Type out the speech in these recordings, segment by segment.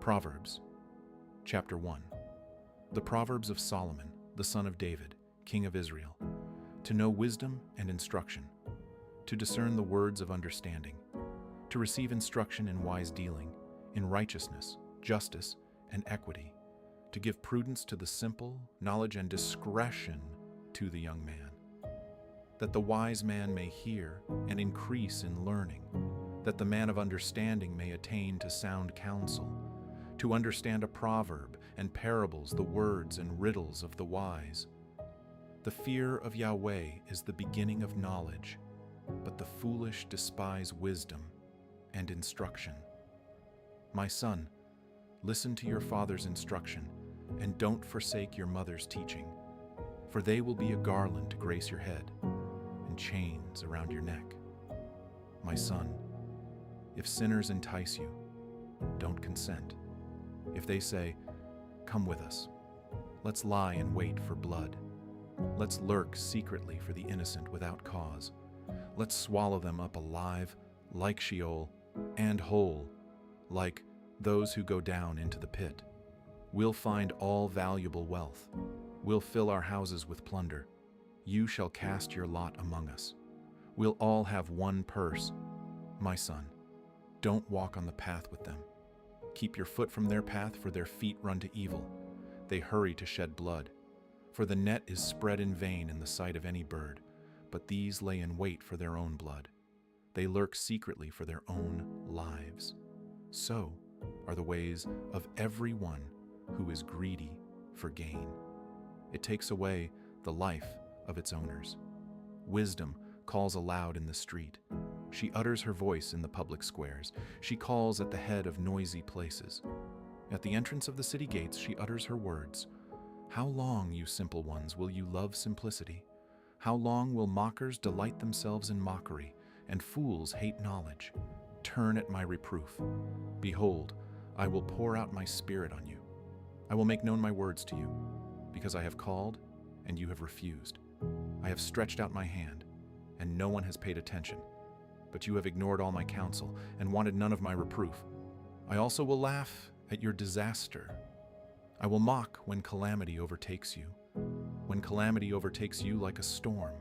Proverbs, chapter 1. The Proverbs of Solomon, the son of David, king of Israel, to know wisdom and instruction, to discern the words of understanding, to receive instruction in wise dealing, in righteousness, justice, and equity, to give prudence to the simple, knowledge and discretion to the young man, that the wise man may hear and increase in learning, that the man of understanding may attain to sound counsel, to understand a proverb and parables, the words and riddles of the wise. The fear of Yahweh is the beginning of knowledge, but the foolish despise wisdom and instruction. My son, listen to your father's instruction, and don't forsake your mother's teaching, for they will be a garland to grace your head and chains around your neck. My son, if sinners entice you, don't consent. If they say, "Come with us, let's lie in wait for blood. Let's lurk secretly for the innocent without cause. Let's swallow them up alive, like Sheol, and whole, like those who go down into the pit. We'll find all valuable wealth. We'll fill our houses with plunder. You shall cast your lot among us. We'll all have one purse. My son, don't walk on the path with them. Keep your foot from their path, for their feet run to evil. They hurry to shed blood. For the net is spread in vain in the sight of any bird, but these lay in wait for their own blood. They lurk secretly for their own lives. So are the ways of every one who is greedy for gain. It takes away the life of its owners. Wisdom calls aloud in the street. She utters her voice in the public squares. She calls at the head of noisy places. At the entrance of the city gates she utters her words. How long, you simple ones, will you love simplicity? How long will mockers delight themselves in mockery, and fools hate knowledge? Turn at my reproof. Behold, I will pour out my spirit on you. I will make known my words to you, because I have called, and you have refused. I have stretched out my hand, and no one has paid attention. But you have ignored all my counsel, and wanted none of my reproof. I also will laugh at your disaster. I will mock when calamity overtakes you, when calamity overtakes you like a storm,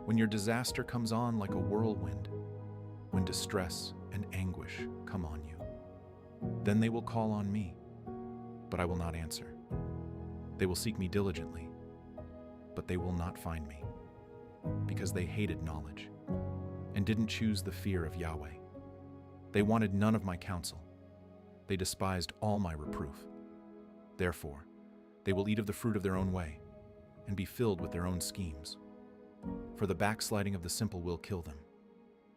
when your disaster comes on like a whirlwind, when distress and anguish come on you. Then they will call on me, but I will not answer. They will seek me diligently, but they will not find me, because they hated knowledge and didn't choose the fear of Yahweh. They wanted none of my counsel. They despised all my reproof. Therefore, they will eat of the fruit of their own way and be filled with their own schemes. For the backsliding of the simple will kill them.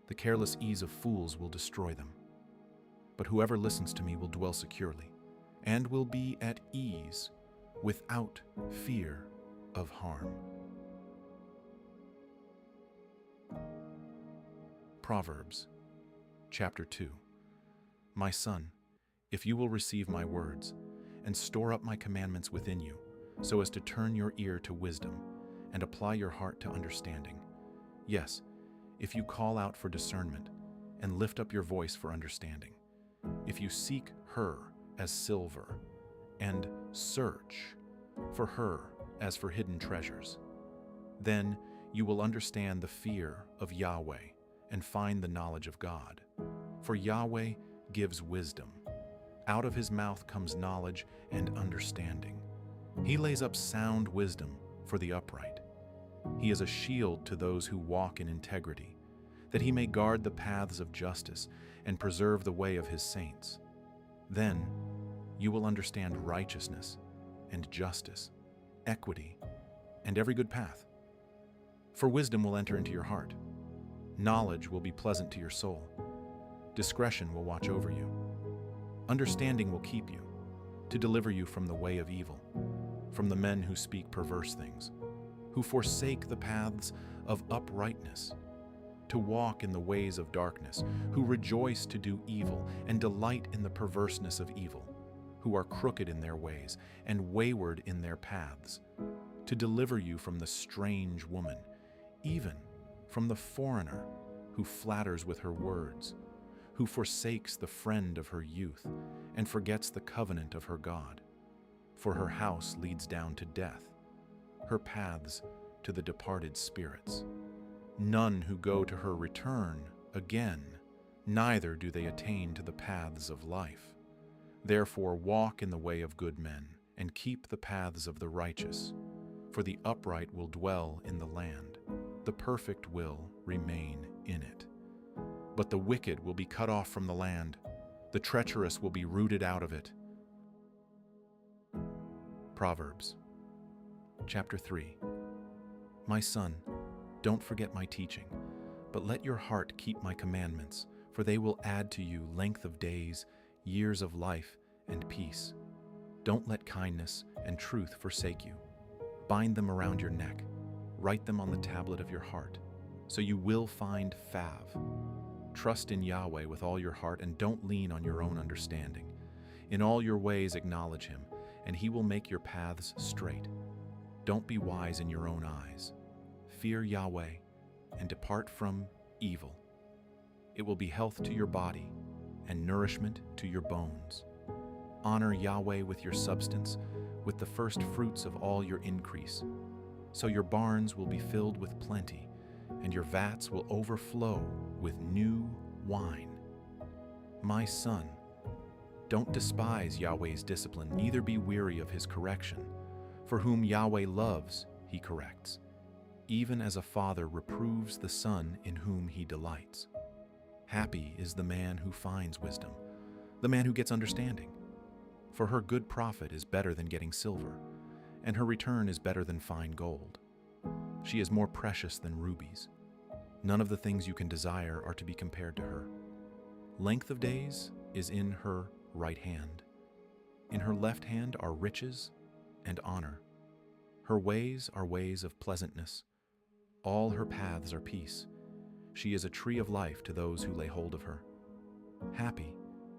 The careless ease of fools will destroy them. But whoever listens to me will dwell securely and will be at ease without fear of harm. Proverbs, chapter 2. My son, if you will receive my words and store up my commandments within you, so as to turn your ear to wisdom and apply your heart to understanding. Yes, if you call out for discernment and lift up your voice for understanding, if you seek her as silver and search for her as for hidden treasures, then you will understand the fear of Yahweh and find the knowledge of God. For Yahweh gives wisdom. Out of his mouth comes knowledge and understanding. He lays up sound wisdom for the upright. He is a shield to those who walk in integrity, that he may guard the paths of justice and preserve the way of his saints. Then you will understand righteousness and justice, equity, and every good path. For wisdom will enter into your heart. Knowledge will be pleasant to your soul. Discretion will watch over you. Understanding will keep you, to deliver you from the way of evil, from the men who speak perverse things, who forsake the paths of uprightness, to walk in the ways of darkness, who rejoice to do evil and delight in the perverseness of evil, who are crooked in their ways and wayward in their paths, to deliver you from the strange woman, even from the foreigner who flatters with her words, who forsakes the friend of her youth and forgets the covenant of her God. For her house leads down to death, her paths to the departed spirits. None who go to her return again, neither do they attain to the paths of life. Therefore walk in the way of good men, and keep the paths of the righteous. For the upright will dwell in the land, the perfect will remain in it. But the wicked will be cut off from the land, the treacherous will be rooted out of it. Proverbs, chapter 3. My son, don't forget my teaching, but let your heart keep my commandments, for they will add to you length of days, years of life, and peace. Don't let kindness and truth forsake you. Bind them around your neck. Write them on the tablet of your heart, so you will find fav. Trust in Yahweh with all your heart and don't lean on your own understanding. In all your ways acknowledge him, and he will make your paths straight. Don't be wise in your own eyes. Fear Yahweh and depart from evil. It will be health to your body and nourishment to your bones. Honor Yahweh with your substance, with the first fruits of all your increase. So your barns will be filled with plenty, and your vats will overflow with new wine. My son, don't despise Yahweh's discipline, neither be weary of his correction. For whom Yahweh loves, he corrects, even as a father reproves the son in whom he delights. Happy is the man who finds wisdom, the man who gets understanding. For her good profit is better than getting silver, and her return is better than fine gold. She is more precious than rubies. None of the things you can desire are to be compared to her. Length of days is in her right hand. In her left hand are riches and honor. Her ways are ways of pleasantness. All her paths are peace. She is a tree of life to those who lay hold of her. Happy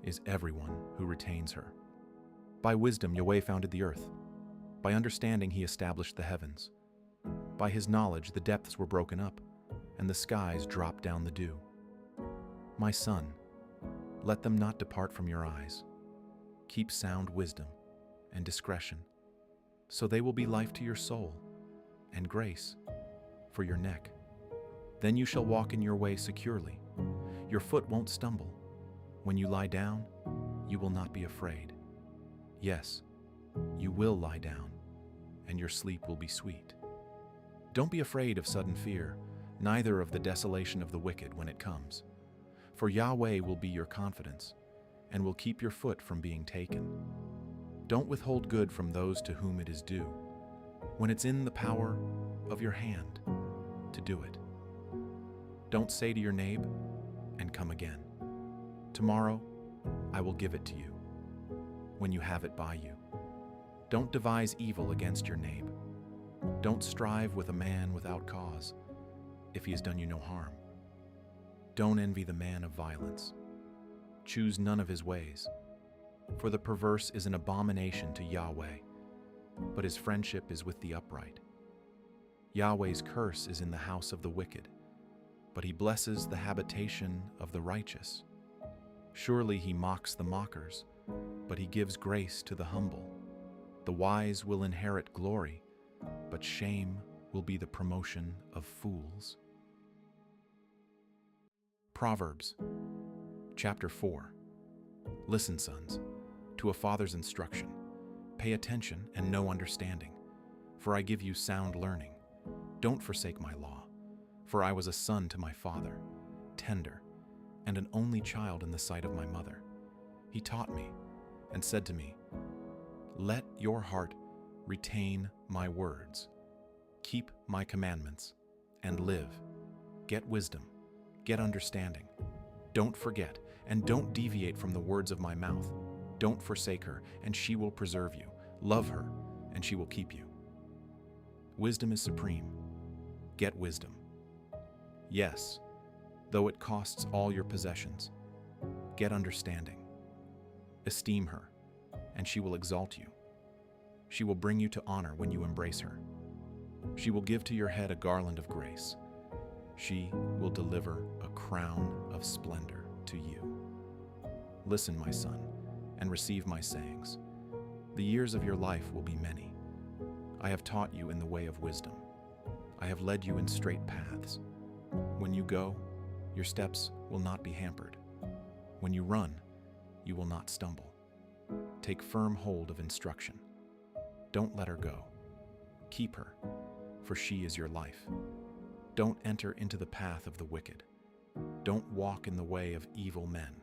is everyone who retains her. By wisdom Yahweh founded the earth. By understanding he established the heavens. By his knowledge the depths were broken up, and the skies dropped down the dew. My son, let them not depart from your eyes. Keep sound wisdom and discretion, so they will be life to your soul, and grace for your neck. Then you shall walk in your way securely. Your foot won't stumble. When you lie down, you will not be afraid. Yes, you will lie down, and your sleep will be sweet. Don't be afraid of sudden fear, neither of the desolation of the wicked when it comes. For Yahweh will be your confidence, and will keep your foot from being taken. Don't withhold good from those to whom it is due, when it's in the power of your hand to do it. Don't say to your neighbor, and come again. Tomorrow I will give it to you, when you have it by you. Don't devise evil against your neighbor. Don't strive with a man without cause, if he has done you no harm. Don't envy the man of violence. Choose none of his ways, for the perverse is an abomination to Yahweh, but his friendship is with the upright. Yahweh's curse is in the house of the wicked, but he blesses the habitation of the righteous. Surely he mocks the mockers, but he gives grace to the humble. The wise will inherit glory, but shame will be the promotion of fools. Proverbs, chapter 4. Listen, sons, to a father's instruction. Pay attention and know understanding, for I give you sound learning. Don't forsake my law, for I was a son to my father, tender, and an only child in the sight of my mother. He taught me and said to me, let your heart retain my words. Keep my commandments and live. Get wisdom, get understanding. Don't forget and don't deviate from the words of my mouth. Don't forsake her, and she will preserve you. Love her, and she will keep you. Wisdom is supreme. Get wisdom. Yes, though it costs all your possessions. Get understanding. Esteem her, and she will exalt you. She will bring you to honor when you embrace her. She will give to your head a garland of grace. She will deliver a crown of splendor to you. Listen, my son, and receive my sayings. The years of your life will be many. I have taught you in the way of wisdom. I have led you in straight paths. When you go, your steps will not be hampered. When you run, you will not stumble. Take firm hold of instruction. Don't let her go. Keep her, for she is your life. Don't enter into the path of the wicked. Don't walk in the way of evil men.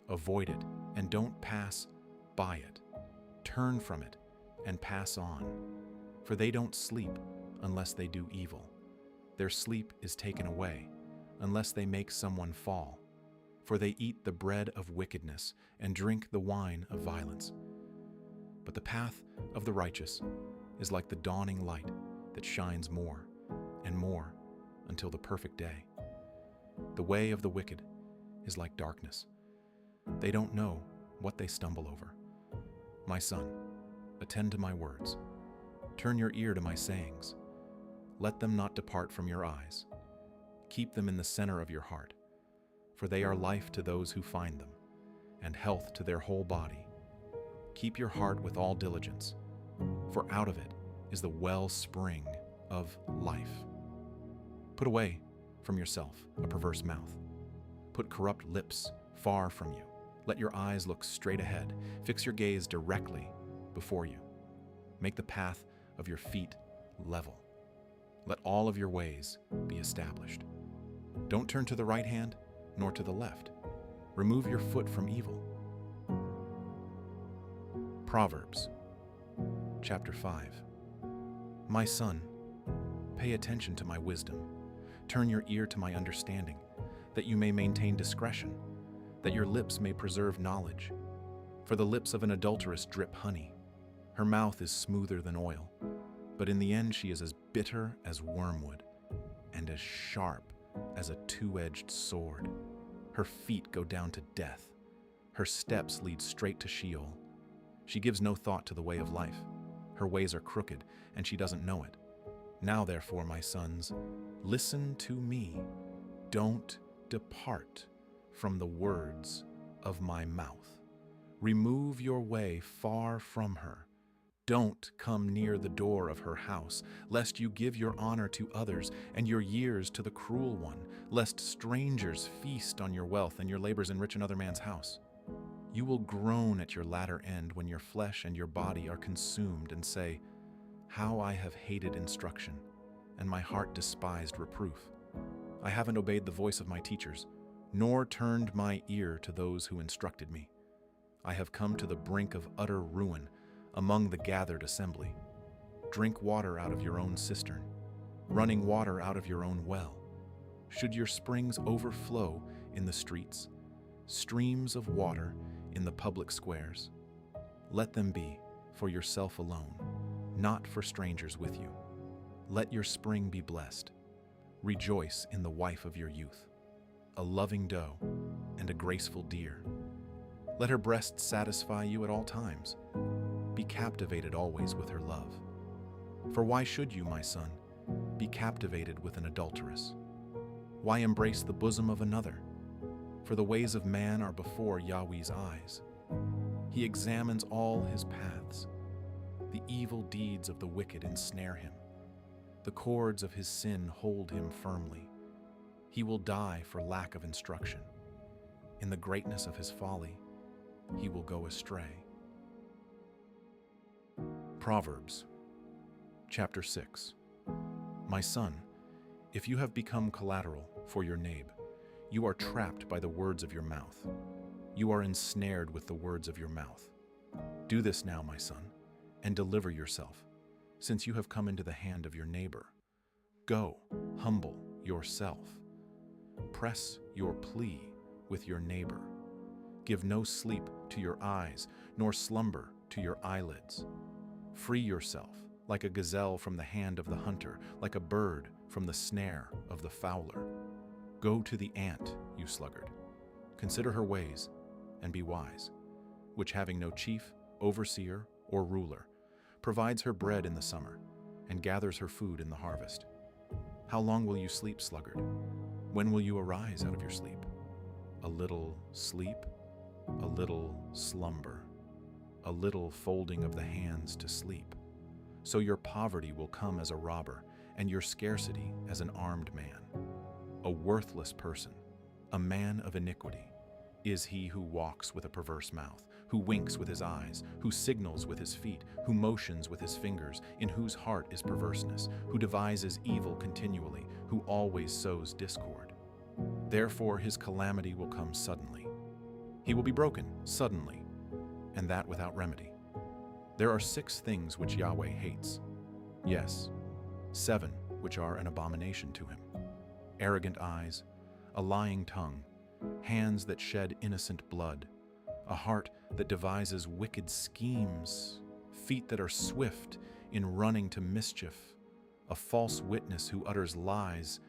Avoid it, and don't pass by it. Turn from it and pass on. For they don't sleep unless they do evil. Their sleep is taken away unless they make someone fall. For they eat the bread of wickedness and drink the wine of violence. But the path of the righteous is like the dawning light that shines more and more until the perfect day. The way of the wicked is like darkness. They don't know what they stumble over. My son, attend to my words. Turn your ear to my sayings. Let them not depart from your eyes. Keep them in the center of your heart, for they are life to those who find them, and health to their whole body. Keep your heart with all diligence, for out of it is the wellspring of life. Put away from yourself a perverse mouth. Put corrupt lips far from you. Let your eyes look straight ahead. Fix your gaze directly before you. Make the path of your feet level. Let all of your ways be established. Don't turn to the right hand nor to the left. Remove your foot from evil. Proverbs, chapter 5. My son, pay attention to my wisdom. Turn your ear to my understanding, that you may maintain discretion, that your lips may preserve knowledge. For the lips of an adulteress drip honey. Her mouth is smoother than oil, but in the end she is as bitter as wormwood and as sharp as a two-edged sword. Her feet go down to death. Her steps lead straight to Sheol. She gives no thought to the way of life. Her ways are crooked, and she doesn't know it. Now, therefore, my sons, listen to me. Don't depart from the words of my mouth. Remove your way far from her. Don't come near the door of her house, lest you give your honor to others and your years to the cruel one, lest strangers feast on your wealth and your labors enrich another man's house. You will groan at your latter end when your flesh and your body are consumed and say, "How I have hated instruction, and my heart despised reproof. I haven't obeyed the voice of my teachers, nor turned my ear to those who instructed me. I have come to the brink of utter ruin among the gathered assembly. Drink water out of your own cistern, running water out of your own well. Should your springs overflow in the streets, streams of water in the public squares? Let them be for yourself alone, not for strangers with you. Let your spring be blessed. Rejoice in the wife of your youth, a loving doe and a graceful deer. Let her breasts satisfy you at all times. Be captivated always with her love. For why should you, my son, be captivated with an adulteress? Why embrace the bosom of another? For the ways of man are before Yahweh's eyes. He examines all his paths. The evil deeds of the wicked ensnare him. The cords of his sin hold him firmly. He will die for lack of instruction. In the greatness of his folly, he will go astray. Proverbs, chapter 6. My son, if you have become collateral for your neighbor, you are trapped by the words of your mouth. You are ensnared with the words of your mouth. Do this now, my son, and deliver yourself, since you have come into the hand of your neighbor. Go, humble yourself. Press your plea with your neighbor. Give no sleep to your eyes, nor slumber to your eyelids. Free yourself, like a gazelle from the hand of the hunter, like a bird from the snare of the fowler. Go to the ant, you sluggard. Consider her ways, and be wise, which having no chief, overseer, or ruler, provides her bread in the summer, and gathers her food in the harvest. How long will you sleep, sluggard? When will you arise out of your sleep? A little sleep, a little slumber, a little folding of the hands to sleep. So your poverty will come as a robber, and your scarcity as an armed man. A worthless person, a man of iniquity, is he who walks with a perverse mouth, who winks with his eyes, who signals with his feet, who motions with his fingers, in whose heart is perverseness, who devises evil continually, who always sows discord. Therefore his calamity will come suddenly. He will be broken suddenly, and that without remedy. There are 6 things which Yahweh hates. Yes, 7 which are an abomination to him: arrogant eyes, a lying tongue, hands that shed innocent blood, a heart that devises wicked schemes, feet that are swift in running to mischief, a false witness who utters lies,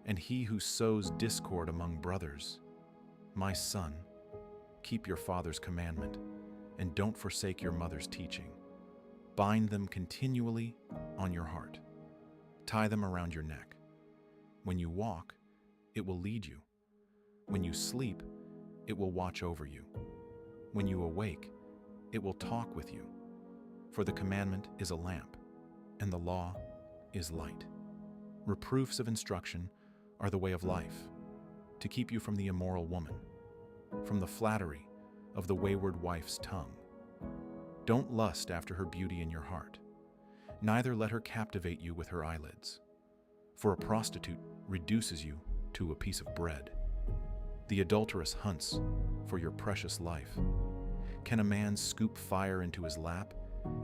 and he who sows discord among brothers. My son, keep your father's commandment, and don't forsake your mother's teaching. Bind them continually on your heart. Tie them around your neck. When you walk, it will lead you. When you sleep, it will watch over you. When you awake, it will talk with you. For the commandment is a lamp, and the law is light. Reproofs of instruction are the way of life, to keep you from the immoral woman, from the flattery of the wayward wife's tongue. Don't lust after her beauty in your heart, neither let her captivate you with her eyelids. For a prostitute reduces you to a piece of bread. The adulteress hunts for your precious life. Can a man scoop fire into his lap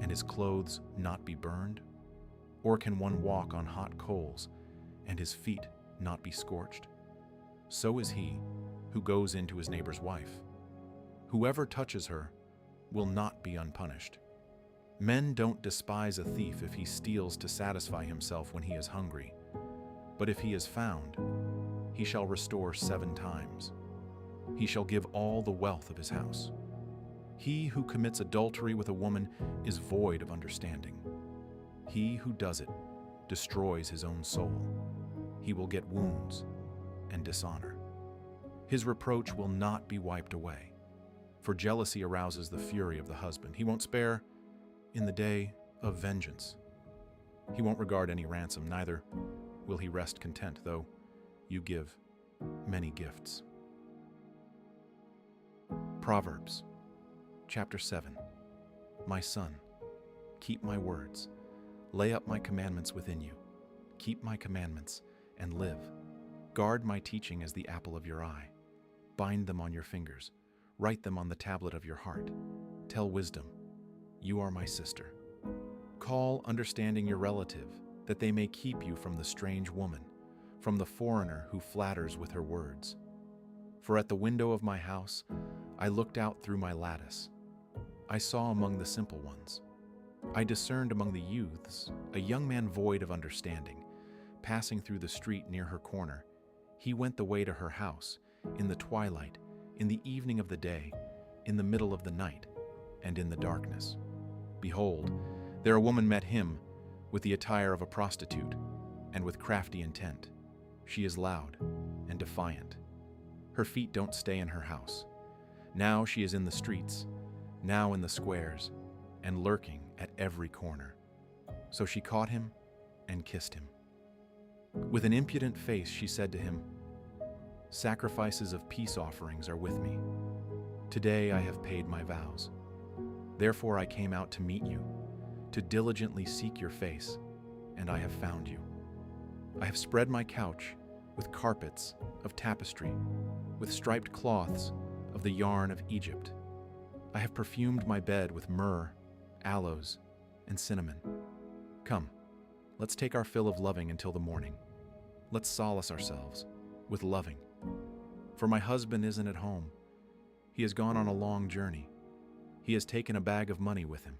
and his clothes not be burned? Or can one walk on hot coals and his feet not be scorched? So is he who goes into his neighbor's wife. Whoever touches her will not be unpunished. Men don't despise a thief if he steals to satisfy himself when he is hungry. But if he is found, he shall restore 7 times. He shall give all the wealth of his house. He who commits adultery with a woman is void of understanding. He who does it destroys his own soul. He will get wounds and dishonor. His reproach will not be wiped away, for jealousy arouses the fury of the husband. He won't spare in the day of vengeance. He won't regard any ransom, neither will he rest content, though you give many gifts. Proverbs, chapter 7. My son, keep my words. Lay up my commandments within you. Keep my commandments and live. Guard my teaching as the apple of your eye. Bind them on your fingers. Write them on the tablet of your heart. Tell wisdom, you are my sister. Call understanding your relative, that they may keep you from the strange woman, from the foreigner who flatters with her words. For at the window of my house I looked out through my lattice. I saw among the simple ones. I discerned among the youths a young man void of understanding, passing through the street near her corner. He went the way to her house, in the twilight, in the evening of the day, in the middle of the night, and in the darkness. Behold, there a woman met him with the attire of a prostitute, and with crafty intent. She is loud and defiant. Her feet don't stay in her house. Now she is in the streets, now in the squares, and lurking at every corner. So she caught him and kissed him. With an impudent face she said to him, Sacrifices of peace offerings are with me. Today I have paid my vows. Therefore I came out to meet you, to diligently seek your face, and I have found you. I have spread my couch with carpets of tapestry, with striped cloths of the yarn of Egypt. I have perfumed my bed with myrrh, aloes, and cinnamon. Come, let's take our fill of loving until the morning. Let's solace ourselves with loving. For my husband isn't at home. He has gone on a long journey. He has taken a bag of money with him.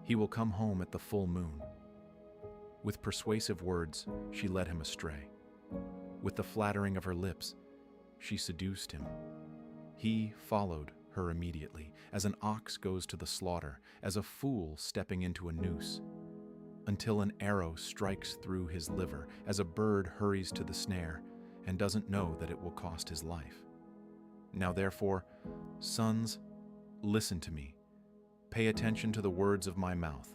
He will come home at the full moon. With persuasive words, she led him astray. With the flattering of her lips, she seduced him. He followed her immediately, as an ox goes to the slaughter, as a fool stepping into a noose, until an arrow strikes through his liver, as a bird hurries to the snare and doesn't know that it will cost his life. Now therefore, sons, listen to me. Pay attention to the words of my mouth.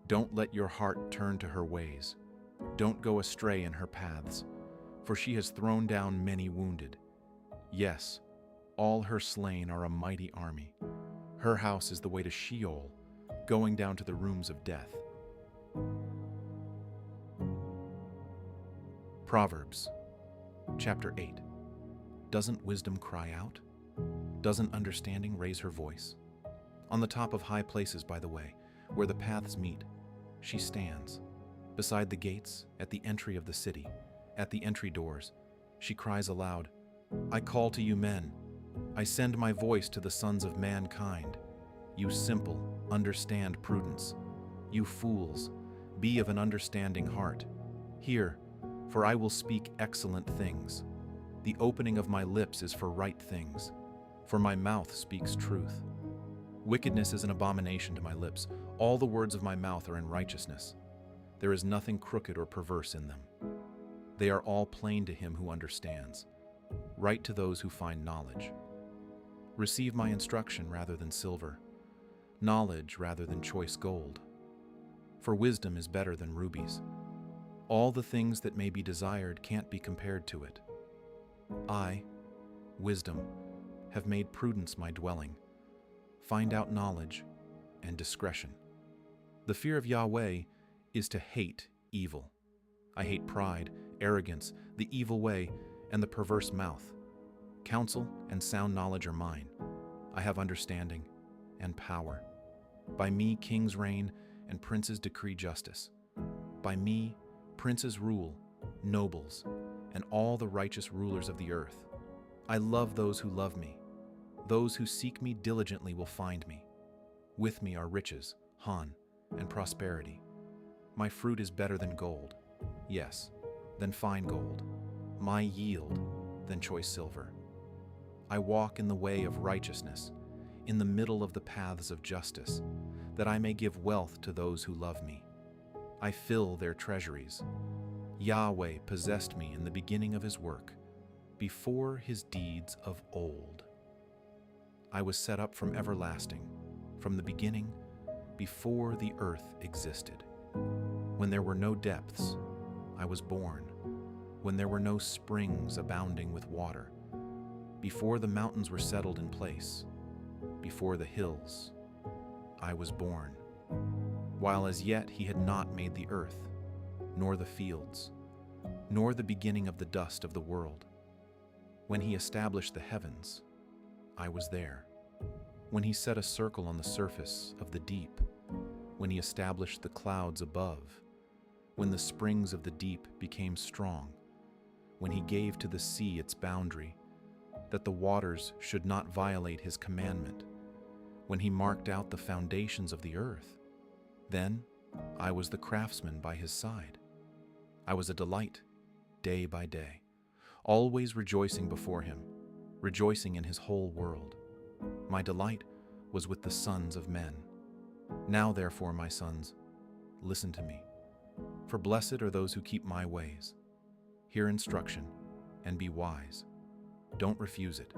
Don't let your heart turn to her ways. Don't go astray in her paths, for she has thrown down many wounded. Yes, all her slain are a mighty army. Her house is the way to Sheol, going down to the rooms of death. Proverbs, chapter 8. Doesn't wisdom cry out? Doesn't understanding raise her voice? On the top of high places by the way, where the paths meet, she stands. Beside the gates, at the entry of the city, at the entry doors, she cries aloud, I call to you men. I send my voice to the sons of mankind. You simple, understand prudence. You fools, be of an understanding heart. Hear, for I will speak excellent things. The opening of my lips is for right things, for my mouth speaks truth. Wickedness is an abomination to my lips. All the words of my mouth are in righteousness. There is nothing crooked or perverse in them. They are all plain to him who understands, right to those who find knowledge. Receive my instruction rather than silver, knowledge rather than choice gold. For wisdom is better than rubies. All the things that may be desired can't be compared to it. I, wisdom, have made prudence my dwelling. Find out knowledge and discretion. The fear of Yahweh is to hate evil. I hate pride, arrogance, the evil way, and the perverse mouth. Counsel and sound knowledge are mine. I have understanding and power. By me kings reign and princes decree justice. By me princes rule, nobles, and all the righteous rulers of the earth. I love those who love me. Those who seek me diligently will find me. With me are riches, Han, and prosperity. My fruit is better than gold, yes, than fine gold. My yield than choice silver. I walk in the way of righteousness, in the middle of the paths of justice, that I may give wealth to those who love me. I fill their treasuries. Yahweh possessed me in the beginning of his work, before his deeds of old. I was set up from everlasting, from the beginning, before the earth existed. When there were no depths, I was born. When there were no springs abounding with water, before the mountains were settled in place, before the hills, I was born. While as yet he had not made the earth, nor the fields, nor the beginning of the dust of the world. When he established the heavens, I was there. When he set a circle on the surface of the deep, when he established the clouds above, when the springs of the deep became strong, when he gave to the sea its boundary, that the waters should not violate his commandment, when he marked out the foundations of the earth, then I was the craftsman by his side. I was a delight day by day, always rejoicing before him, rejoicing in his whole world. My delight was with the sons of men. Now therefore, my sons, listen to me. For blessed are those who keep my ways. Hear instruction and be wise. Don't refuse it.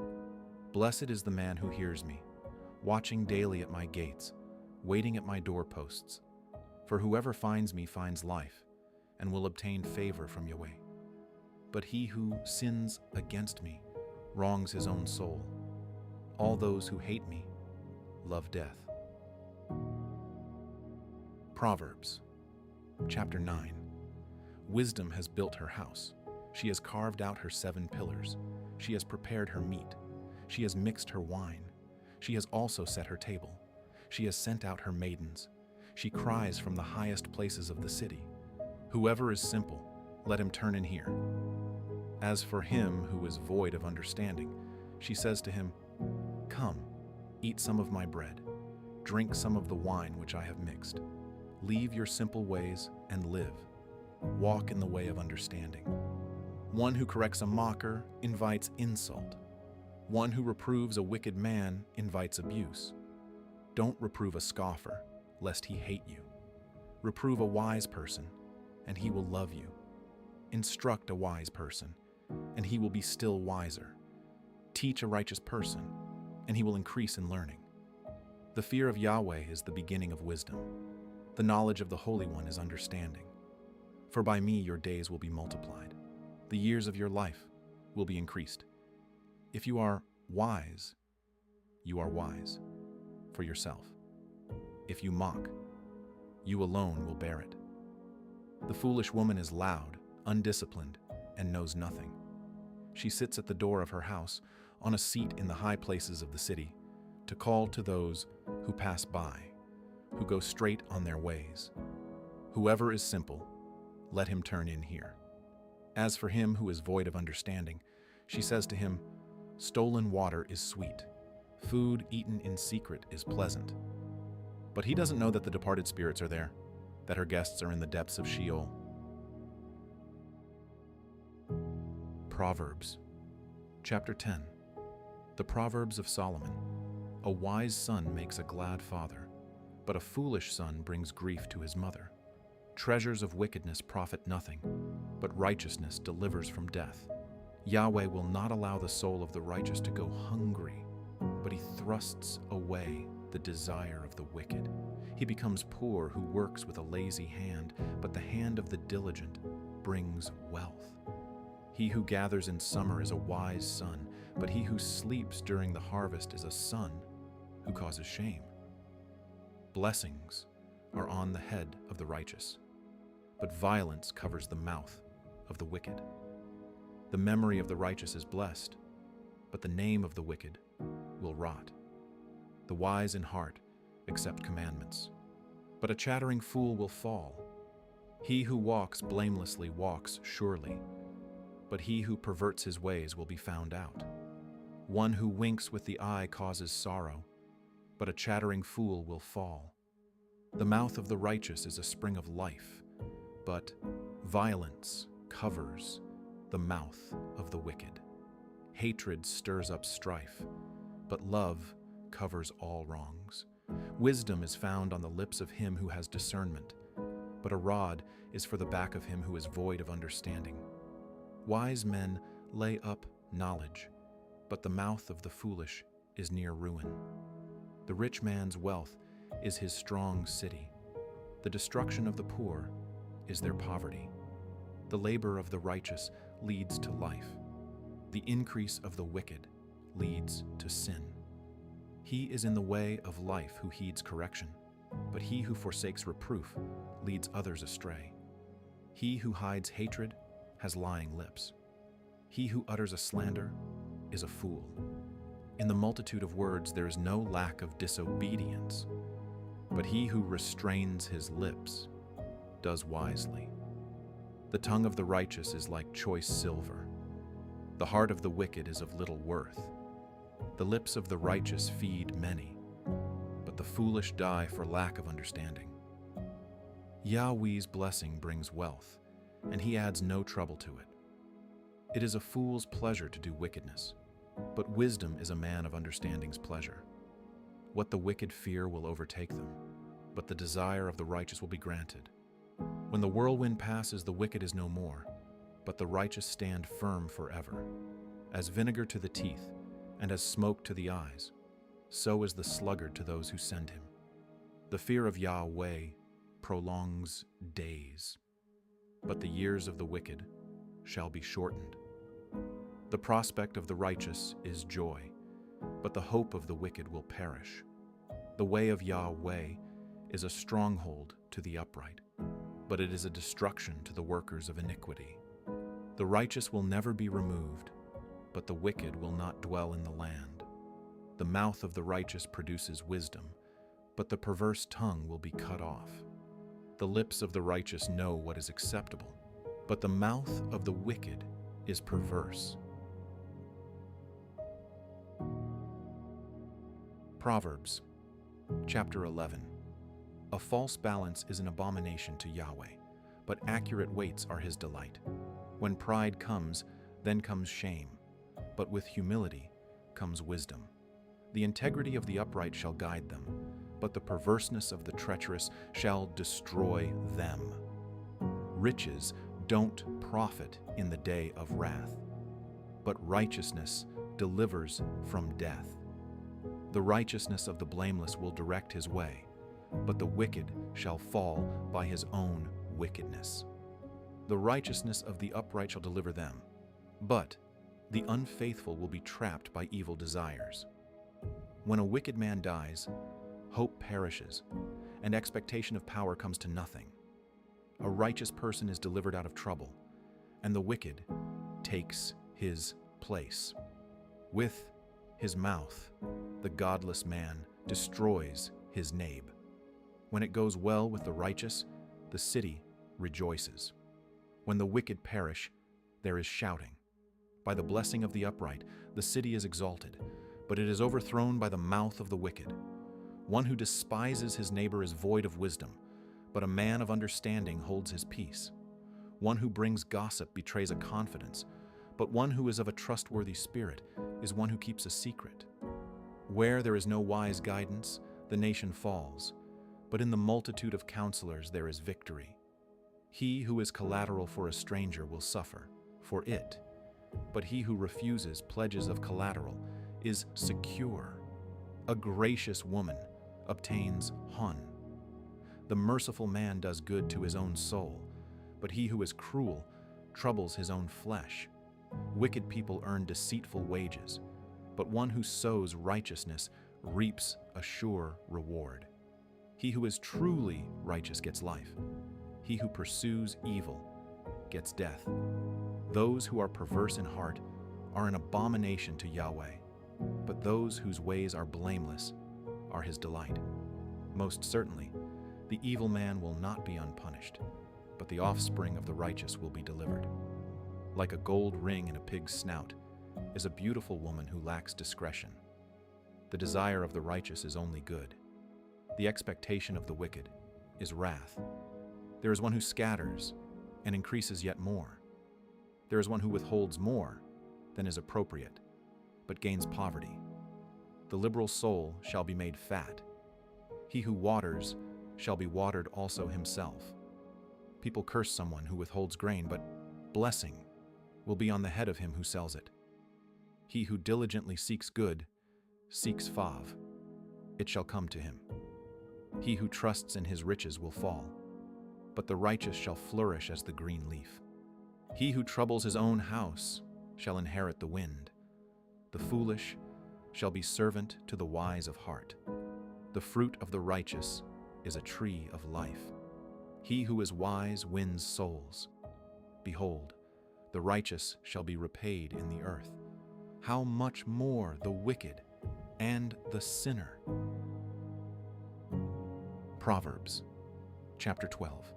Blessed is the man who hears me, watching daily at my gates, waiting at my doorposts. For whoever finds me finds life, and will obtain favor from Yahweh. But he who sins against me wrongs his own soul. All those who hate me love death. Proverbs, chapter 9. Wisdom has built her house. She has carved out her 7 pillars. She has prepared her meat. She has mixed her wine. She has also set her table. She has sent out her maidens. She cries from the highest places of the city. Whoever is simple, let him turn and hear. As for him who is void of understanding, she says to him, Come, eat some of my bread. Drink some of the wine which I have mixed. Leave your simple ways and live. Walk in the way of understanding. One who corrects a mocker invites insult. One who reproves a wicked man invites abuse. Don't reprove a scoffer, lest he hate you. Reprove a wise person, and he will love you. Instruct a wise person, and he will be still wiser. Teach a righteous person, and he will increase in learning. The fear of Yahweh is the beginning of wisdom. The knowledge of the Holy One is understanding. For by me your days will be multiplied. The years of your life will be increased. If you are wise, you are wise for yourself. If you mock, you alone will bear it. The foolish woman is loud, undisciplined, and knows nothing. She sits at the door of her house, on a seat in the high places of the city, to call to those who pass by, who go straight on their ways. Whoever is simple, let him turn in here. As for him who is void of understanding, she says to him, stolen water is sweet. Food eaten in secret is pleasant. But he doesn't know that the departed spirits are there, that her guests are in the depths of Sheol. Proverbs, chapter 10. The Proverbs of Solomon. A wise son makes a glad father, but a foolish son brings grief to his mother. Treasures of wickedness profit nothing, but righteousness delivers from death. Yahweh will not allow the soul of the righteous to go hungry, but he thrusts away the desire of the wicked. He becomes poor who works with a lazy hand, but the hand of the diligent brings wealth. He who gathers in summer is a wise son, but he who sleeps during the harvest is a son who causes shame. Blessings are on the head of the righteous, but violence covers the mouth of the wicked. The memory of the righteous is blessed, but the name of the wicked will rot. The wise in heart accept commandments, but a chattering fool will fall. He who walks blamelessly walks surely, but he who perverts his ways will be found out. One who winks with the eye causes sorrow, but a chattering fool will fall. The mouth of the righteous is a spring of life, but violence covers the mouth of the wicked. Hatred stirs up strife, but love covers all wrongs. Wisdom is found on the lips of him who has discernment, but a rod is for the back of him who is void of understanding. Wise men lay up knowledge, but the mouth of the foolish is near ruin. The rich man's wealth is his strong city. The destruction of the poor is their poverty. The labor of the righteous leads to life. The increase of the wicked leads to sin. He is in the way of life who heeds correction, but he who forsakes reproof leads others astray. He who hides hatred has lying lips. He who utters a slander is a fool. In the multitude of words there is no lack of disobedience, but he who restrains his lips does wisely. The tongue of the righteous is like choice silver. The heart of the wicked is of little worth. The lips of the righteous feed many, but the foolish die for lack of understanding. Yahweh's blessing brings wealth, and he adds no trouble to it. It is a fool's pleasure to do wickedness, but wisdom is a man of understanding's pleasure. What the wicked fear will overtake them, but the desire of the righteous will be granted. When the whirlwind passes, the wicked is no more, but the righteous stand firm forever. As vinegar to the teeth, and as smoke to the eyes, so is the sluggard to those who send him. The fear of Yahweh prolongs days, but the years of the wicked shall be shortened. The prospect of the righteous is joy, but the hope of the wicked will perish. The way of Yahweh is a stronghold to the upright, but it is a destruction to the workers of iniquity. The righteous will never be removed, but the wicked will not dwell in the land. The mouth of the righteous produces wisdom, but the perverse tongue will be cut off. The lips of the righteous know what is acceptable, but the mouth of the wicked is perverse. Proverbs, chapter 11. A false balance is an abomination to Yahweh, but accurate weights are his delight. When pride comes, then comes shame, but with humility comes wisdom. The integrity of the upright shall guide them, but the perverseness of the treacherous shall destroy them. Riches don't profit in the day of wrath, but righteousness delivers from death. The righteousness of the blameless will direct his way, but the wicked shall fall by his own wickedness. The righteousness of the upright shall deliver them, but the unfaithful will be trapped by evil desires. When a wicked man dies, hope perishes, and expectation of power comes to nothing. A righteous person is delivered out of trouble, and the wicked takes his place. With his mouth, the godless man destroys his neighbor. When it goes well with the righteous, the city rejoices. When the wicked perish, there is shouting. By the blessing of the upright, the city is exalted, but it is overthrown by the mouth of the wicked. One who despises his neighbor is void of wisdom, but a man of understanding holds his peace. One who brings gossip betrays a confidence, but one who is of a trustworthy spirit is one who keeps a secret. Where there is no wise guidance, the nation falls, but in the multitude of counselors there is victory. He who is collateral for a stranger will suffer for it, but he who refuses pledges of collateral is secure. A gracious woman obtains hon. The merciful man does good to his own soul, but he who is cruel troubles his own flesh. Wicked people earn deceitful wages, but one who sows righteousness reaps a sure reward. He who is truly righteous gets life. He who pursues evil gets death. Those who are perverse in heart are an abomination to Yahweh, but those whose ways are blameless are his delight. Most certainly, the evil man will not be unpunished, but the offspring of the righteous will be delivered. Like a gold ring in a pig's snout is a beautiful woman who lacks discretion. The desire of the righteous is only good. The expectation of the wicked is wrath. There is one who scatters and increases yet more. There is one who withholds more than is appropriate, but gains poverty. The liberal soul shall be made fat. He who waters shall be watered also himself. People curse someone who withholds grain, but blessing will be on the head of him who sells it. He who diligently seeks good seeks fav. It shall come to him. He who trusts in his riches will fall, but the righteous shall flourish as the green leaf. He who troubles his own house shall inherit the wind. The foolish shall be servant to the wise of heart. The fruit of the righteous is a tree of life. He who is wise wins souls. Behold, the righteous shall be repaid in the earth. How much more the wicked and the sinner? Proverbs, chapter 12.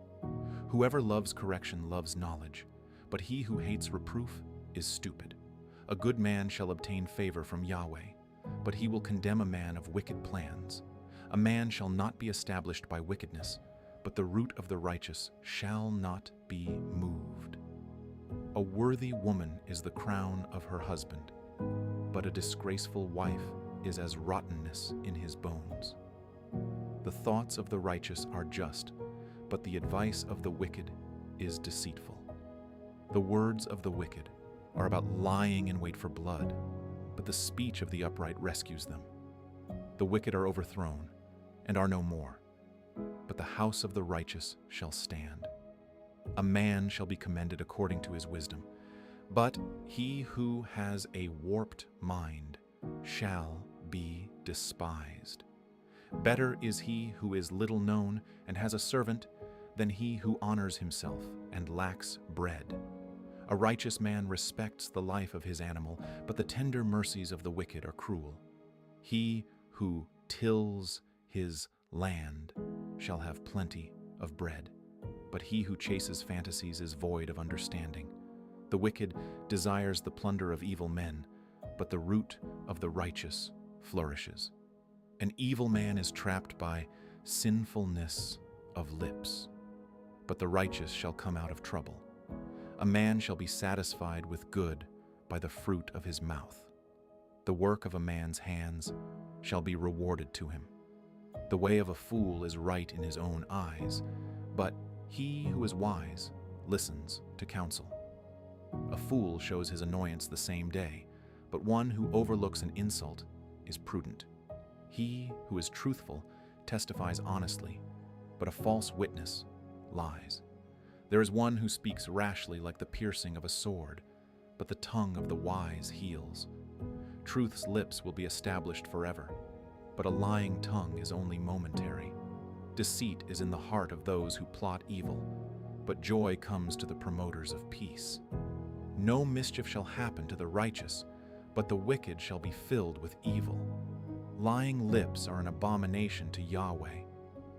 Whoever loves correction loves knowledge, but he who hates reproof is stupid. A good man shall obtain favor from Yahweh, but he will condemn a man of wicked plans. A man shall not be established by wickedness, but the root of the righteous shall not be moved. A worthy woman is the crown of her husband, but a disgraceful wife is as rottenness in his bones. The thoughts of the righteous are just, but the advice of the wicked is deceitful. The words of the wicked are about lying in wait for blood, but the speech of the upright rescues them. The wicked are overthrown and are no more, but the house of the righteous shall stand. A man shall be commended according to his wisdom, but he who has a warped mind shall be despised. Better is he who is little known and has a servant than he who honors himself and lacks bread. A righteous man respects the life of his animal, but the tender mercies of the wicked are cruel. He who tills his land shall have plenty of bread, but he who chases fantasies is void of understanding. The wicked desires the plunder of evil men, but the root of the righteous flourishes. An evil man is trapped by sinfulness of lips, but the righteous shall come out of trouble. A man shall be satisfied with good by the fruit of his mouth. The work of a man's hands shall be rewarded to him. The way of a fool is right in his own eyes, but he who is wise listens to counsel. A fool shows his annoyance the same day, but one who overlooks an insult is prudent. He who is truthful testifies honestly, but a false witness lies. There is one who speaks rashly like the piercing of a sword, but the tongue of the wise heals. Truth's lips will be established forever, but a lying tongue is only momentary. Deceit is in the heart of those who plot evil, but joy comes to the promoters of peace. No mischief shall happen to the righteous, but the wicked shall be filled with evil. Lying lips are an abomination to Yahweh,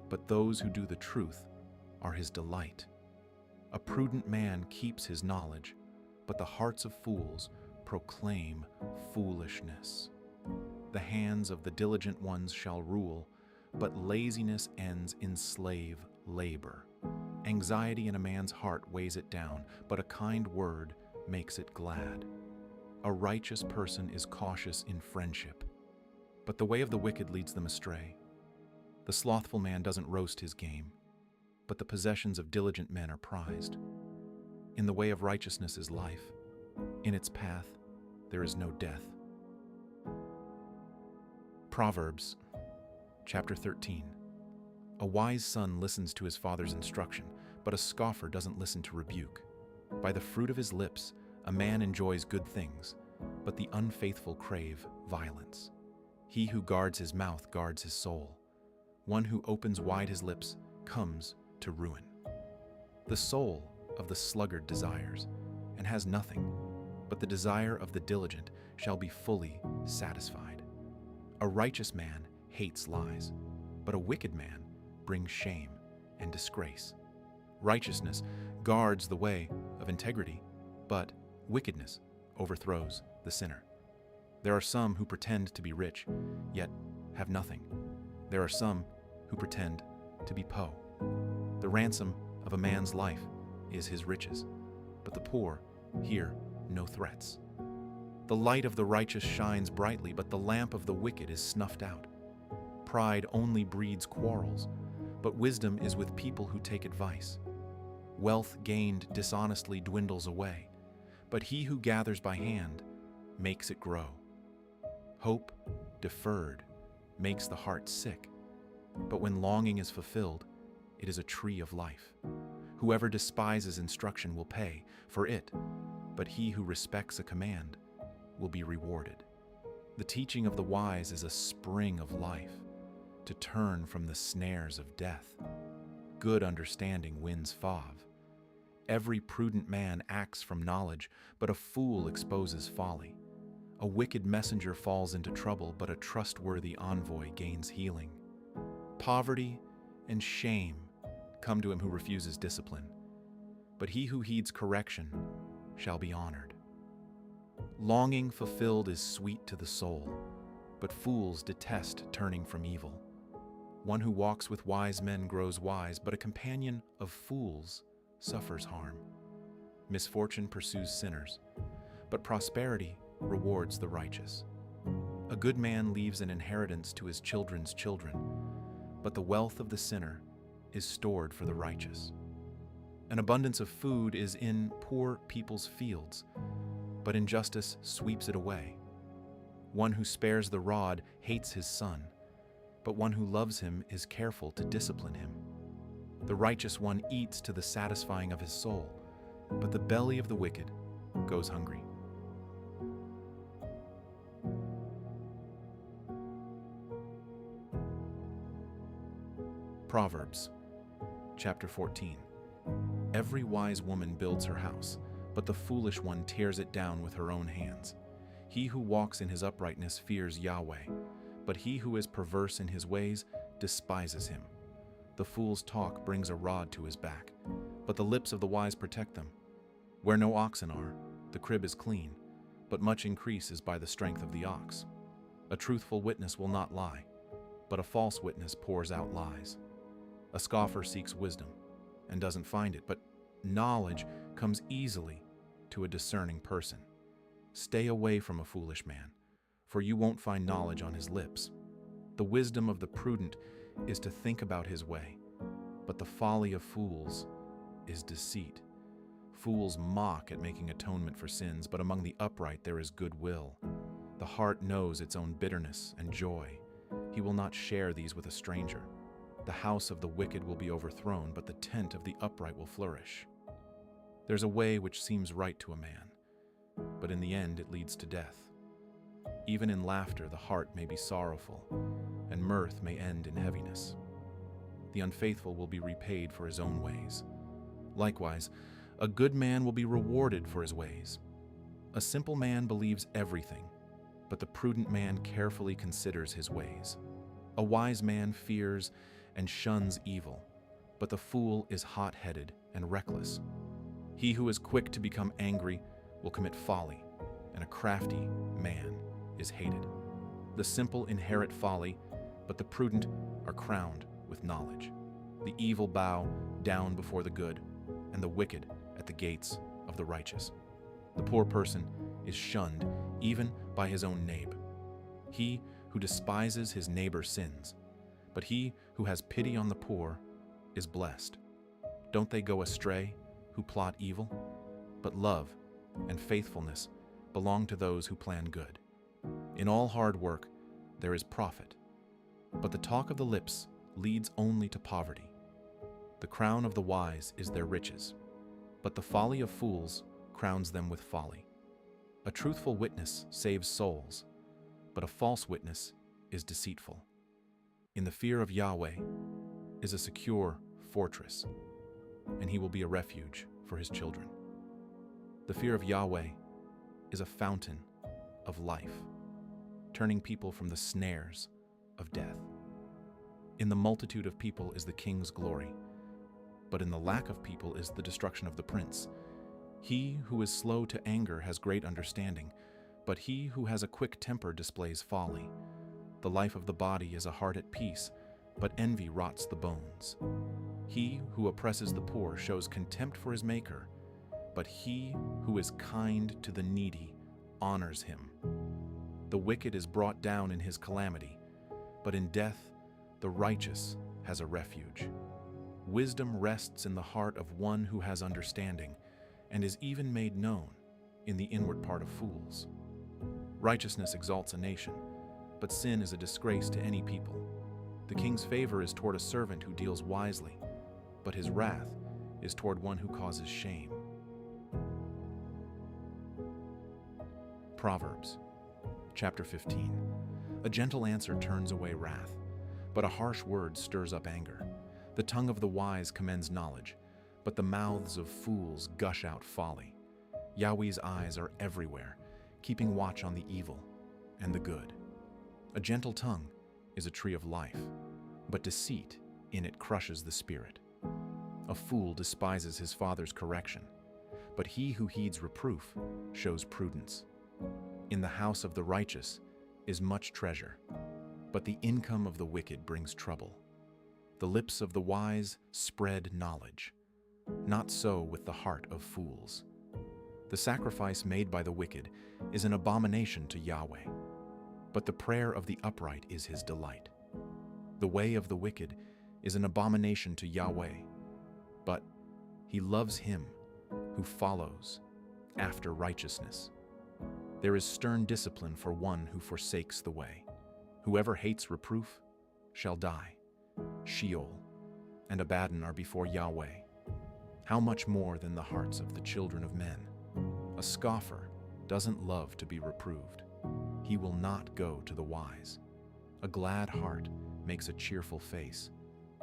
but those who do the truth are his delight. A prudent man keeps his knowledge, but the hearts of fools proclaim foolishness. The hands of the diligent ones shall rule, but laziness ends in slave labor. Anxiety in a man's heart weighs it down, but a kind word makes it glad. A righteous person is cautious in friendship, but the way of the wicked leads them astray. The slothful man doesn't roast his game, but the possessions of diligent men are prized. In the way of righteousness is life. In its path there is no death. Proverbs, chapter 13. A wise son listens to his father's instruction, but a scoffer doesn't listen to rebuke. By the fruit of his lips a man enjoys good things, but the unfaithful crave violence. He who guards his mouth guards his soul. One who opens wide his lips comes to ruin. The soul of the sluggard desires, and has nothing, but the desire of the diligent shall be fully satisfied. A righteous man hates lies, but a wicked man brings shame and disgrace. Righteousness guards the way of integrity, but wickedness overthrows the sinner. There are some who pretend to be rich, yet have nothing. There are some who pretend to be poor. The ransom of a man's life is his riches, but the poor hear no threats. The light of the righteous shines brightly, but the lamp of the wicked is snuffed out. Pride only breeds quarrels, but wisdom is with people who take advice. Wealth gained dishonestly dwindles away, but he who gathers by hand makes it grow. Hope deferred makes the heart sick, but when longing is fulfilled, it is a tree of life. Whoever despises instruction will pay for it, but he who respects a command will be rewarded. The teaching of the wise is a spring of life, to turn from the snares of death. Good understanding wins fav. Every prudent man acts from knowledge, but a fool exposes folly. A wicked messenger falls into trouble, but a trustworthy envoy gains healing. Poverty and shame come to him who refuses discipline, but he who heeds correction shall be honored. Longing fulfilled is sweet to the soul, but fools detest turning from evil. One who walks with wise men grows wise, but a companion of fools suffers harm. Misfortune pursues sinners, but prosperity rewards the righteous. A good man leaves an inheritance to his children's children, but the wealth of the sinner is stored for the righteous. An abundance of food is in poor people's fields, but injustice sweeps it away. One who spares the rod hates his son, but one who loves him is careful to discipline him. The righteous one eats to the satisfying of his soul, but the belly of the wicked goes hungry. Proverbs, chapter 14. Every wise woman builds her house, but the foolish one tears it down with her own hands. He who walks in his uprightness fears Yahweh, but he who is perverse in his ways despises him. The fool's talk brings a rod to his back, but the lips of the wise protect them. Where no oxen are, the crib is clean, but much increase is by the strength of the ox. A truthful witness will not lie, but a false witness pours out lies. A scoffer seeks wisdom and doesn't find it, but knowledge comes easily to a discerning person. Stay away from a foolish man, for you won't find knowledge on his lips. The wisdom of the prudent is to think about his way, but the folly of fools is deceit. Fools mock at making atonement for sins, but among the upright there is goodwill. The heart knows its own bitterness and joy. He will not share these with a stranger. The house of the wicked will be overthrown, but the tent of the upright will flourish. There's a way which seems right to a man, but in the end it leads to death. Even in laughter the heart may be sorrowful, and mirth may end in heaviness. The unfaithful will be repaid for his own ways. Likewise, a good man will be rewarded for his ways. A simple man believes everything, but the prudent man carefully considers his ways. A wise man fears and shuns evil, but the fool is hot-headed and reckless. He who is quick to become angry will commit folly, and a crafty man is hated. The simple inherit folly, but the prudent are crowned with knowledge. The evil bow down before the good, and the wicked at the gates of the righteous. The poor person is shunned even by his own neighbor. He who despises his neighbor sins, but he who has pity on the poor is blessed. Don't they go astray who plot evil? But love and faithfulness belong to those who plan good. In all hard work there is profit, but the talk of the lips leads only to poverty. The crown of the wise is their riches, but the folly of fools crowns them with folly. A truthful witness saves souls, but a false witness is deceitful. In the fear of Yahweh is a secure fortress, and he will be a refuge for his children. The fear of Yahweh is a fountain of life, turning people from the snares of death. In the multitude of people is the king's glory, but in the lack of people is the destruction of the prince. He who is slow to anger has great understanding, but he who has a quick temper displays folly. The life of the body is a heart at peace, but envy rots the bones. He who oppresses the poor shows contempt for his maker, but he who is kind to the needy honors him. The wicked is brought down in his calamity, but in death the righteous has a refuge. Wisdom rests in the heart of one who has understanding, and is even made known in the inward part of fools. Righteousness exalts a nation, but sin is a disgrace to any people. The king's favor is toward a servant who deals wisely, but his wrath is toward one who causes shame. Proverbs, chapter 15. A gentle answer turns away wrath, but a harsh word stirs up anger. The tongue of the wise commends knowledge, but the mouths of fools gush out folly. Yahweh's eyes are everywhere, keeping watch on the evil and the good. A gentle tongue is a tree of life, but deceit in it crushes the spirit. A fool despises his father's correction, but he who heeds reproof shows prudence. In the house of the righteous is much treasure, but the income of the wicked brings trouble. The lips of the wise spread knowledge. Not so with the heart of fools. The sacrifice made by the wicked is an abomination to Yahweh, but the prayer of the upright is his delight. The way of the wicked is an abomination to Yahweh, but he loves him who follows after righteousness. There is stern discipline for one who forsakes the way. Whoever hates reproof shall die. Sheol and Abaddon are before Yahweh. How much more than the hearts of the children of men? A scoffer doesn't love to be reproved. He will not go to the wise. A glad heart makes a cheerful face,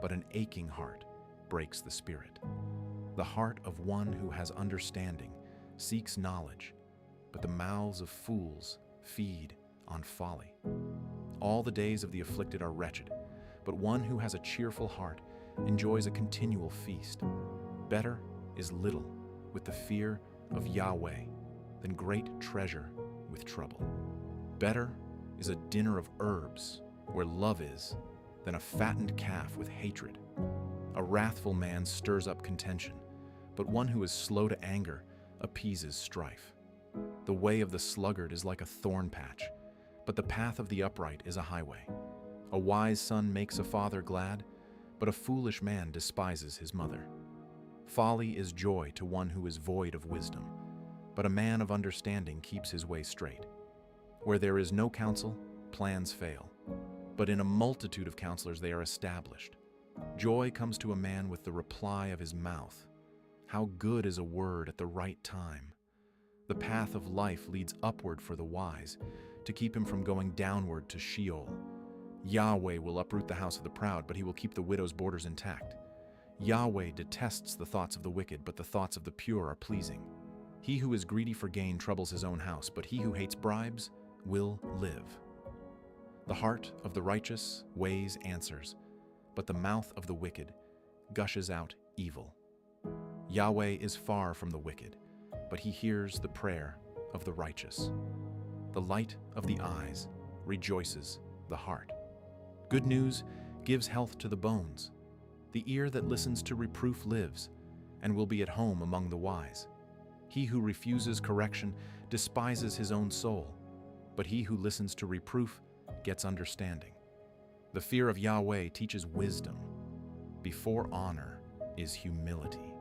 but an aching heart breaks the spirit. The heart of one who has understanding seeks knowledge, but the mouths of fools feed on folly. All the days of the afflicted are wretched, but one who has a cheerful heart enjoys a continual feast. Better is little with the fear of Yahweh than great treasure with trouble. Better is a dinner of herbs where love is than a fattened calf with hatred. A wrathful man stirs up contention, but one who is slow to anger appeases strife. The way of the sluggard is like a thorn patch, but the path of the upright is a highway. A wise son makes a father glad, but a foolish man despises his mother. Folly is joy to one who is void of wisdom, but a man of understanding keeps his way straight. Where there is no counsel, plans fail, but in a multitude of counselors they are established. Joy comes to a man with the reply of his mouth. How good is a word at the right time! The path of life leads upward for the wise, to keep him from going downward to Sheol. Yahweh will uproot the house of the proud, but he will keep the widow's borders intact. Yahweh detests the thoughts of the wicked, but the thoughts of the pure are pleasing. He who is greedy for gain troubles his own house, but he who hates bribes will live. The heart of the righteous weighs answers, but the mouth of the wicked gushes out evil. Yahweh is far from the wicked, but he hears the prayer of the righteous. The light of the eyes rejoices the heart. Good news gives health to the bones. The ear that listens to reproof lives, and will be at home among the wise. He who refuses correction despises his own soul, but he who listens to reproof gets understanding. The fear of Yahweh teaches wisdom. Before honor is humility.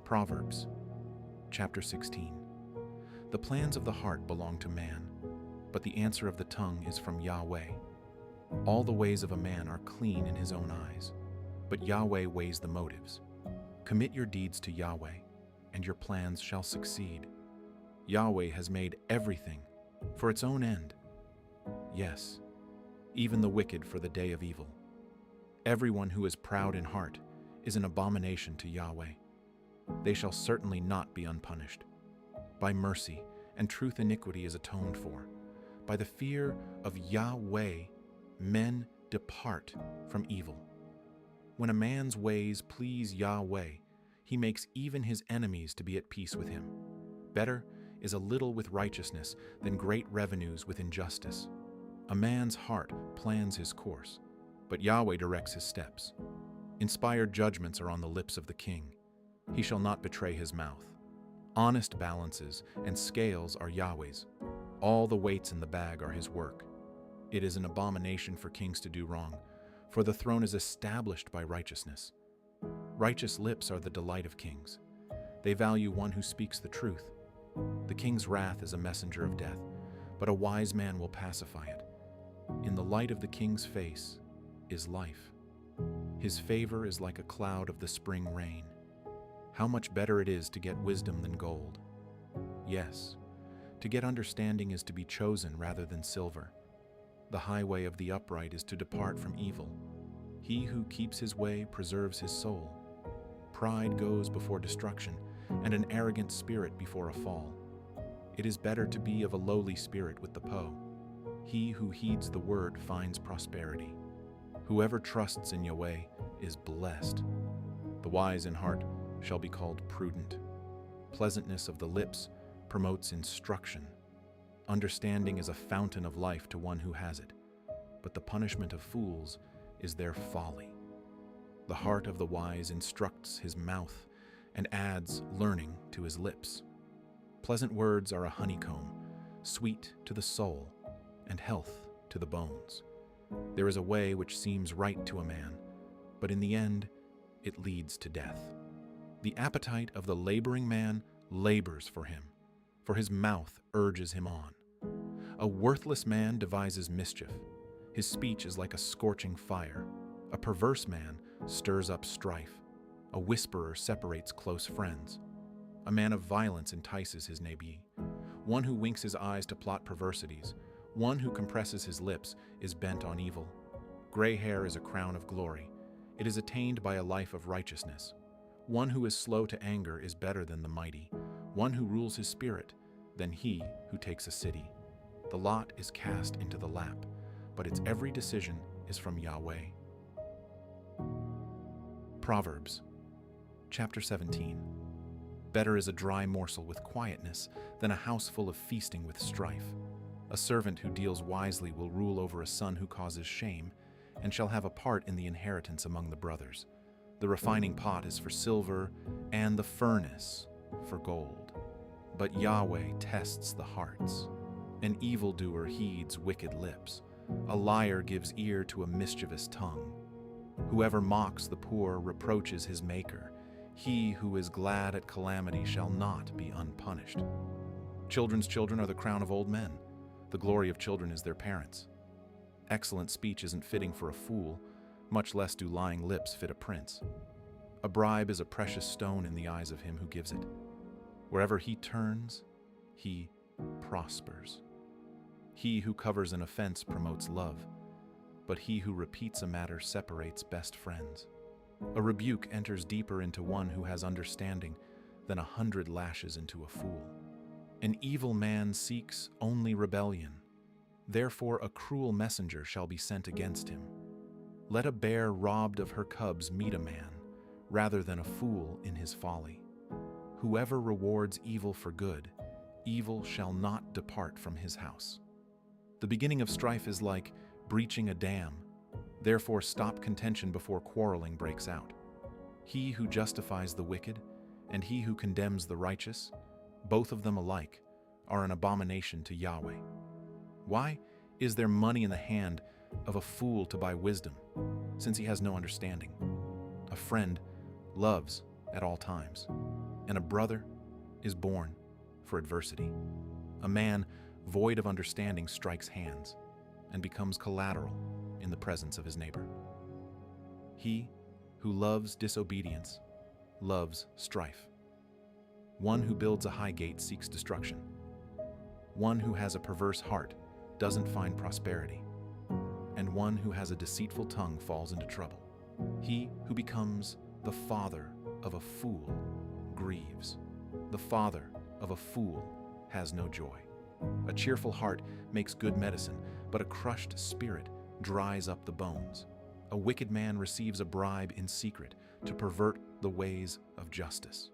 Proverbs, chapter 16. The plans of the heart belong to man, but the answer of the tongue is from Yahweh. All the ways of a man are clean in his own eyes, but Yahweh weighs the motives. Commit your deeds to Yahweh, and your plans shall succeed. Yahweh has made everything for its own end. Yes, even the wicked for the day of evil. Everyone who is proud in heart is an abomination to Yahweh. They shall certainly not be unpunished. By mercy and truth iniquity is atoned for. By the fear of Yahweh, men depart from evil. When a man's ways please Yahweh, he makes even his enemies to be at peace with him. Better is a little with righteousness than great revenues with injustice. A man's heart plans his course, but Yahweh directs his steps. Inspired judgments are on the lips of the king. He shall not betray his mouth. Honest balances and scales are Yahweh's. All the weights in the bag are his work. It is an abomination for kings to do wrong, for the throne is established by righteousness. Righteous lips are the delight of kings. They value one who speaks the truth. The king's wrath is a messenger of death, but a wise man will pacify it. In the light of the king's face is life. His favor is like a cloud of the spring rain. How much better it is to get wisdom than gold. Yes, to get understanding is to be chosen rather than silver. The highway of the upright is to depart from evil. He who keeps his way preserves his soul. Pride goes before destruction, and an arrogant spirit before a fall. It is better to be of a lowly spirit with the poe. He who heeds the word finds prosperity. Whoever trusts in Yahweh is blessed. The wise in heart shall be called prudent. Pleasantness of the lips promotes instruction. Understanding is a fountain of life to one who has it, but the punishment of fools is their folly. The heart of the wise instructs his mouth and adds learning to his lips. Pleasant words are a honeycomb, sweet to the soul and health to the bones. There is a way which seems right to a man, but in the end it leads to death. The appetite of the laboring man labors for him, for his mouth urges him on. A worthless man devises mischief. His speech is like a scorching fire. A perverse man stirs up strife. A whisperer separates close friends. A man of violence entices his neighbor. One who winks his eyes to plot perversities. One who compresses his lips is bent on evil. Gray hair is a crown of glory. It is attained by a life of righteousness. One who is slow to anger is better than the mighty. One who rules his spirit than he who takes a city. The lot is cast into the lap, but its every decision is from Yahweh. Proverbs, chapter 17. Better is a dry morsel with quietness than a house full of feasting with strife. A servant who deals wisely will rule over a son who causes shame, and shall have a part in the inheritance among the brothers. The refining pot is for silver, and the furnace for gold. But Yahweh tests the hearts. An evildoer heeds wicked lips, A liar gives ear to a mischievous tongue. Whoever mocks the poor reproaches his maker. He who is glad at calamity shall not be unpunished. Children's children are the crown of old men. The glory of children is their parents. Excellent speech isn't fitting for a fool, much less do lying lips fit a prince. A bribe is a precious stone in the eyes of him who gives it. Wherever he turns, he prospers. He who covers an offense promotes love, but he who repeats a matter separates best friends. A rebuke enters deeper into one who has understanding than 100 lashes into a fool. An evil man seeks only rebellion. Therefore a cruel messenger shall be sent against him. Let a bear robbed of her cubs meet a man, rather than a fool in his folly. Whoever rewards evil for good, evil shall not depart from his house. The beginning of strife is like breaching a dam. Therefore stop contention before quarreling breaks out. He who justifies the wicked and he who condemns the righteous, both of them alike, are an abomination to Yahweh. Why is there money in the hand of a fool to buy wisdom, since he has no understanding? A friend loves at all times, and a brother is born for adversity. A man void of understanding strikes hands and becomes collateral in the presence of his neighbor. He who loves disobedience loves strife. One who builds a high gate seeks destruction. One who has a perverse heart doesn't find prosperity, and one who has a deceitful tongue falls into trouble. He who becomes the father of a fool grieves. The father of a fool has no joy. A cheerful heart makes good medicine, but a crushed spirit dries up the bones. A wicked man receives a bribe in secret to pervert the ways of justice.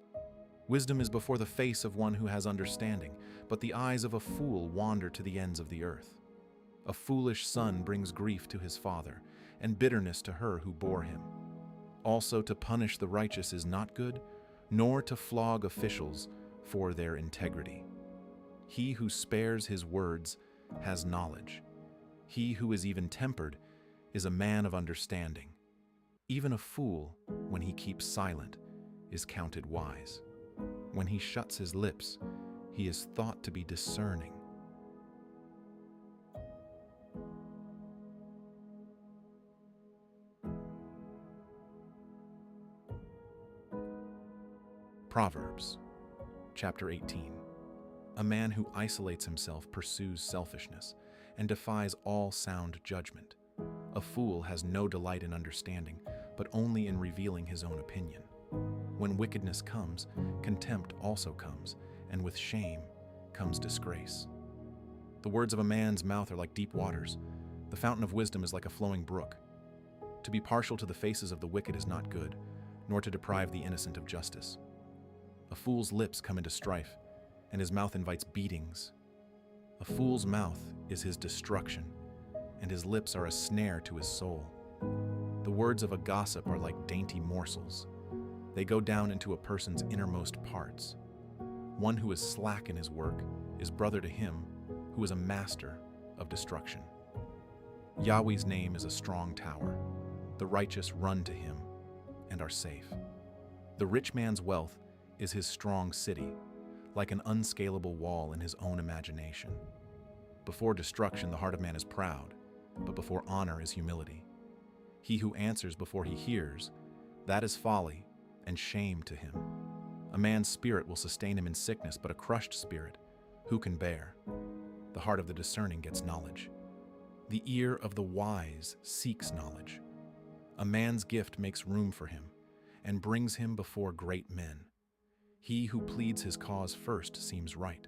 Wisdom is before the face of one who has understanding, but the eyes of a fool wander to the ends of the earth. A foolish son brings grief to his father, and bitterness to her who bore him. Also to punish the righteous is not good, nor to flog officials for their integrity. He who spares his words has knowledge. He who is even-tempered is a man of understanding. Even a fool, when he keeps silent, is counted wise. When he shuts his lips, he is thought to be discerning. Proverbs, chapter 18. A man who isolates himself pursues selfishness and defies all sound judgment. A fool has no delight in understanding, but only in revealing his own opinion. When wickedness comes, contempt also comes, and with shame comes disgrace. The words of a man's mouth are like deep waters. The fountain of wisdom is like a flowing brook. To be partial to the faces of the wicked is not good, nor to deprive the innocent of justice. A fool's lips come into strife, and his mouth invites beatings. A fool's mouth is his destruction, and his lips are a snare to his soul. The words of a gossip are like dainty morsels. They go down into a person's innermost parts. One who is slack in his work is brother to him who is a master of destruction. Yahweh's name is a strong tower. The righteous run to him and are safe. The rich man's wealth is his strong city, like an unscalable wall in his own imagination. Before destruction, the heart of man is proud, but before honor is humility. He who answers before he hears, that is folly and shame to him. A man's spirit will sustain him in sickness, but a crushed spirit, who can bear? The heart of the discerning gets knowledge. The ear of the wise seeks knowledge. A man's gift makes room for him and brings him before great men. He who pleads his cause first seems right,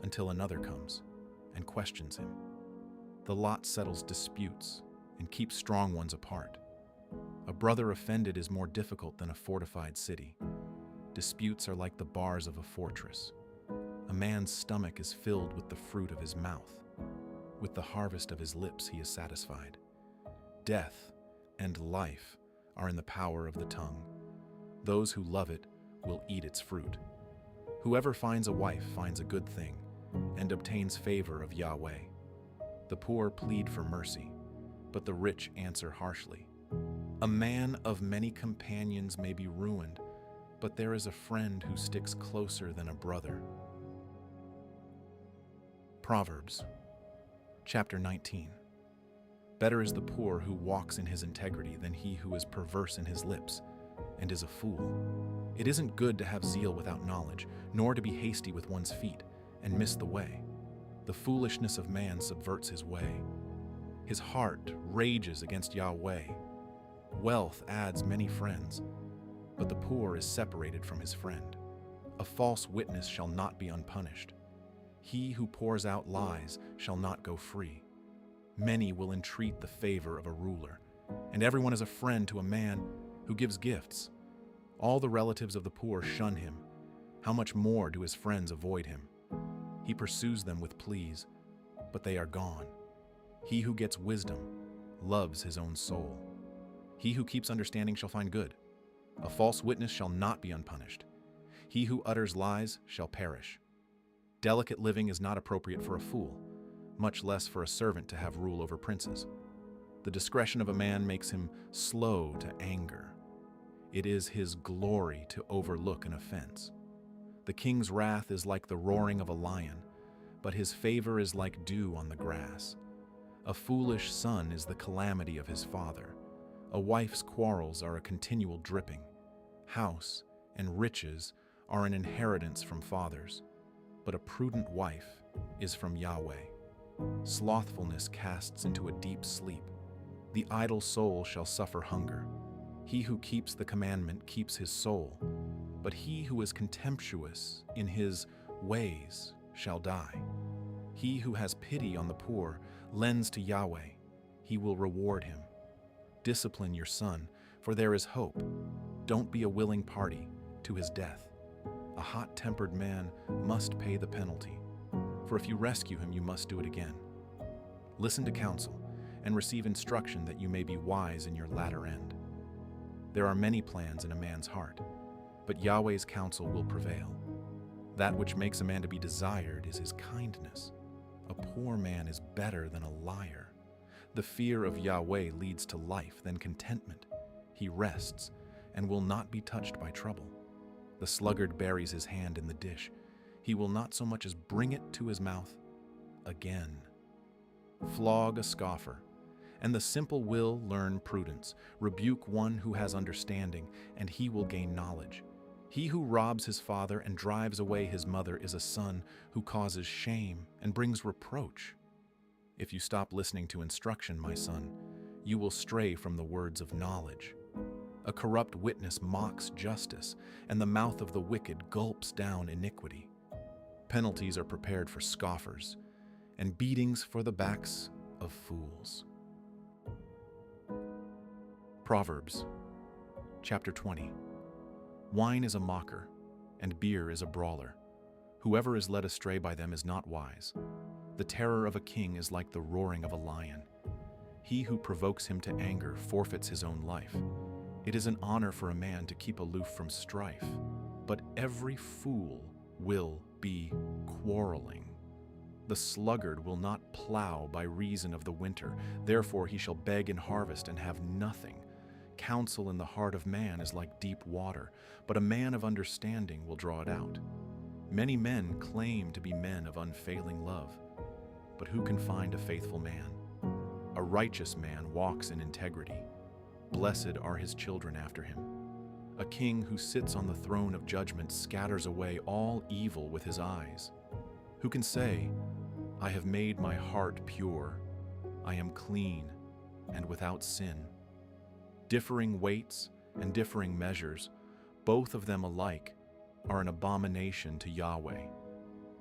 until another comes and questions him. The lot settles disputes and keeps strong ones apart. A brother offended is more difficult than a fortified city. Disputes are like the bars of a fortress. A man's stomach is filled with the fruit of his mouth. With the harvest of his lips he is satisfied. Death and life are in the power of the tongue. Those who love it will eat its fruit. Whoever finds a wife finds a good thing and obtains favor of Yahweh. The poor plead for mercy, but the rich answer harshly. A man of many companions may be ruined, but there is a friend who sticks closer than a brother. Proverbs, chapter 19. Better is the poor who walks in his integrity than he who is perverse in his lips and is a fool. It isn't good to have zeal without knowledge, nor to be hasty with one's feet and miss the way. The foolishness of man subverts his way. His heart rages against Yahweh. Wealth adds many friends, but the poor is separated from his friend. A false witness shall not be unpunished. He who pours out lies shall not go free. Many will entreat the favor of a ruler, and everyone is a friend to a man who gives gifts. All the relatives of the poor shun him. How much more do his friends avoid him? He pursues them with pleas, but they are gone. He who gets wisdom loves his own soul. He who keeps understanding shall find good. A false witness shall not be unpunished. He who utters lies shall perish. Delicate living is not appropriate for a fool, much less for a servant to have rule over princes. The discretion of a man makes him slow to anger. It is his glory to overlook an offense. The king's wrath is like the roaring of a lion, but his favor is like dew on the grass. A foolish son is the calamity of his father. A wife's quarrels are a continual dripping. House and riches are an inheritance from fathers, but a prudent wife is from Yahweh. Slothfulness casts into a deep sleep. The idle soul shall suffer hunger. He who keeps the commandment keeps his soul, but he who is contemptuous in his ways shall die. He who has pity on the poor lends to Yahweh. He will reward him. Discipline your son, for there is hope. Don't be a willing party to his death. A hot-tempered man must pay the penalty, for if you rescue him, you must do it again. Listen to counsel and receive instruction that you may be wise in your latter end. There are many plans in a man's heart, but Yahweh's counsel will prevail. That which makes a man to be desired is his kindness. A poor man is better than a liar. The fear of Yahweh leads to life, then contentment. He rests and will not be touched by trouble. The sluggard buries his hand in the dish. He will not so much as bring it to his mouth again. Flog a scoffer, and the simple will learn prudence. Rebuke one who has understanding, and he will gain knowledge. He who robs his father and drives away his mother is a son who causes shame and brings reproach. If you stop listening to instruction, my son, you will stray from the words of knowledge. A corrupt witness mocks justice, and the mouth of the wicked gulps down iniquity. Penalties are prepared for scoffers, and beatings for the backs of fools. Proverbs, chapter 20. Wine is a mocker, and beer is a brawler. Whoever is led astray by them is not wise. The terror of a king is like the roaring of a lion. He who provokes him to anger forfeits his own life. It is an honor for a man to keep aloof from strife, but every fool will be quarreling. The sluggard will not plow by reason of the winter, therefore he shall beg in harvest and have nothing. Counsel in the heart of man is like deep water, but a man of understanding will draw it out. Many men claim to be men of unfailing love, but who can find a faithful man? A righteous man walks in integrity. Blessed are his children after him. A king who sits on the throne of judgment scatters away all evil with his eyes. Who can say, I have made my heart pure, I am clean and without sin? Differing weights and differing measures, both of them alike, are an abomination to Yahweh.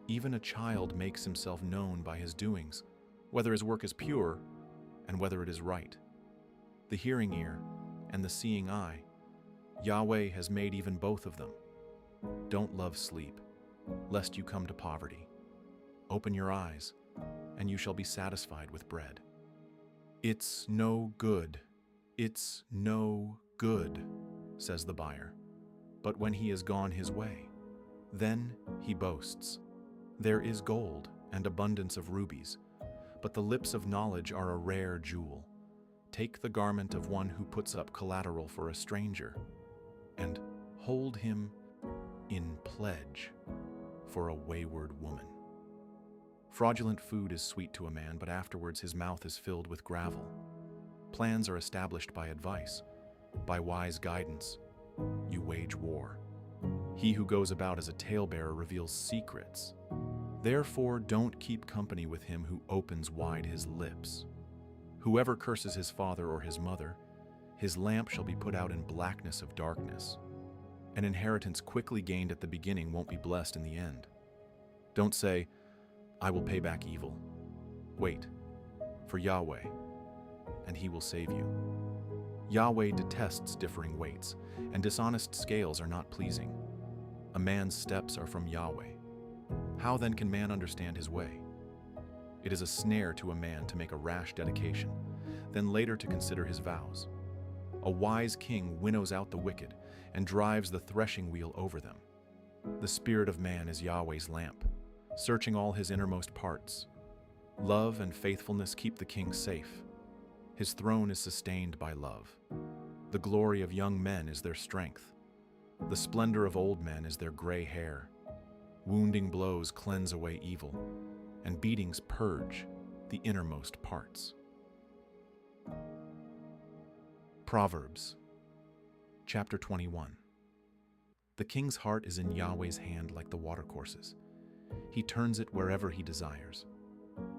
Even a child makes himself known by his doings, whether his work is pure and whether it is right. The hearing ear and the seeing eye, Yahweh has made even both of them. Don't love sleep, lest you come to poverty. Open your eyes, and you shall be satisfied with bread. It's no good, it's no good, says the buyer. But when he has gone his way, then he boasts. There is gold and abundance of rubies, but the lips of knowledge are a rare jewel. Take the garment of one who puts up collateral for a stranger, and hold him in pledge for a wayward woman. Fraudulent food is sweet to a man, but afterwards his mouth is filled with gravel. Plans are established by advice. By wise guidance, you wage war. He who goes about as a talebearer reveals secrets. Therefore, don't keep company with him who opens wide his lips. Whoever curses his father or his mother, his lamp shall be put out in blackness of darkness. An inheritance quickly gained at the beginning won't be blessed in the end. Don't say, I will pay back evil. Wait for Yahweh, and he will save you. Yahweh detests differing weights, and dishonest scales are not pleasing. A man's steps are from Yahweh. How then can man understand his way? It is a snare to a man to make a rash dedication, then later to consider his vows. A wise king winnows out the wicked and drives the threshing wheel over them. The spirit of man is Yahweh's lamp, searching all his innermost parts. Love and faithfulness keep the king safe. His throne is sustained by love. The glory of young men is their strength. The splendor of old men is their gray hair. Wounding blows cleanse away evil, and beatings purge the innermost parts. Proverbs, chapter 21. The king's heart is in Yahweh's hand like the watercourses. He turns it wherever he desires.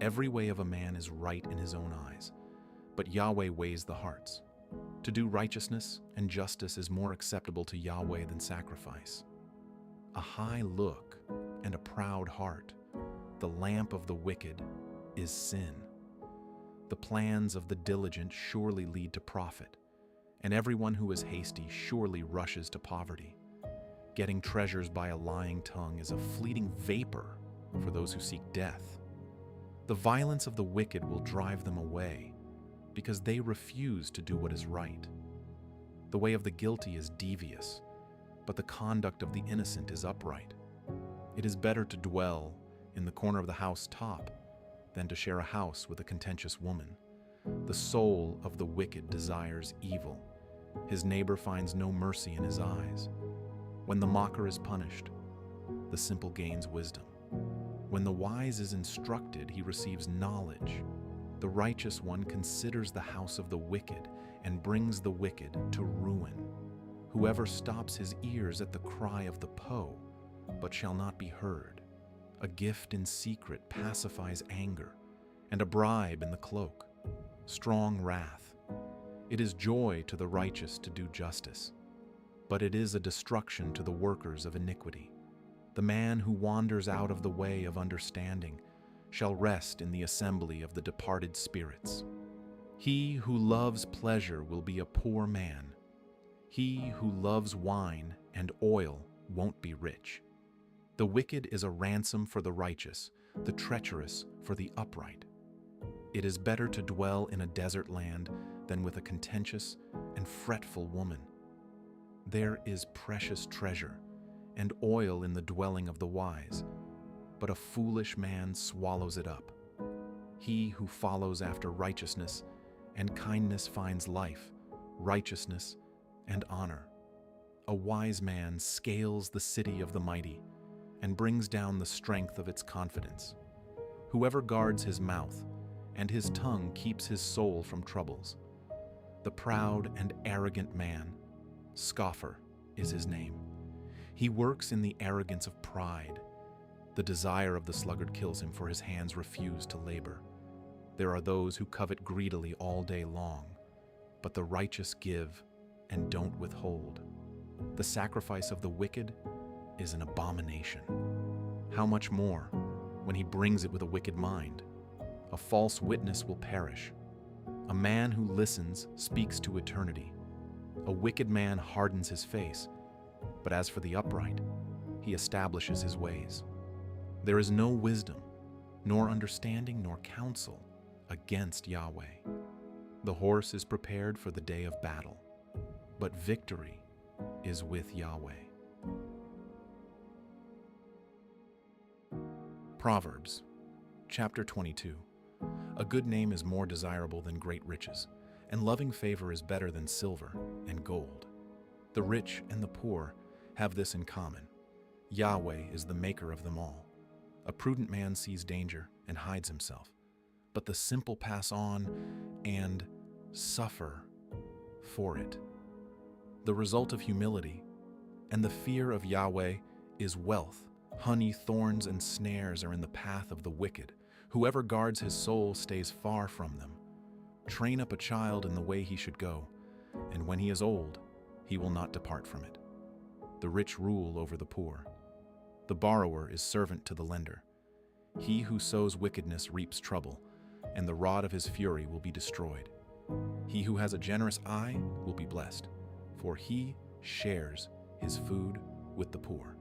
Every way of a man is right in his own eyes, but Yahweh weighs the hearts. To do righteousness and justice is more acceptable to Yahweh than sacrifice. A high look and a proud heart, the lamp of the wicked, is sin. The plans of the diligent surely lead to profit, and everyone who is hasty surely rushes to poverty. Getting treasures by a lying tongue is a fleeting vapor for those who seek death. The violence of the wicked will drive them away, because they refuse to do what is right. The way of the guilty is devious, but the conduct of the innocent is upright. It is better to dwell in the corner of the house top than to share a house with a contentious woman. The soul of the wicked desires evil. His neighbor finds no mercy in his eyes. When the mocker is punished, the simple gains wisdom. When the wise is instructed, he receives knowledge. The righteous one considers the house of the wicked and brings the wicked to ruin. Whoever stops his ears at the cry of the Po, but shall not be heard. A gift in secret pacifies anger, and a bribe in the cloak, strong wrath. It is joy to the righteous to do justice, but it is a destruction to the workers of iniquity. The man who wanders out of the way of understanding shall rest in the assembly of the departed spirits. He who loves pleasure will be a poor man. He who loves wine and oil won't be rich. The wicked is a ransom for the righteous, the treacherous for the upright. It is better to dwell in a desert land than with a contentious and fretful woman. There is precious treasure and oil in the dwelling of the wise, but a foolish man swallows it up. He who follows after righteousness and kindness finds life, righteousness, and honor. A wise man scales the city of the mighty and brings down the strength of its confidence. Whoever guards his mouth and his tongue keeps his soul from troubles. The proud and arrogant man, scoffer, is his name. He works in the arrogance of pride. The desire of the sluggard kills him, for his hands refuse to labor. There are those who covet greedily all day long, but the righteous give and don't withhold. The sacrifice of the wicked is an abomination. How much more when he brings it with a wicked mind? A false witness will perish. A man who listens speaks to eternity. A wicked man hardens his face, but as for the upright, he establishes his ways. There is no wisdom, nor understanding, nor counsel against Yahweh. The horse is prepared for the day of battle, but victory is with Yahweh. Proverbs, chapter 22. A good name is more desirable than great riches, and loving favor is better than silver and gold. The rich and the poor have this in common. Yahweh is the maker of them all. A prudent man sees danger and hides himself, but the simple pass on and suffer for it. The result of humility and the fear of Yahweh is wealth. Honey, thorns, and snares are in the path of the wicked. Whoever guards his soul stays far from them. Train up a child in the way he should go, and when he is old, he will not depart from it. The rich rule over the poor. The borrower is servant to the lender. He who sows wickedness reaps trouble, and the rod of his fury will be destroyed. He who has a generous eye will be blessed, for he shares his food with the poor.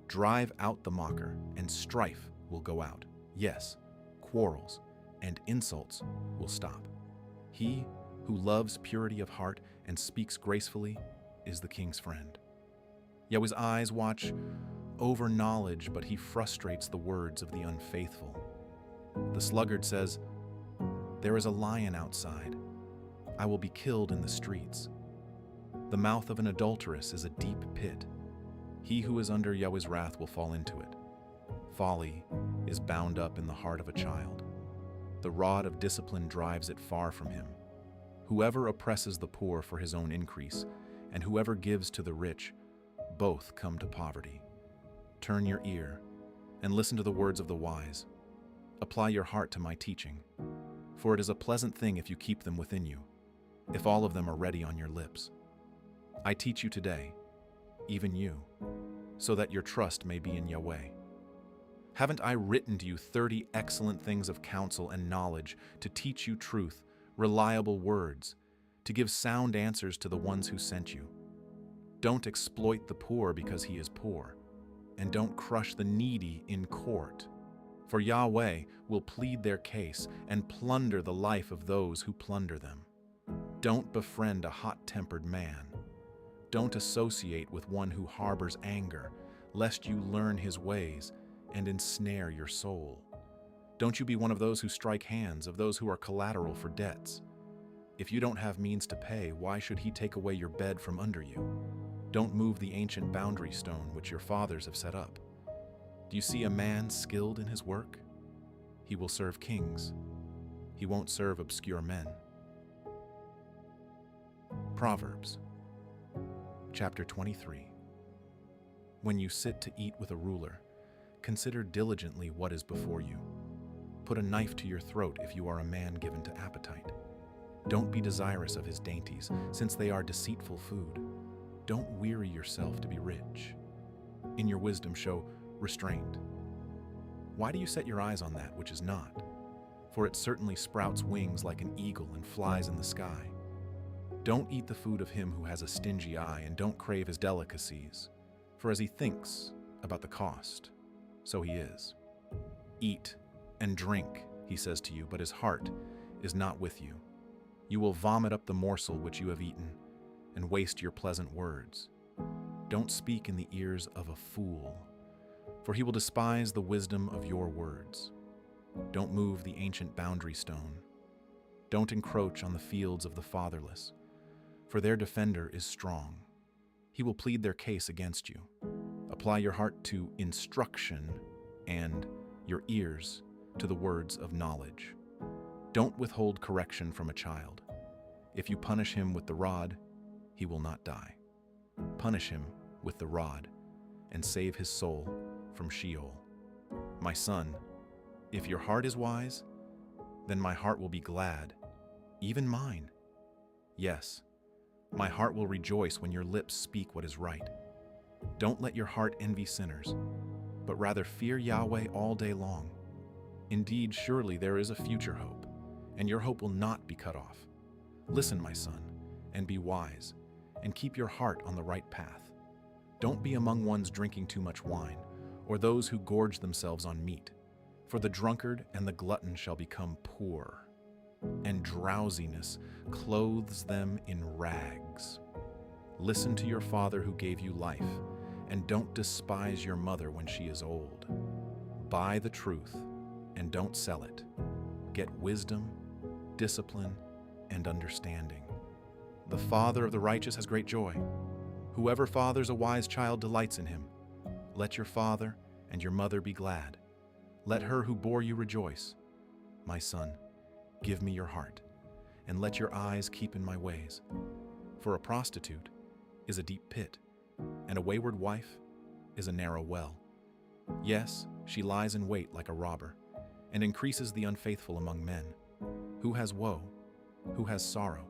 Drive out the mocker, and strife will go out. Yes, quarrels and insults will stop. He who loves purity of heart and speaks gracefully is the king's friend. Yahweh's eyes watch over knowledge, but he frustrates the words of the unfaithful. The sluggard says, "There is a lion outside. I will be killed in the streets." The mouth of an adulteress is a deep pit. He who is under Yahweh's wrath will fall into it. Folly is bound up in the heart of a child. The rod of discipline drives it far from him. Whoever oppresses the poor for his own increase, and whoever gives to the rich, both come to poverty. Turn your ear and listen to the words of the wise. Apply your heart to my teaching, for it is a pleasant thing if you keep them within you, if all of them are ready on your lips. I teach you today, even you, so that your trust may be in Yahweh. Haven't I written to you 30 excellent things of counsel and knowledge to teach you truth, reliable words, to give sound answers to the ones who sent you? Don't exploit the poor because he is poor, and don't crush the needy in court. For Yahweh will plead their case and plunder the life of those who plunder them. Don't befriend a hot-tempered man. Don't associate with one who harbors anger, lest you learn his ways and ensnare your soul. Don't you be one of those who strike hands, of those who are collateral for debts. If you don't have means to pay, why should he take away your bed from under you? Don't move the ancient boundary stone which your fathers have set up. Do you see a man skilled in his work? He will serve kings. He won't serve obscure men. Proverbs, chapter 23. When you sit to eat with a ruler, consider diligently what is before you. Put a knife to your throat if you are a man given to appetite. Don't be desirous of his dainties, since they are deceitful food. Don't weary yourself to be rich. In your wisdom show restraint. Why do you set your eyes on that which is not? For it certainly sprouts wings like an eagle and flies in the sky. Don't eat the food of him who has a stingy eye, and don't crave his delicacies. For as he thinks about the cost, so he is. Eat and drink, he says to you, but his heart is not with you. You will vomit up the morsel which you have eaten, and waste your pleasant words. Don't speak in the ears of a fool, for he will despise the wisdom of your words. Don't move the ancient boundary stone. Don't encroach on the fields of the fatherless, for their defender is strong. He will plead their case against you. Apply your heart to instruction and your ears to the words of knowledge. Don't withhold correction from a child. If you punish him with the rod, he will not die. Punish him with the rod and save his soul from Sheol. My son, if your heart is wise, then my heart will be glad, even mine. Yes, my heart will rejoice when your lips speak what is right. Don't let your heart envy sinners, but rather fear Yahweh all day long. Indeed, surely there is a future hope, and your hope will not be cut off. Listen, my son, and be wise, and keep your heart on the right path. Don't be among ones drinking too much wine, or those who gorge themselves on meat, for the drunkard and the glutton shall become poor, and drowsiness clothes them in rags. Listen to your father who gave you life, and don't despise your mother when she is old. Buy the truth, and don't sell it. Get wisdom, discipline, and understanding. The father of the righteous has great joy. Whoever fathers a wise child delights in him. Let your father and your mother be glad. Let her who bore you rejoice. My son, give me your heart, and let your eyes keep in my ways. For a prostitute is a deep pit, and a wayward wife is a narrow well. Yes, she lies in wait like a robber, and increases the unfaithful among men. Who has woe? Who has sorrow?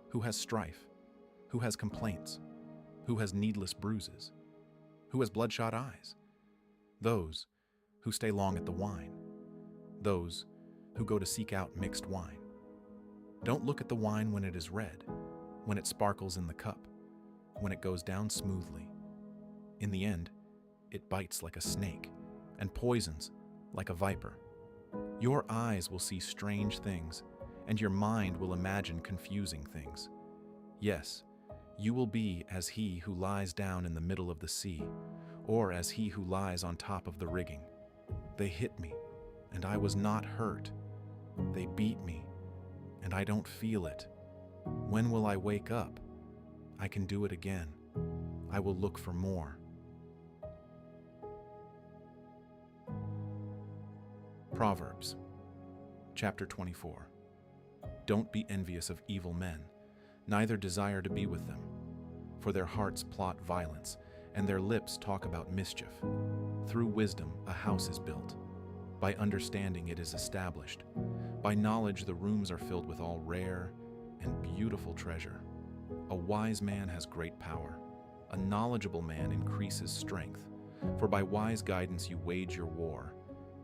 Who has strife? Who has complaints? Who has needless bruises? Who has bloodshot eyes? Those who stay long at the wine. Those who go to seek out mixed wine. Don't look at the wine when it is red, when it sparkles in the cup, when it goes down smoothly. In the end, it bites like a snake and poisons like a viper. Your eyes will see strange things, and your mind will imagine confusing things. Yes, you will be as he who lies down in the middle of the sea, or as he who lies on top of the rigging. They hit me, and I was not hurt. They beat me, and I don't feel it. When will I wake up? I can do it again. I will look for more. Proverbs, chapter 24. Don't be envious of evil men, neither desire to be with them. For their hearts plot violence, and their lips talk about mischief. Through wisdom a house is built. By understanding it is established. By knowledge the rooms are filled with all rare and beautiful treasure. A wise man has great power. A knowledgeable man increases strength. For by wise guidance you wage your war,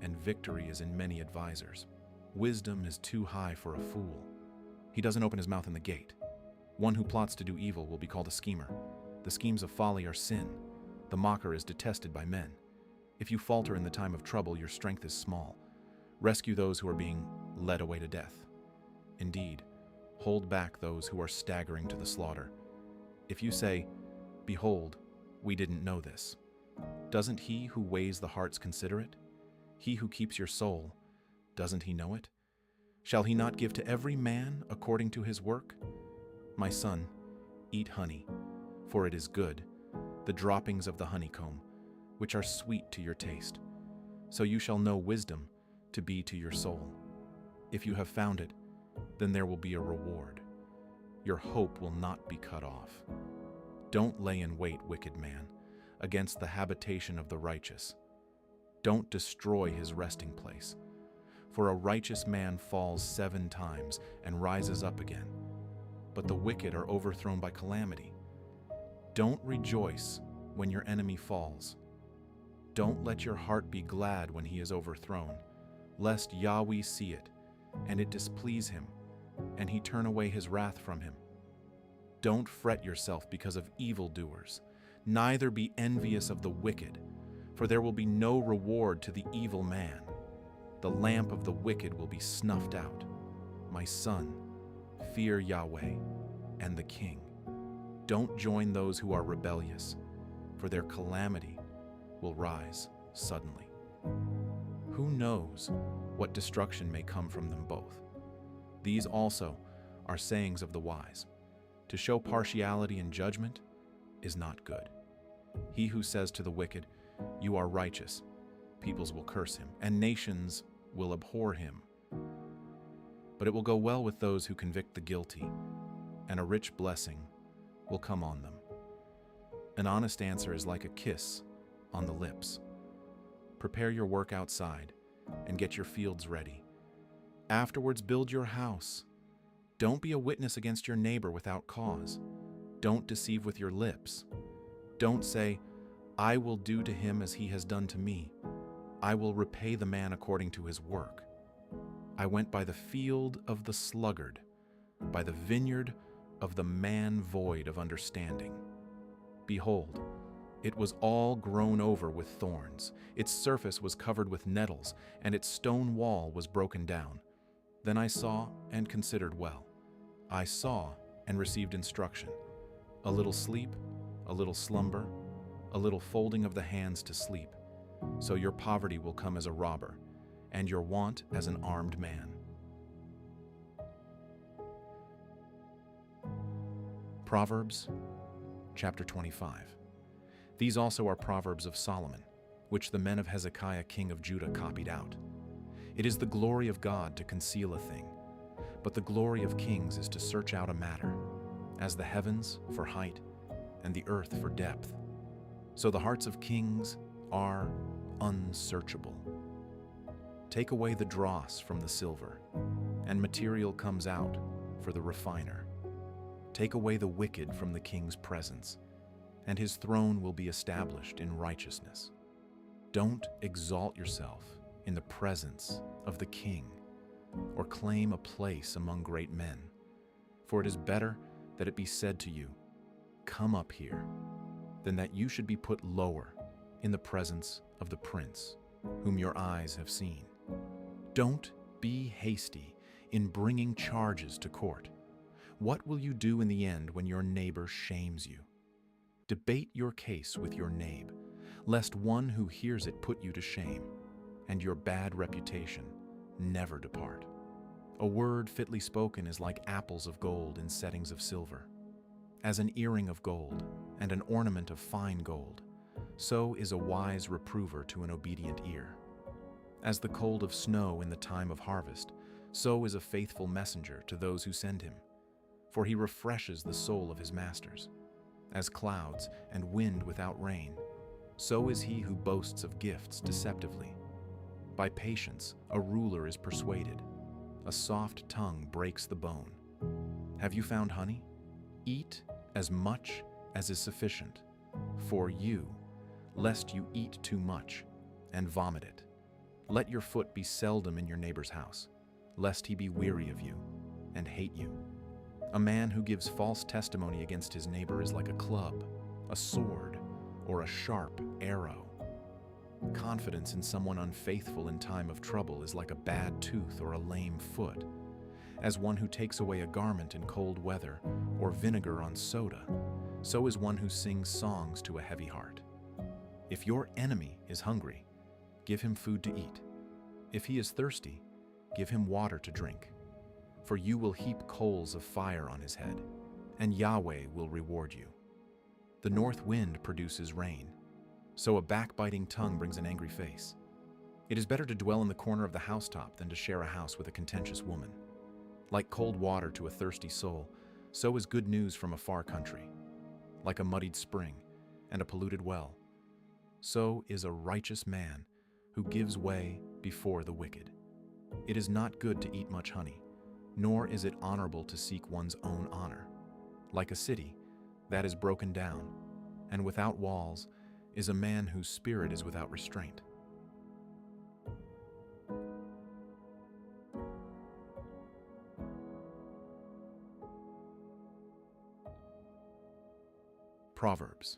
and victory is in many advisers. Wisdom is too high for a fool. He doesn't open his mouth in the gate. One who plots to do evil will be called a schemer. The schemes of folly are sin. The mocker is detested by men. If you falter in the time of trouble, your strength is small. Rescue those who are being led away to death. Indeed, hold back those who are staggering to the slaughter. If you say, "Behold, we didn't know this," doesn't he who weighs the hearts consider it? He who keeps your soul, doesn't he know it? Shall he not give to every man according to his work? My son, eat honey, for it is good, the droppings of the honeycomb, which are sweet to your taste. So you shall know wisdom to be to your soul. If you have found it, then there will be a reward. Your hope will not be cut off. Don't lay in wait, wicked man, against the habitation of the righteous. Don't destroy his resting place. For a righteous man falls 7 times and rises up again, but the wicked are overthrown by calamity. Don't rejoice when your enemy falls. Don't let your heart be glad when he is overthrown, lest Yahweh see it, and it displease him, and he turn away his wrath from him. Don't fret yourself because of evildoers, neither be envious of the wicked, for there will be no reward to the evil man. The lamp of the wicked will be snuffed out. My son, fear Yahweh and the king. Don't join those who are rebellious, for their calamity will rise suddenly. Who knows what destruction may come from them both? These also are sayings of the wise. To show partiality in judgment is not good. He who says to the wicked, "You are righteous," peoples will curse him, and nations will abhor him. But it will go well with those who convict the guilty, and a rich blessing will come on them. An honest answer is like a kiss on the lips. Prepare your work outside and get your fields ready. Afterwards, build your house. Don't be a witness against your neighbor without cause. Don't deceive with your lips. Don't say, "I will do to him as he has done to me. I will repay the man according to his work." I went by the field of the sluggard, by the vineyard of the man void of understanding. Behold, it was all grown over with thorns. Its surface was covered with nettles, and its stone wall was broken down. Then I saw and considered well. I saw and received instruction. A little sleep, a little slumber, a little folding of the hands to sleep. So your poverty will come as a robber, and your want as an armed man. Proverbs, chapter 25. These also are Proverbs of Solomon, which the men of Hezekiah king of Judah copied out. It is the glory of God to conceal a thing, but the glory of kings is to search out a matter, as the heavens for height and the earth for depth. So the hearts of kings are unsearchable. Take away the dross from the silver, and material comes out for the refiner. Take away the wicked from the king's presence, and his throne will be established in righteousness. Don't exalt yourself in the presence of the king, or claim a place among great men, for it is better that it be said to you, "Come up here," than that you should be put lower in the presence of the prince, whom your eyes have seen. Don't be hasty in bringing charges to court. What will you do in the end when your neighbor shames you? Debate your case with your neighbor, lest one who hears it put you to shame, and your bad reputation never depart. A word fitly spoken is like apples of gold in settings of silver. As an earring of gold and an ornament of fine gold, so is a wise reprover to an obedient ear. As the cold of snow in the time of harvest, so is a faithful messenger to those who send him, for he refreshes the soul of his masters. As clouds and wind without rain, so is he who boasts of gifts deceptively. By patience a ruler is persuaded. A soft tongue breaks the bone. Have you found honey? Eat as much as is sufficient for you, lest you eat too much and vomit it. Let your foot be seldom in your neighbor's house, lest he be weary of you and hate you. A man who gives false testimony against his neighbor is like a club, a sword, or a sharp arrow. Confidence in someone unfaithful in time of trouble is like a bad tooth or a lame foot. As one who takes away a garment in cold weather or vinegar on soda, so is one who sings songs to a heavy heart. If your enemy is hungry, give him food to eat. If he is thirsty, give him water to drink. For you will heap coals of fire on his head, and Yahweh will reward you. The north wind produces rain, so a backbiting tongue brings an angry face. It is better to dwell in the corner of the housetop than to share a house with a contentious woman. Like cold water to a thirsty soul, so is good news from a far country. Like a muddied spring and a polluted well, so is a righteous man who gives way before the wicked. It is not good to eat much honey, nor is it honorable to seek one's own honor. Like a city that is broken down and without walls is a man whose spirit is without restraint. Proverbs,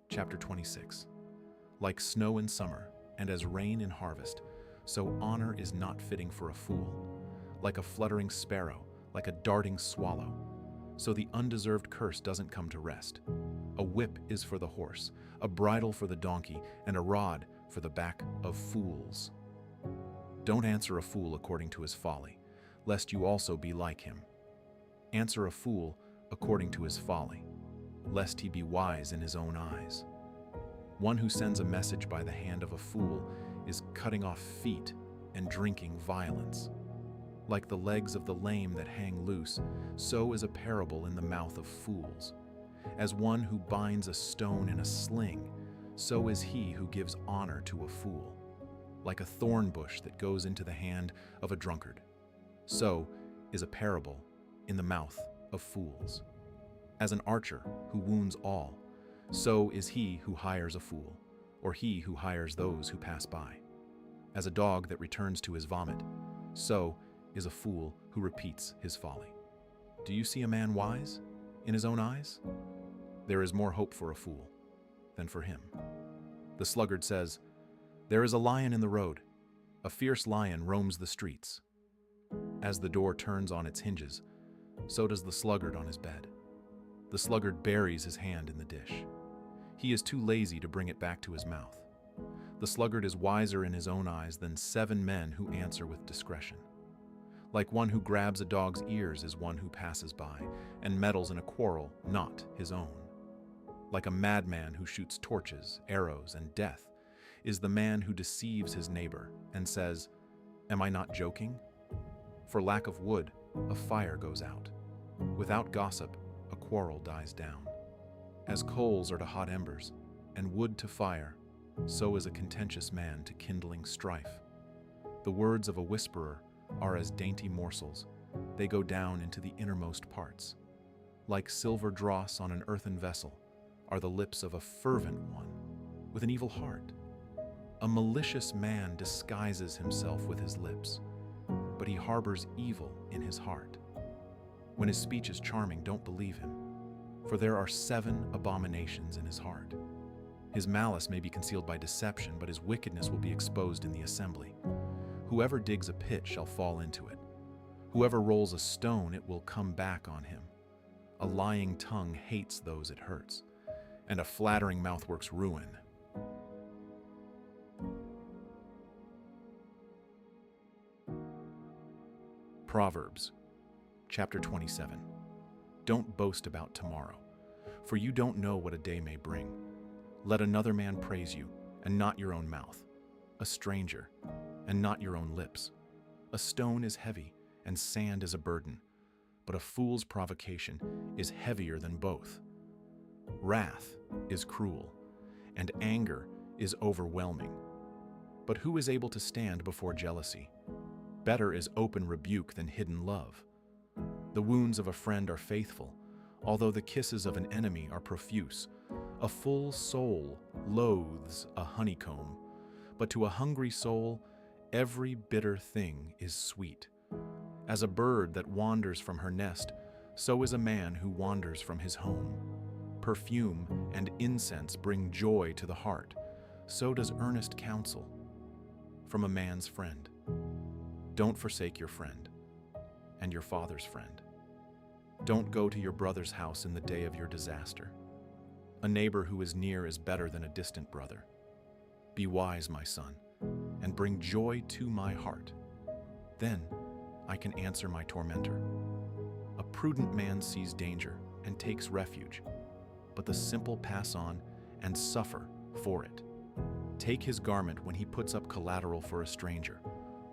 chapter 26. Like snow in summer and as rain in harvest, so honor is not fitting for a fool. Like a fluttering sparrow, like a darting swallow, so the undeserved curse doesn't come to rest. A whip is for the horse, a bridle for the donkey, and a rod for the back of fools. Don't answer a fool according to his folly, lest you also be like him. Answer a fool according to his folly, lest he be wise in his own eyes. One who sends a message by the hand of a fool is cutting off feet and drinking violence. Like the legs of the lame that hang loose, so is a parable in the mouth of fools. As one who binds a stone in a sling, so is he who gives honor to a fool. Like a thorn bush that goes into the hand of a drunkard, so is a parable in the mouth of fools. As an archer who wounds all, so is he who hires a fool, or he who hires those who pass by. As a dog that returns to his vomit, so is a fool who repeats his folly. Do you see a man wise in his own eyes? There is more hope for a fool than for him. The sluggard says, "There is a lion in the road. A fierce lion roams the streets." As the door turns on its hinges, so does the sluggard on his bed. The sluggard buries his hand in the dish. He is too lazy to bring it back to his mouth. The sluggard is wiser in his own eyes than 7 men who answer with discretion. Like one who grabs a dog's ears is one who passes by and meddles in a quarrel not his own. Like a madman who shoots torches, arrows, and death is the man who deceives his neighbor and says, "Am I not joking?" For lack of wood, a fire goes out. Without gossip, a quarrel dies down. As coals are to hot embers, and wood to fire, so is a contentious man to kindling strife. The words of a whisperer are as dainty morsels, they go down into the innermost parts. Like silver dross on an earthen vessel are the lips of a fervent one with an evil heart. A malicious man disguises himself with his lips, but he harbors evil in his heart. When his speech is charming, don't believe him, for there are 7 abominations in his heart. His malice may be concealed by deception, but his wickedness will be exposed in the assembly. Whoever digs a pit shall fall into it. Whoever rolls a stone, it will come back on him. A lying tongue hates those it hurts, and a flattering mouth works ruin. Proverbs, chapter 27. Don't boast about tomorrow, for you don't know what a day may bring. Let another man praise you, and not your own mouth, a stranger, and not your own lips. A stone is heavy, and sand is a burden, but a fool's provocation is heavier than both. Wrath is cruel, and anger is overwhelming. But who is able to stand before jealousy? Better is open rebuke than hidden love. The wounds of a friend are faithful, although the kisses of an enemy are profuse. A full soul loathes a honeycomb, but to a hungry soul, every bitter thing is sweet. As a bird that wanders from her nest, so is a man who wanders from his home. Perfume and incense bring joy to the heart, so does earnest counsel from a man's friend. Don't forsake your friend and your father's friend. Don't go to your brother's house in the day of your disaster. A neighbor who is near is better than a distant brother. Be wise, my son, and bring joy to my heart. Then I can answer my tormentor. A prudent man sees danger and takes refuge, but the simple pass on and suffer for it. Take his garment when he puts up collateral for a stranger.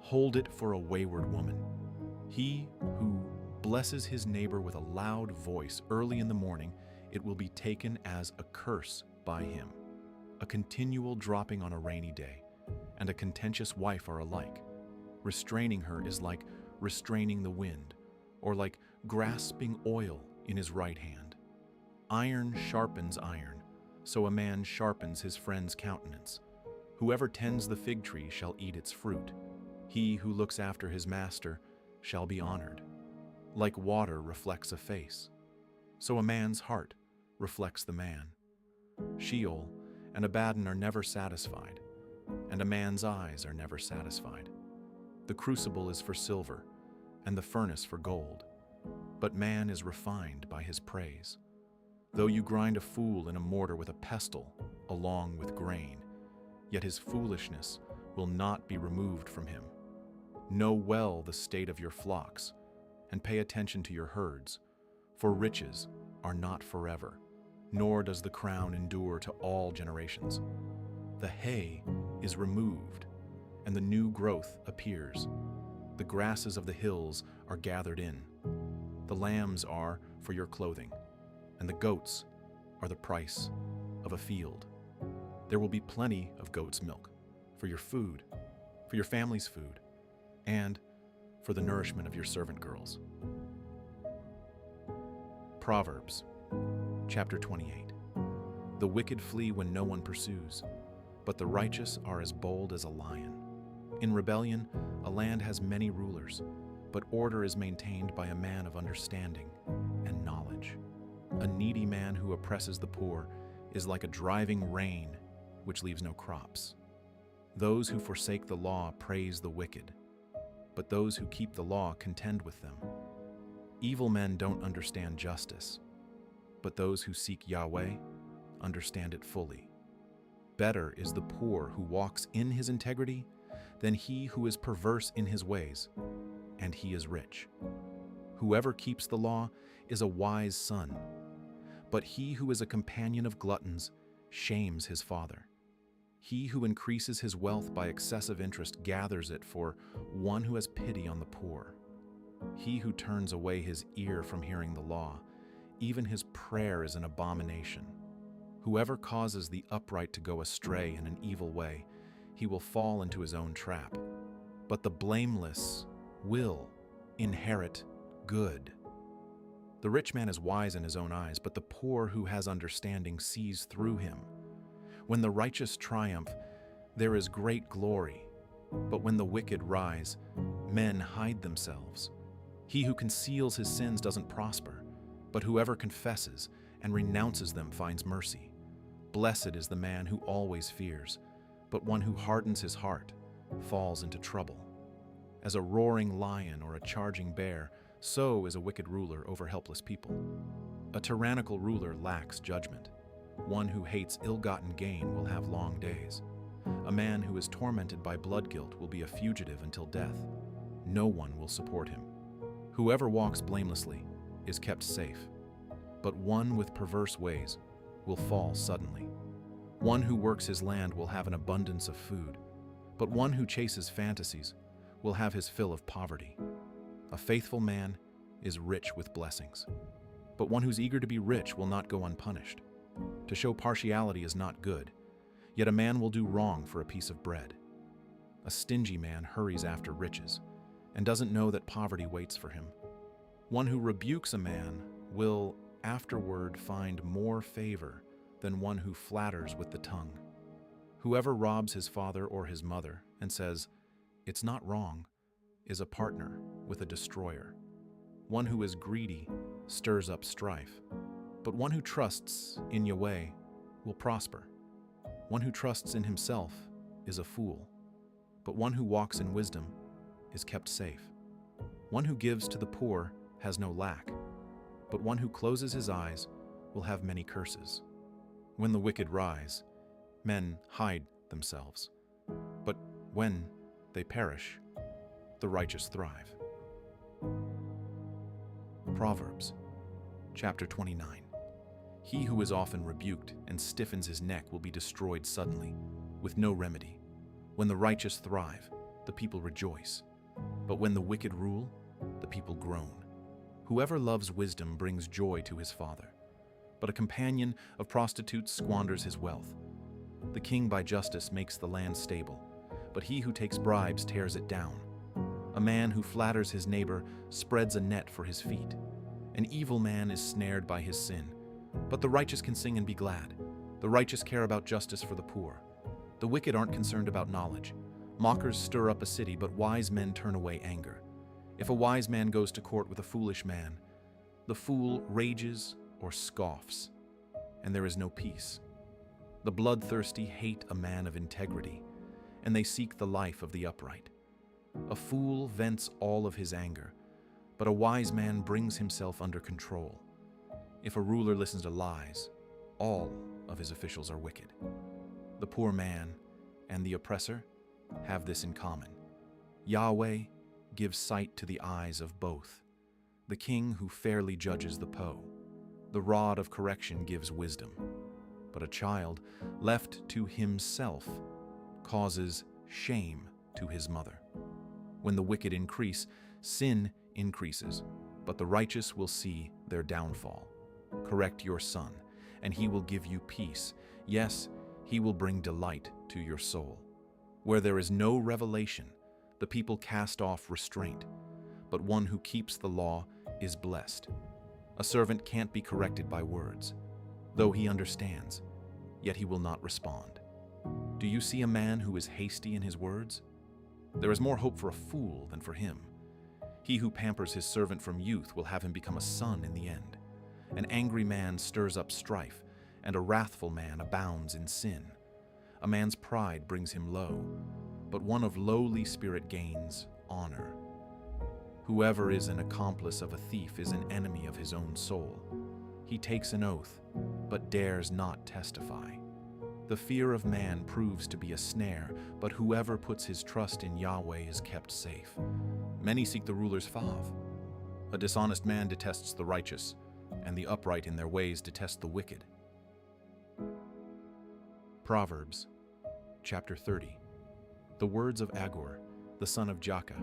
Hold it for a wayward woman. He who blesses his neighbor with a loud voice early in the morning, it will be taken as a curse by him. A continual dropping on a rainy day and a contentious wife are alike. Restraining her is like restraining the wind, or like grasping oil in his right hand. Iron sharpens iron, so a man sharpens his friend's countenance. Whoever tends the fig tree shall eat its fruit. He who looks after his master shall be honored. Like water reflects a face, so a man's heart reflects the man. Sheol and Abaddon are never satisfied, and a man's eyes are never satisfied. The crucible is for silver, and the furnace for gold, but man is refined by his praise. Though you grind a fool in a mortar with a pestle along with grain, yet his foolishness will not be removed from him. Know well the state of your flocks, and pay attention to your herds, for riches are not forever, nor does the crown endure to all generations. The hay is removed, and the new growth appears. The grasses of the hills are gathered in. The lambs are for your clothing, and the goats are the price of a field. There will be plenty of goat's milk for your food, for your family's food, and for the nourishment of your servant girls. Proverbs, chapter 28. The wicked flee when no one pursues, but the righteous are as bold as a lion. In rebellion, a land has many rulers, but order is maintained by a man of understanding and knowledge. A needy man who oppresses the poor is like a driving rain which leaves no crops. Those who forsake the law praise the wicked, but those who keep the law contend with them. Evil men don't understand justice, but those who seek Yahweh understand it fully. Better is the poor who walks in his integrity than he who is perverse in his ways. and he is rich. Whoever keeps the law is a wise son, but he who is a companion of gluttons shames his father. He who increases his wealth by excessive interest gathers it for one who has pity on the poor. He who turns away his ear from hearing the law, even his prayer is an abomination. Whoever causes the upright to go astray in an evil way, he will fall into his own trap. But the blameless will inherit good. The rich man is wise in his own eyes, but the poor who has understanding sees through him. When the righteous triumph, there is great glory, but when the wicked rise, men hide themselves. He who conceals his sins doesn't prosper, but whoever confesses and renounces them finds mercy. Blessed is the man who always fears, but one who hardens his heart falls into trouble. As a roaring lion or a charging bear, so is a wicked ruler over helpless people. A tyrannical ruler lacks judgment. One who hates ill-gotten gain will have long days. A man who is tormented by blood guilt will be a fugitive until death. No one will support him. Whoever walks blamelessly is kept safe, but one with perverse ways will fall suddenly. One who works his land will have an abundance of food, but one who chases fantasies will have his fill of poverty. A faithful man is rich with blessings, but one who's eager to be rich will not go unpunished. To show partiality is not good, yet a man will do wrong for a piece of bread. A stingy man hurries after riches and doesn't know that poverty waits for him. One who rebukes a man will afterward find more favor than one who flatters with the tongue. Whoever robs his father or his mother and says, "It's not wrong," is a partner with a destroyer. One who is greedy stirs up strife, but one who trusts in Yahweh will prosper. One who trusts in himself is a fool, but one who walks in wisdom is kept safe. One who gives to the poor has no lack, but one who closes his eyes will have many curses. When the wicked rise, men hide themselves, but when they perish, the righteous thrive. Proverbs, chapter 29. He who is often rebuked and stiffens his neck will be destroyed suddenly, with no remedy. When the righteous thrive, the people rejoice, but when the wicked rule, the people groan. Whoever loves wisdom brings joy to his father, but a companion of prostitutes squanders his wealth. The king by justice makes the land stable, but he who takes bribes tears it down. A man who flatters his neighbor spreads a net for his feet. An evil man is snared by his sin, but the righteous can sing and be glad. The righteous care about justice for the poor. The wicked aren't concerned about knowledge. Mockers stir up a city, but wise men turn away anger. If a wise man goes to court with a foolish man, the fool rages or scoffs, and there is no peace. The bloodthirsty hate a man of integrity, and they seek the life of the upright. A fool vents all of his anger, but a wise man brings himself under control. If a ruler listens to lies, all of his officials are wicked. The poor man and the oppressor have this in common. Yahweh gives sight to the eyes of both. The king who fairly judges the poor. The rod of correction gives wisdom, but a child left to himself causes shame to his mother. When the wicked increase, sin increases, but the righteous will see their downfall. Correct your son, and he will give you peace. Yes, he will bring delight to your soul. Where there is no revelation, the people cast off restraint, but one who keeps the law is blessed. A servant can't be corrected by words. Though he understands, yet he will not respond. Do you see a man who is hasty in his words? There is more hope for a fool than for him. He who pampers his servant from youth will have him become a son in the end. An angry man stirs up strife, and a wrathful man abounds in sin. A man's pride brings him low, but one of lowly spirit gains honor. Whoever is an accomplice of a thief is an enemy of his own soul. He takes an oath, but dares not testify. The fear of man proves to be a snare, but whoever puts his trust in Yahweh is kept safe. Many seek the ruler's fav. A dishonest man detests the righteous, and the upright in their ways detest the wicked. Proverbs, chapter 30. The words of Agur, the son of Jakeh,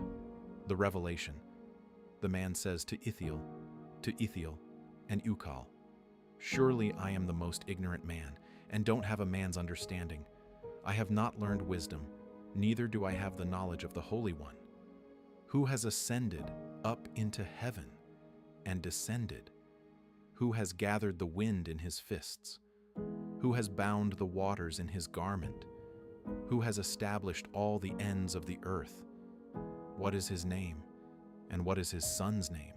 the revelation. The man says to Ithiel, and Ukal, "Surely I am the most ignorant man, and don't have a man's understanding. I have not learned wisdom, neither do I have the knowledge of the Holy One. Who has ascended up into heaven and descended? Who has gathered the wind in his fists? Who has bound the waters in his garment? Who has established all the ends of the earth? What is his name, and what is his son's name,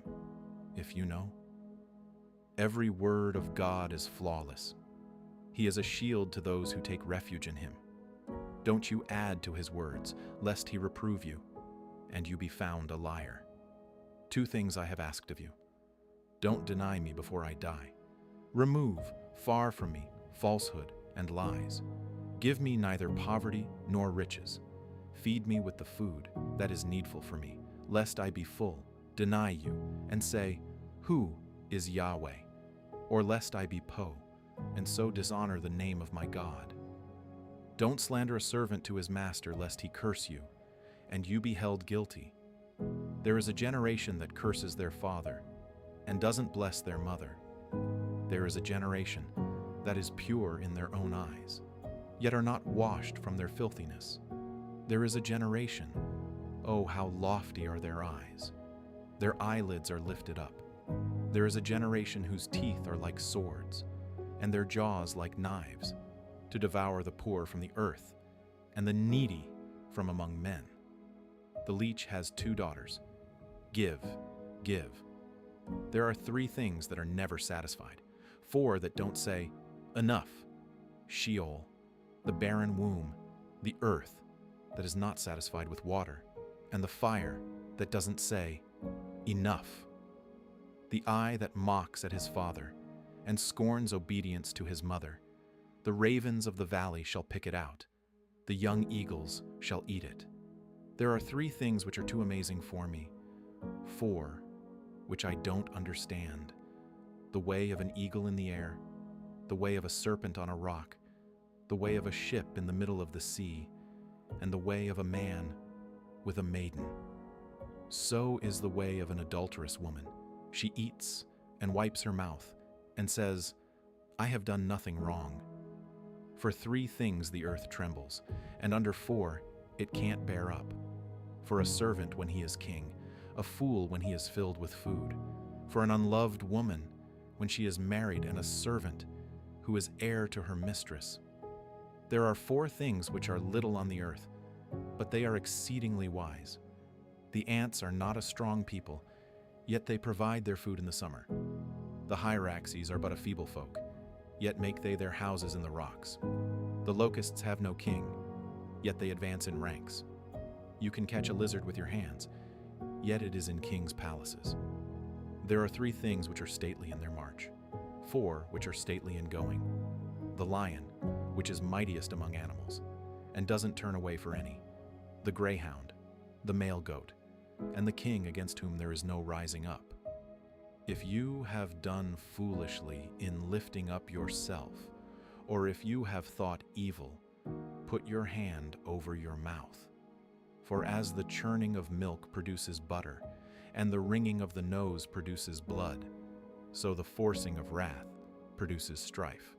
if you know? Every word of God is flawless. He is a shield to those who take refuge in him. Don't you add to his words, lest he reprove you, and you be found a liar. 2 things I have asked of you. Don't deny me before I die. Remove far from me falsehood and lies. Give me neither poverty nor riches. Feed me with the food that is needful for me, lest I be full, deny you, and say, "Who is Yahweh?" Or lest I be Po, and so dishonor the name of my God. Don't slander a servant to his master, lest he curse you, and you be held guilty. There is a generation that curses their father, and doesn't bless their mother. There is a generation that is pure in their own eyes, yet are not washed from their filthiness. There is a generation, oh, how lofty are their eyes. Their eyelids are lifted up. There is a generation whose teeth are like swords, and their jaws like knives, to devour the poor from the earth, and the needy from among men. The leech has 2 daughters. Give, give. There are 3 things that are never satisfied, 4 that don't say, enough. Sheol, the barren womb, the earth that is not satisfied with water, and the fire that doesn't say, enough. The eye that mocks at his father and scorns obedience to his mother. The ravens of the valley shall pick it out. The young eagles shall eat it. There are 3 things which are too amazing for me, 4 which I don't understand. The way of an eagle in the air, the way of a serpent on a rock, the way of a ship in the middle of the sea, and the way of a man with a maiden. So is the way of an adulterous woman. She eats and wipes her mouth and says, I have done nothing wrong. For 3 things the earth trembles, and under 4 it can't bear up. For a servant when he is king, a fool when he is filled with food, for an unloved woman when she is married, and a servant who is heir to her mistress. There are 4 things which are little on the earth, but they are exceedingly wise. The ants are not a strong people, yet they provide their food in the summer. The hyraxes are but a feeble folk, yet make they their houses in the rocks. The locusts have no king, yet they advance in ranks. You can catch a lizard with your hands, yet it is in kings' palaces. There are 3 things which are stately in their march, 4 which are stately in going. The lion, which is mightiest among animals, and doesn't turn away for any. The greyhound, the male goat, and the king against whom there is no rising up. If you have done foolishly in lifting up yourself, or if you have thought evil, put your hand over your mouth. For as the churning of milk produces butter, and the wringing of the nose produces blood, so the forcing of wrath produces strife.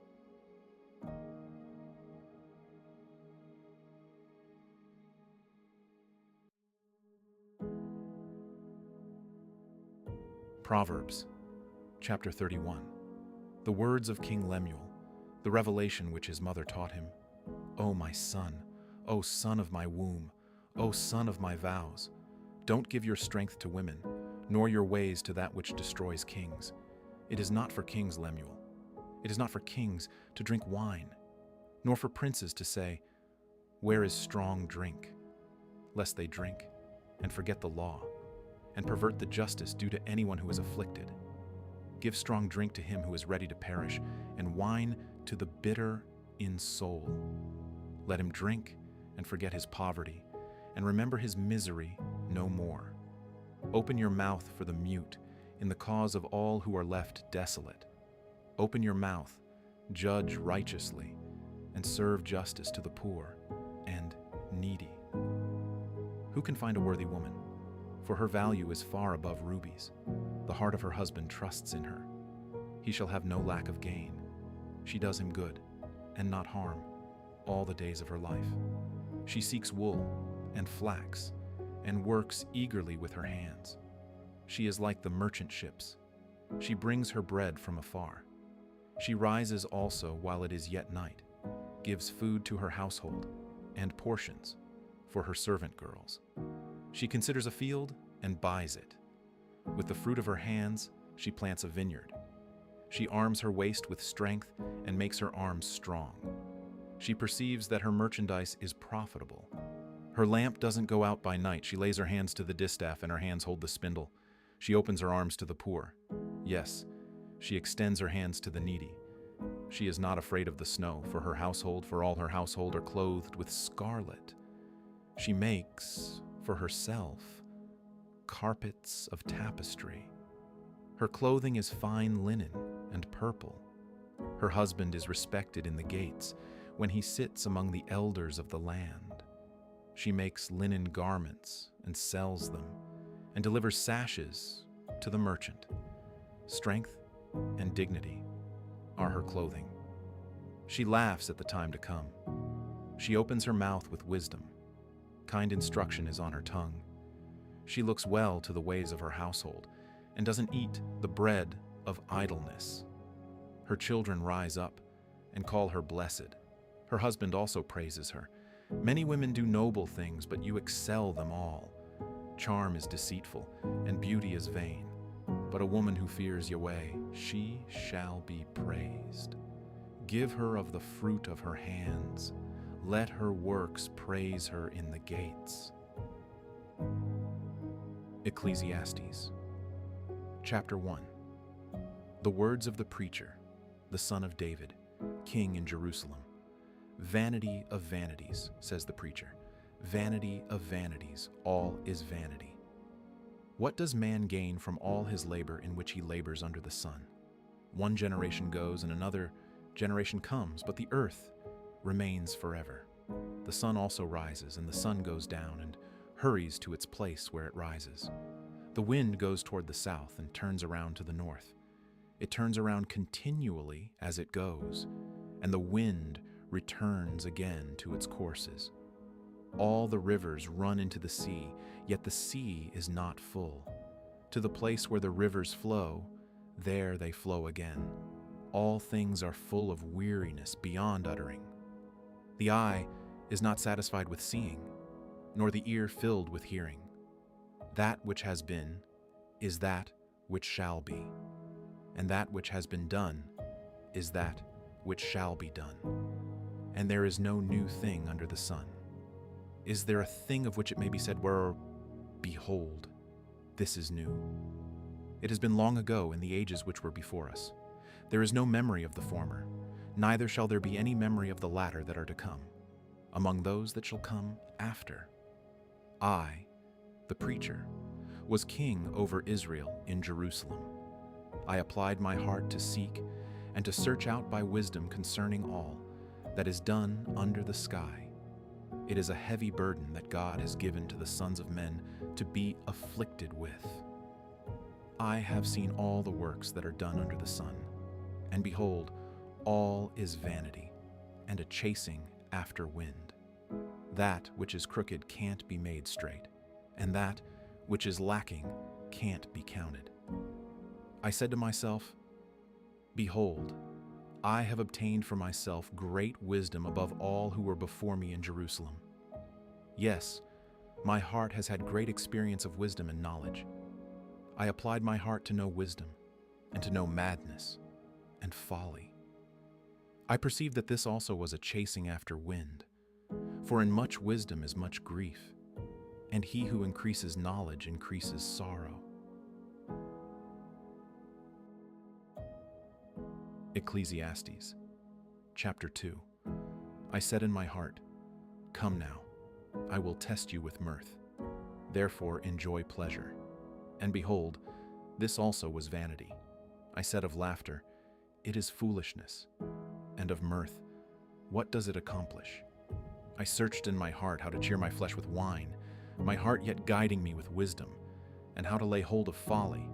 Proverbs, chapter 31. The words of King Lemuel, the revelation which his mother taught him. O my son, O son of my womb, O son of my vows, don't give your strength to women, nor your ways to that which destroys kings. It is not for kings, Lemuel. It is not for kings to drink wine, nor for princes to say, where is strong drink? Lest they drink and forget the law, and pervert the justice due to anyone who is afflicted. Give strong drink to him who is ready to perish, and wine to the bitter in soul. Let him drink and forget his poverty, and remember his misery no more. Open your mouth for the mute, in the cause of all who are left desolate. Open your mouth, judge righteously, and serve justice to the poor and needy. Who can find a worthy woman? For her value is far above rubies. The heart of her husband trusts in her. He shall have no lack of gain. She does him good, and not harm, all the days of her life. She seeks wool and flax, and works eagerly with her hands. She is like the merchant ships. She brings her bread from afar. She rises also while it is yet night, gives food to her household, and portions for her servant girls. She considers a field and buys it. With the fruit of her hands, she plants a vineyard. She arms her waist with strength and makes her arms strong. She perceives that her merchandise is profitable. Her lamp doesn't go out by night. She lays her hands to the distaff and her hands hold the spindle. She opens her arms to the poor. Yes, she extends her hands to the needy. She is not afraid of the snow, for all her household are clothed with scarlet. She makes, for herself, carpets of tapestry. Her clothing is fine linen and purple. Her husband is respected in the gates when he sits among the elders of the land. She makes linen garments and sells them, and delivers sashes to the merchant. Strength and dignity are her clothing. She laughs at the time to come. She opens her mouth with wisdom. Kind instruction is on her tongue. She looks well to the ways of her household, and doesn't eat the bread of idleness. Her children rise up and call her blessed. Her husband also praises her. Many women do noble things, but you excel them all. Charm is deceitful, and beauty is vain. But a woman who fears Yahweh, she shall be praised. Give her of the fruit of her hands. Let her works praise her in the gates. Ecclesiastes, Chapter 1. The words of the preacher, the son of David, king in Jerusalem. Vanity of vanities, says the preacher. Vanity of vanities, all is vanity. What does man gain from all his labor in which he labors under the sun? One generation goes and another generation comes, but the earth remains forever. The sun also rises, and the sun goes down and hurries to its place where it rises. The wind goes toward the south and turns around to the north. It turns around continually as it goes, and the wind returns again to its courses. All the rivers run into the sea, yet the sea is not full. To the place where the rivers flow, there they flow again. All things are full of weariness beyond uttering. The eye is not satisfied with seeing, nor the ear filled with hearing. That which has been is that which shall be, and that which has been done is that which shall be done. And there is no new thing under the sun. Is there a thing of which it may be said, behold, this is new? It has been long ago in the ages which were before us. There is no memory of the former, neither shall there be any memory of the latter that are to come, among those that shall come after. I, the preacher, was king over Israel in Jerusalem. I applied my heart to seek and to search out by wisdom concerning all that is done under the sky. It is a heavy burden that God has given to the sons of men to be afflicted with. I have seen all the works that are done under the sun, and behold, all is vanity, and a chasing after wind. That which is crooked can't be made straight, and that which is lacking can't be counted. I said to myself, behold, I have obtained for myself great wisdom above all who were before me in Jerusalem. Yes, my heart has had great experience of wisdom and knowledge. I applied my heart to know wisdom, and to know madness and folly. I perceived that this also was a chasing after wind. For in much wisdom is much grief, and he who increases knowledge increases sorrow. Ecclesiastes, Chapter 2. I said in my heart, "Come now, I will test you with mirth. Therefore enjoy pleasure." And behold, this also was vanity. I said of laughter, "It is foolishness." And of mirth, "What does it accomplish?" I searched in my heart how to cheer my flesh with wine, my heart yet guiding me with wisdom, and how to lay hold of folly,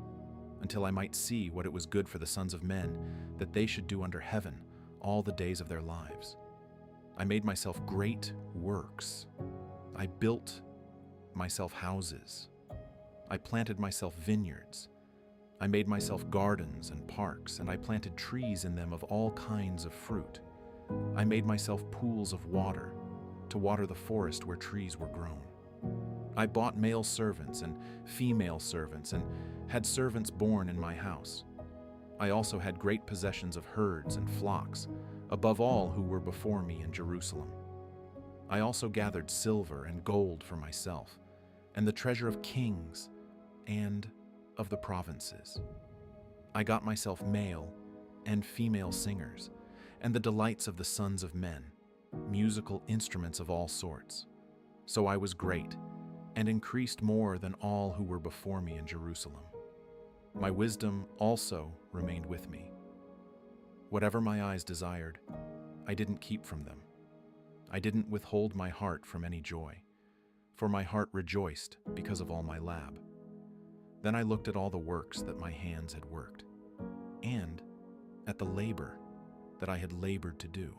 until I might see what it was good for the sons of men that they should do under heaven all the days of their lives. I made myself great works. I built myself houses. I planted myself vineyards. I made myself gardens and parks, and I planted trees in them of all kinds of fruit. I made myself pools of water to water the forest where trees were grown. I bought male servants and female servants and had servants born in my house. I also had great possessions of herds and flocks, above all who were before me in Jerusalem. I also gathered silver and gold for myself, and the treasure of kings and of the provinces. I got myself male and female singers, and the delights of the sons of men, musical instruments of all sorts. So I was great, and increased more than all who were before me in Jerusalem. My wisdom also remained with me. Whatever my eyes desired, I didn't keep from them. I didn't withhold my heart from any joy, for my heart rejoiced because of all my lab. Then I looked at all the works that my hands had worked, and at the labor that I had labored to do.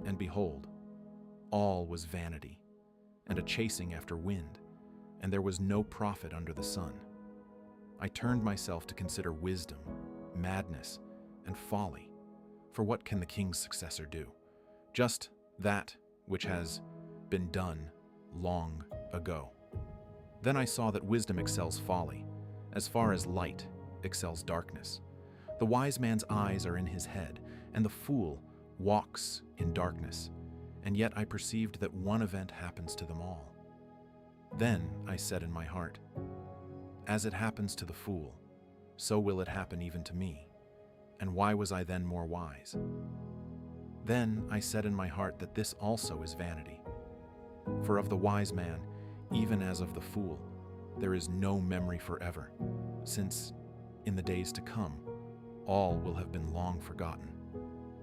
And behold, all was vanity, and a chasing after wind, and there was no profit under the sun. I turned myself to consider wisdom, madness, and folly. For what can the king's successor do? Just that which has been done long ago. Then I saw that wisdom excels folly, as far as light excels darkness. The wise man's eyes are in his head, and the fool walks in darkness. And yet I perceived that one event happens to them all. Then I said in my heart, "As it happens to the fool, so will it happen even to me. And why was I then more wise?" Then I said in my heart that this also is vanity. For of the wise man, even as of the fool, there is no memory forever, since in the days to come, all will have been long forgotten.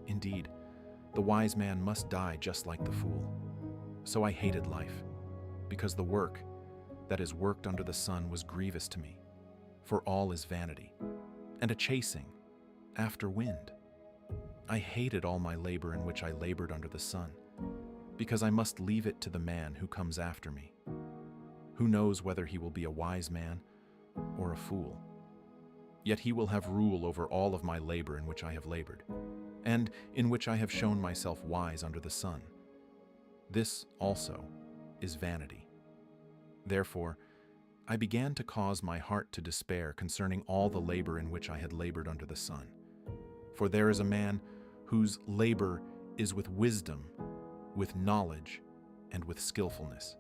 Indeed, the wise man must die just like the fool. So I hated life, because the work that is worked under the sun was grievous to me, for all is vanity, and a chasing after wind. I hated all my labor in which I labored under the sun, because I must leave it to the man who comes after me. Who knows whether he will be a wise man or a fool? Yet he will have rule over all of my labor in which I have labored, and in which I have shown myself wise under the sun. This also is vanity. Therefore, I began to cause my heart to despair concerning all the labor in which I had labored under the sun. For there is a man whose labor is with wisdom, with knowledge, and with skillfulness.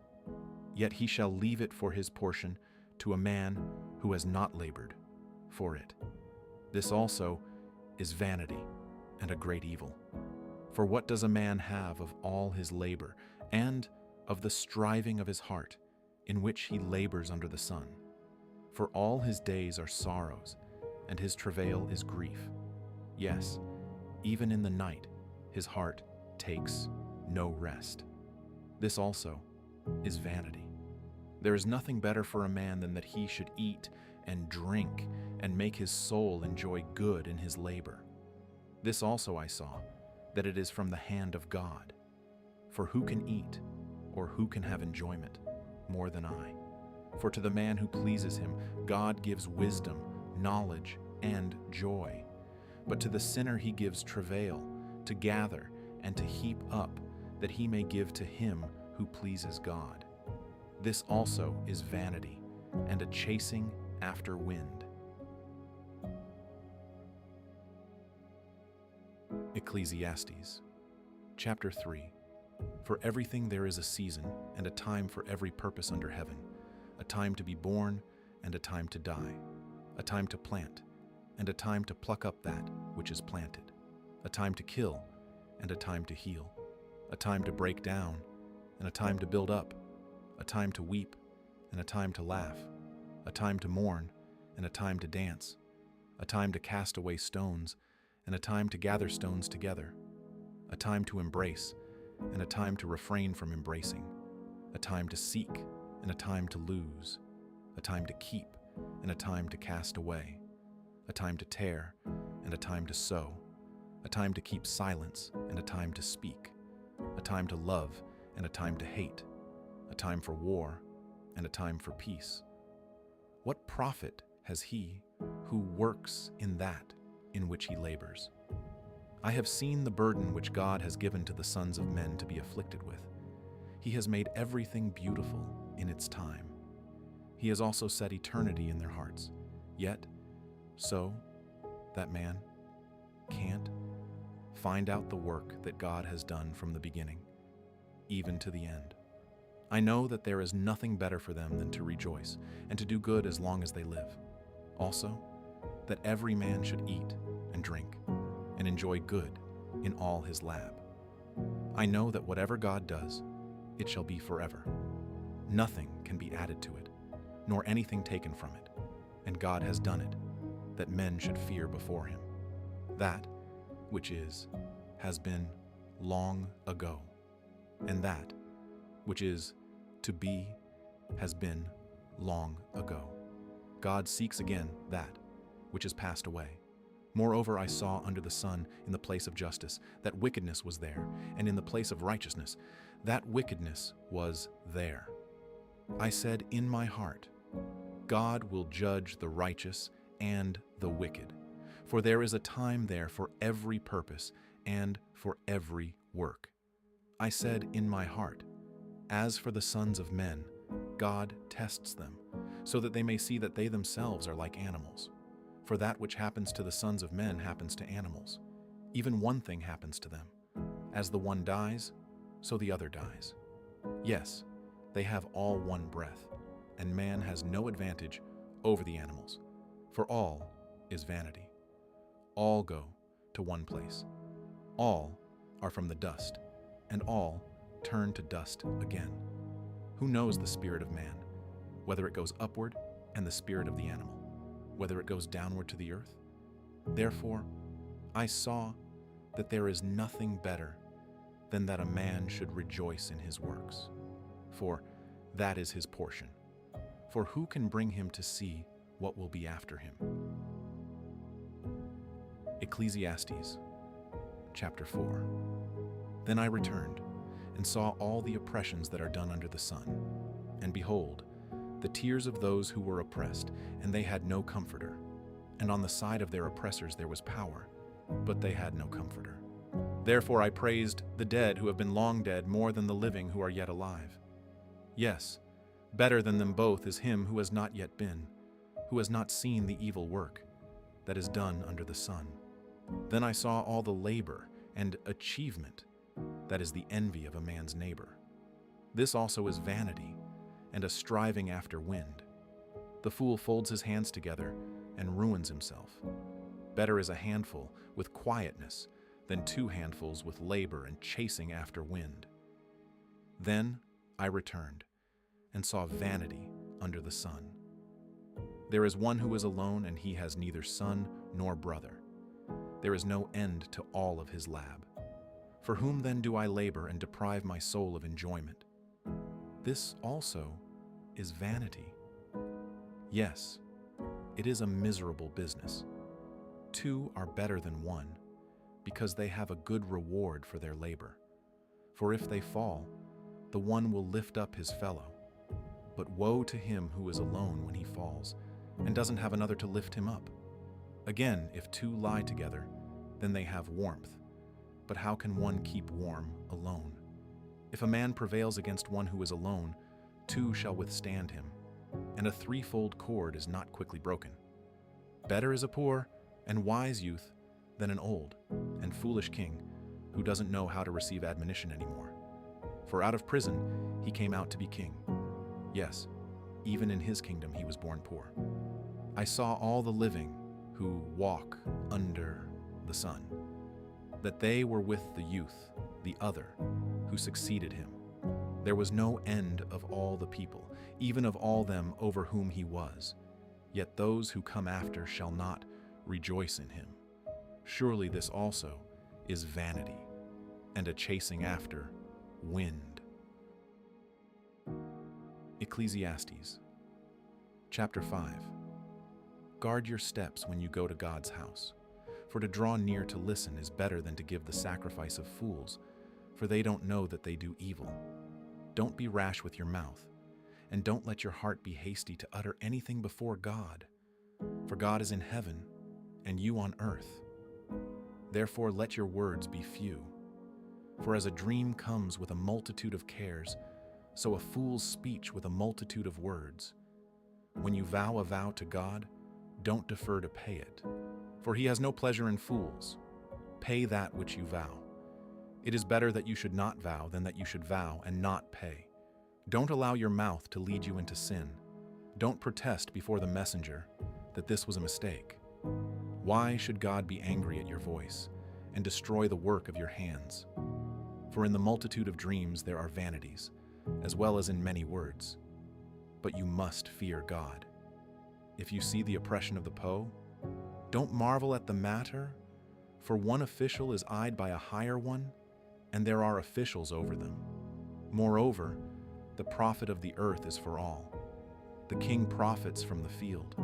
Yet he shall leave it for his portion to a man who has not labored for it. This also is vanity and a great evil. For what does a man have of all his labor and of the striving of his heart, in which he labors under the sun? For all his days are sorrows, and his travail is grief. Yes, even in the night his heart takes no rest. This also is vanity. There is nothing better for a man than that he should eat and drink and make his soul enjoy good in his labor. This also I saw, that it is from the hand of God. For who can eat, or who can have enjoyment, more than I? For to the man who pleases him, God gives wisdom, knowledge, and joy. But to the sinner he gives travail, to gather and to heap up, that he may give to him who pleases God. This also is vanity, and a chasing after wind. Ecclesiastes, chapter 3. For everything there is a season, and a time for every purpose under heaven, a time to be born, and a time to die, a time to plant, and a time to pluck up that which is planted, a time to kill, and a time to heal, a time to break down, and a time to build up, a time to weep, and a time to laugh, a time to mourn, and a time to dance, a time to cast away stones, and a time to gather stones together, a time to embrace, and a time to refrain from embracing, a time to seek, and a time to lose, a time to keep, and a time to cast away, a time to tear, and a time to sow, a time to keep silence, and a time to speak, a time to love, and a time to hate, a time for war, and a time for peace. What profit has he who works in that in which he labors? I have seen the burden which God has given to the sons of men to be afflicted with. He has made everything beautiful in its time. He has also set eternity in their hearts. Yet, so that man can't find out the work that God has done from the beginning, even to the end. I know that there is nothing better for them than to rejoice and to do good as long as they live. Also, that every man should eat and drink and enjoy good in all his lab. I know that whatever God does, it shall be forever. Nothing can be added to it, nor anything taken from it. And God has done it, that men should fear before him. That which is, has been long ago, and that which is to be, has been long ago. God seeks again that which is passed away. Moreover, I saw under the sun in the place of justice that wickedness was there, and in the place of righteousness that wickedness was there. I said in my heart, God will judge the righteous and the wicked, for there is a time there for every purpose and for every work. I said in my heart, as for the sons of men, God tests them, so that they may see that they themselves are like animals. For that which happens to the sons of men happens to animals. Even one thing happens to them. As the one dies, so the other dies. Yes, they have all one breath, and man has no advantage over the animals, for all is vanity. All go to one place. All are from the dust, and all turn to dust again. Who knows the spirit of man, whether it goes upward, and the spirit of the animal, whether it goes downward to the earth? Therefore, I saw that there is nothing better than that a man should rejoice in his works, for that is his portion. For who can bring him to see what will be after him? Ecclesiastes, chapter 4. Then I returned and saw all the oppressions that are done under the sun. And behold, the tears of those who were oppressed, and they had no comforter. And on the side of their oppressors there was power, but they had no comforter. Therefore I praised the dead who have been long dead more than the living who are yet alive. Yes, better than them both is him who has not yet been, who has not seen the evil work that is done under the sun. Then I saw all the labor and achievement that is the envy of a man's neighbor. This also is vanity and a striving after wind. The fool folds his hands together and ruins himself. Better is a handful with quietness than two handfuls with labor and chasing after wind. Then I returned and saw vanity under the sun. There is one who is alone, and he has neither son nor brother. There is no end to all of his lab. For whom then do I labor and deprive my soul of enjoyment? This also is vanity. Yes, it is a miserable business. Two are better than one, because they have a good reward for their labor. For if they fall, the one will lift up his fellow. But woe to him who is alone when he falls, and doesn't have another to lift him up. Again, if two lie together, then they have warmth. But how can one keep warm alone? If a man prevails against one who is alone, two shall withstand him, and a threefold cord is not quickly broken. Better is a poor and wise youth than an old and foolish king who doesn't know how to receive admonition anymore. For out of prison he came out to be king. Yes, even in his kingdom he was born poor. I saw all the living who walk under the sun, that they were with the youth, the other, who succeeded him. There was no end of all the people, even of all them over whom he was. Yet those who come after shall not rejoice in him. Surely this also is vanity, and a chasing after wind. Ecclesiastes, chapter 5. Guard your steps when you go to God's house, for to draw near to listen is better than to give the sacrifice of fools, for they don't know that they do evil. Don't be rash with your mouth, and don't let your heart be hasty to utter anything before God. For God is in heaven, and you on earth. Therefore let your words be few. For as a dream comes with a multitude of cares, so a fool's speech with a multitude of words. When you vow a vow to God, don't defer to pay it, for he has no pleasure in fools. Pay that which you vow. It is better that you should not vow than that you should vow and not pay. Don't allow your mouth to lead you into sin. Don't protest before the messenger that this was a mistake. Why should God be angry at your voice and destroy the work of your hands? For in the multitude of dreams there are vanities, as well as in many words. But you must fear God. If you see the oppression of the poor, don't marvel at the matter, for one official is eyed by a higher one, and there are officials over them. Moreover, the profit of the earth is for all. The king profits from the field.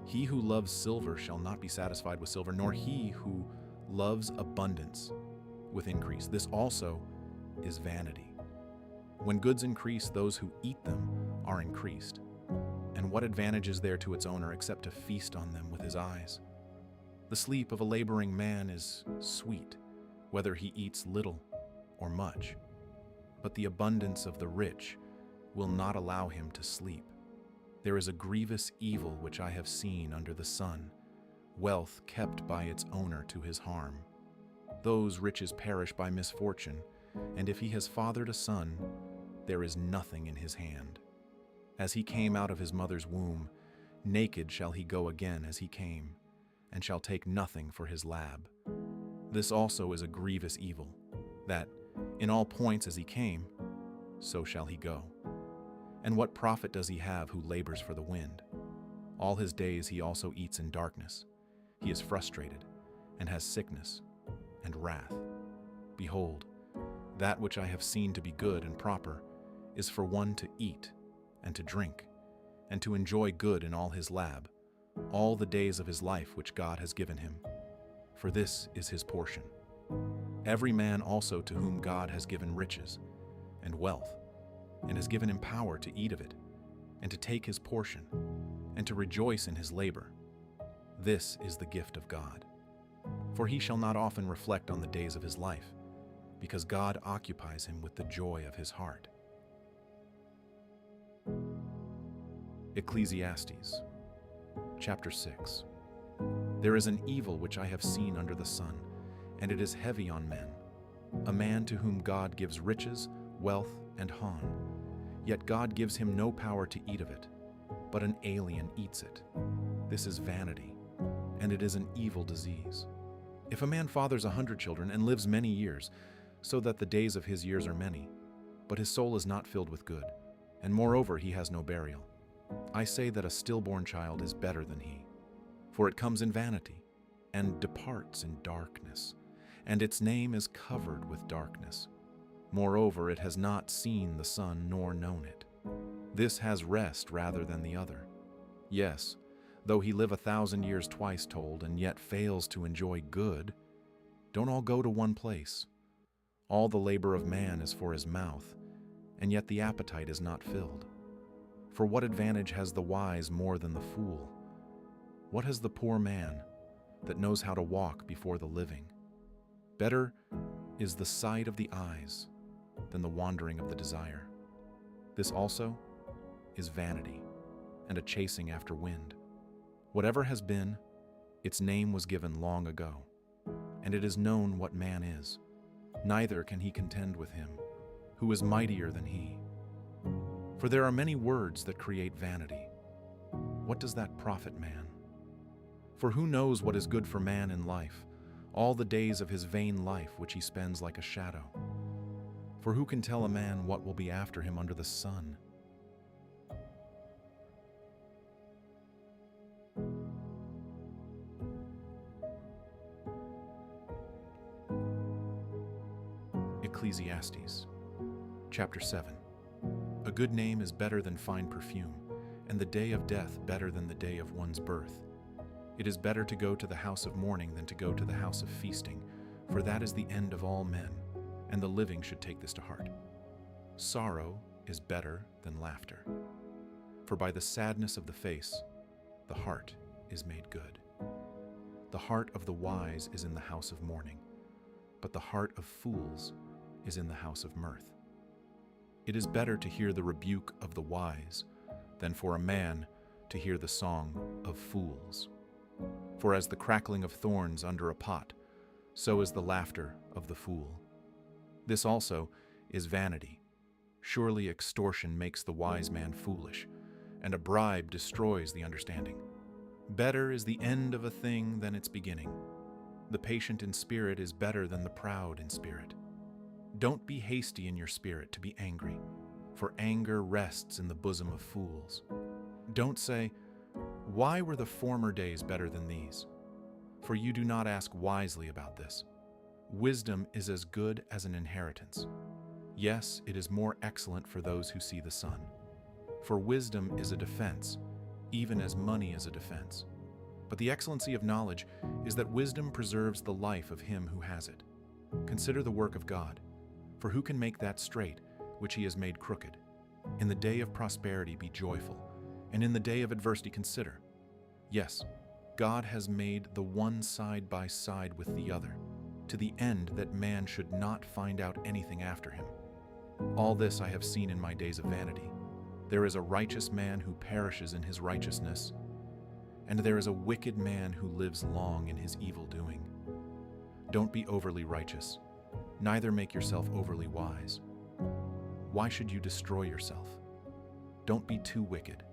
He who loves silver shall not be satisfied with silver, nor he who loves abundance with increase. This also is vanity. When goods increase, those who eat them are increased. And what advantage is there to its owner except to feast on them with his eyes? The sleep of a laboring man is sweet, whether he eats little or much. But the abundance of the rich will not allow him to sleep. There is a grievous evil which I have seen under the sun, wealth kept by its owner to his harm. Those riches perish by misfortune, and if he has fathered a son, there is nothing in his hand. As he came out of his mother's womb, naked shall he go again as he came, and shall take nothing for his lab. This also is a grievous evil, that, in all points as he came, so shall he go. And what profit does he have who labors for the wind? All his days he also eats in darkness. He is frustrated, and has sickness, and wrath. Behold, that which I have seen to be good and proper is for one to eat and to drink, and to enjoy good in all his lab, all the days of his life which God has given him. For this is his portion. Every man also to whom God has given riches and wealth, and has given him power to eat of it, and to take his portion, and to rejoice in his labor. This is the gift of God. For he shall not often reflect on the days of his life, because God occupies him with the joy of his heart. Ecclesiastes, chapter 6. There is an evil which I have seen under the sun, and it is heavy on men, a man to whom God gives riches, wealth, and hon. Yet God gives him no power to eat of it, but an alien eats it. This is vanity, and it is an evil disease. If a man fathers 100 children and lives many years, so that the days of his years are many, but his soul is not filled with good, and moreover he has no burial, I say that a stillborn child is better than he, for it comes in vanity, and departs in darkness, and its name is covered with darkness. Moreover, it has not seen the sun nor known it. This has rest rather than the other. Yes, though he live 1,000 years twice told, and yet fails to enjoy good, don't all go to one place. All the labor of man is for his mouth, and yet the appetite is not filled. For what advantage has the wise more than the fool? What has the poor man that knows how to walk before the living? Better is the sight of the eyes than the wandering of the desire. This also is vanity and a chasing after wind. Whatever has been, its name was given long ago, and it is known what man is. Neither can he contend with him, who is mightier than he. For there are many words that create vanity. What does that profit man? For who knows what is good for man in life, all the days of his vain life which he spends like a shadow? For who can tell a man what will be after him under the sun? Ecclesiastes, chapter 7. A good name is better than fine perfume, and the day of death better than the day of one's birth. It is better to go to the house of mourning than to go to the house of feasting, for that is the end of all men, and the living should take this to heart. Sorrow is better than laughter, for by the sadness of the face, the heart is made good. The heart of the wise is in the house of mourning, but the heart of fools is in the house of mirth. It is better to hear the rebuke of the wise than for a man to hear the song of fools. For as the crackling of thorns under a pot, so is the laughter of the fool. This also is vanity. Surely extortion makes the wise man foolish, and a bribe destroys the understanding. Better is the end of a thing than its beginning. The patient in spirit is better than the proud in spirit. Don't be hasty in your spirit to be angry, for anger rests in the bosom of fools. Don't say, "Why were the former days better than these?" For you do not ask wisely about this. Wisdom is as good as an inheritance. Yes, it is more excellent for those who see the sun. For wisdom is a defense, even as money is a defense. But the excellency of knowledge is that wisdom preserves the life of him who has it. Consider the work of God, for who can make that straight which he has made crooked? In the day of prosperity be joyful, and in the day of adversity consider. Yes, God has made the one side by side with the other, to the end that man should not find out anything after him. All this I have seen in my days of vanity. There is a righteous man who perishes in his righteousness, and there is a wicked man who lives long in his evil doing. Don't be overly righteous, neither make yourself overly wise. Why should you destroy yourself? Don't be too wicked,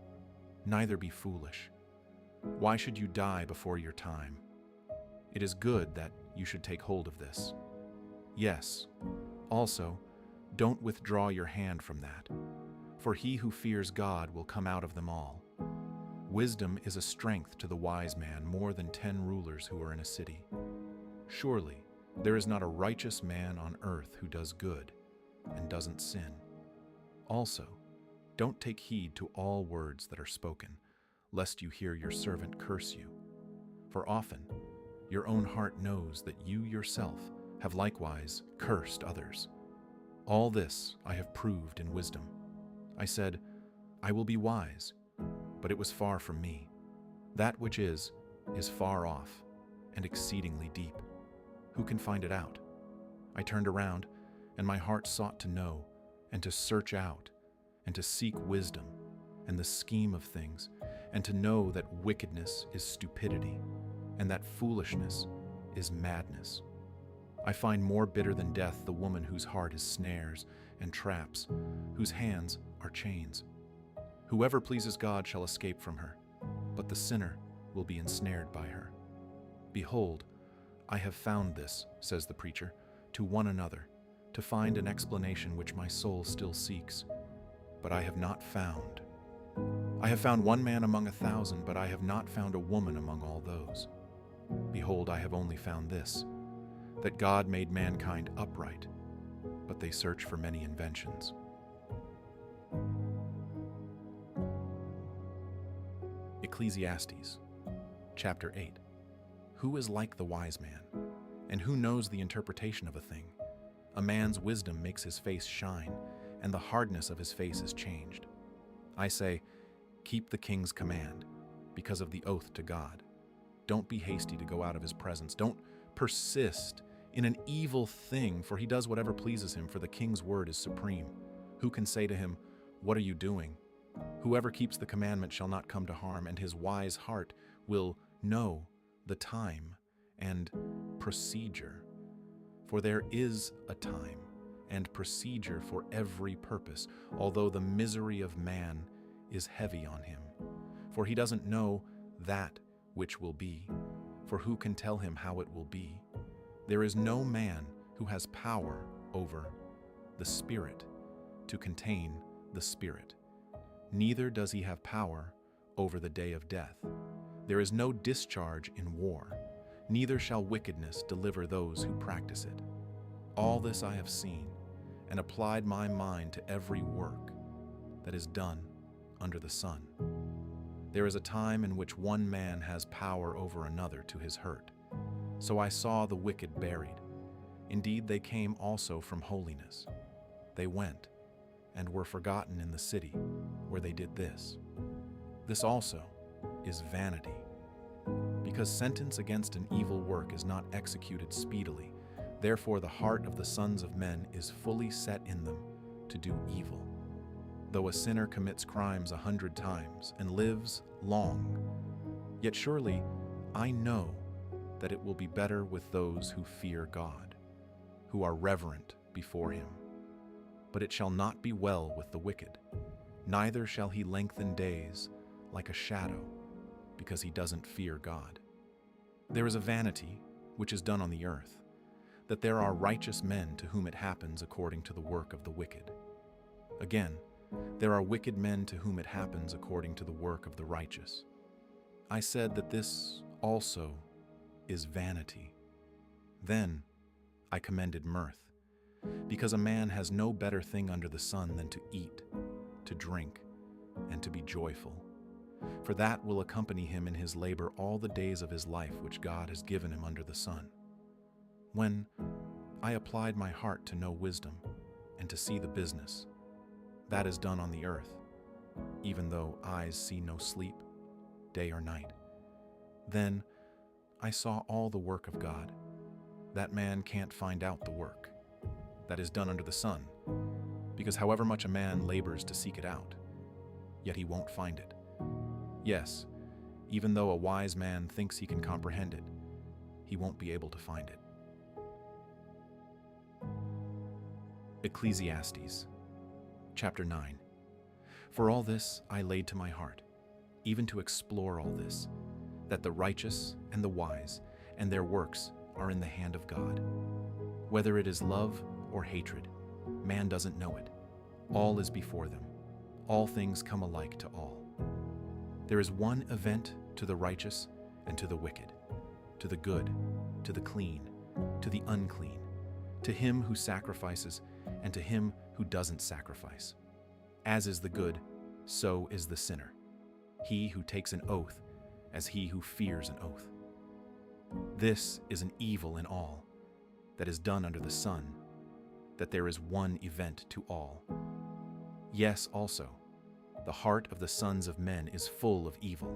neither be foolish. Why should you die before your time? It is good that you should take hold of this. Yes, also, don't withdraw your hand from that, for he who fears God will come out of them all. Wisdom is a strength to the wise man more than 10 rulers who are in a city. Surely, there is not a righteous man on earth who does good and doesn't sin. Also, don't take heed to all words that are spoken, lest you hear your servant curse you. For often, your own heart knows that you yourself have likewise cursed others. All this I have proved in wisdom. I said, I will be wise, but it was far from me. That which is far off and exceedingly deep. Who can find it out? I turned around, and my heart sought to know, and to search out, and to seek wisdom, and the scheme of things, and to know that wickedness is stupidity, and that foolishness is madness. I find more bitter than death the woman whose heart is snares and traps, whose hands are chains. Whoever pleases God shall escape from her, but the sinner will be ensnared by her. Behold, I have found this, says the preacher, to one another, to find an explanation which my soul still seeks. But I have not found. I have found one man among 1,000, but I have not found a woman among all those. Behold, I have only found this, that God made mankind upright, but they search for many inventions. Ecclesiastes, chapter 8. Who is like the wise man, and who knows the interpretation of a thing? A man's wisdom makes his face shine, and the hardness of his face is changed. I say, keep the king's command, because of the oath to God. Don't be hasty to go out of his presence. Don't persist in an evil thing, for he does whatever pleases him, for the king's word is supreme. Who can say to him, what are you doing? Whoever keeps the commandment shall not come to harm, and his wise heart will know the time and procedure. For there is a time and procedure for every purpose, although the misery of man is heavy on him. For he doesn't know that which will be, for who can tell him how it will be? There is no man who has power over the Spirit, to contain the Spirit. Neither does he have power over the day of death. There is no discharge in war, neither shall wickedness deliver those who practice it. All this I have seen, and applied my mind to every work that is done under the sun. There is a time in which one man has power over another to his hurt. So I saw the wicked buried. Indeed, they came also from holiness. They went and were forgotten in the city where they did this. This also is vanity. Because sentence against an evil work is not executed speedily, therefore the heart of the sons of men is fully set in them to do evil. Though a sinner commits crimes 100 times and lives long, yet surely I know that it will be better with those who fear God, who are reverent before him. But it shall not be well with the wicked, neither shall he lengthen days like a shadow, because he doesn't fear God. There is a vanity which is done on the earth, that there are righteous men to whom it happens according to the work of the wicked. Again, there are wicked men to whom it happens according to the work of the righteous. I said that this also is vanity. Then I commended mirth, because a man has no better thing under the sun than to eat, to drink, and to be joyful. For that will accompany him in his labor all the days of his life which God has given him under the sun. When I applied my heart to know wisdom and to see the business that is done on the earth, even though eyes see no sleep, day or night, then I saw all the work of God. That man can't find out the work that is done under the sun, because however much a man labors to seek it out, yet he won't find it. Yes, even though a wise man thinks he can comprehend it, he won't be able to find it. Ecclesiastes, chapter 9. For all this I laid to my heart, even to explore all this, that the righteous and the wise and their works are in the hand of God. Whether it is love or hatred, man doesn't know it. All is before them. All things come alike to all. There is one event to the righteous and to the wicked, to the good, to the clean, to the unclean, to him who sacrifices and to him who doesn't sacrifice. As is the good, so is the sinner. He who takes an oath as he who fears an oath. This is an evil in all that is done under the sun, that there is one event to all. Yes, also, the heart of the sons of men is full of evil,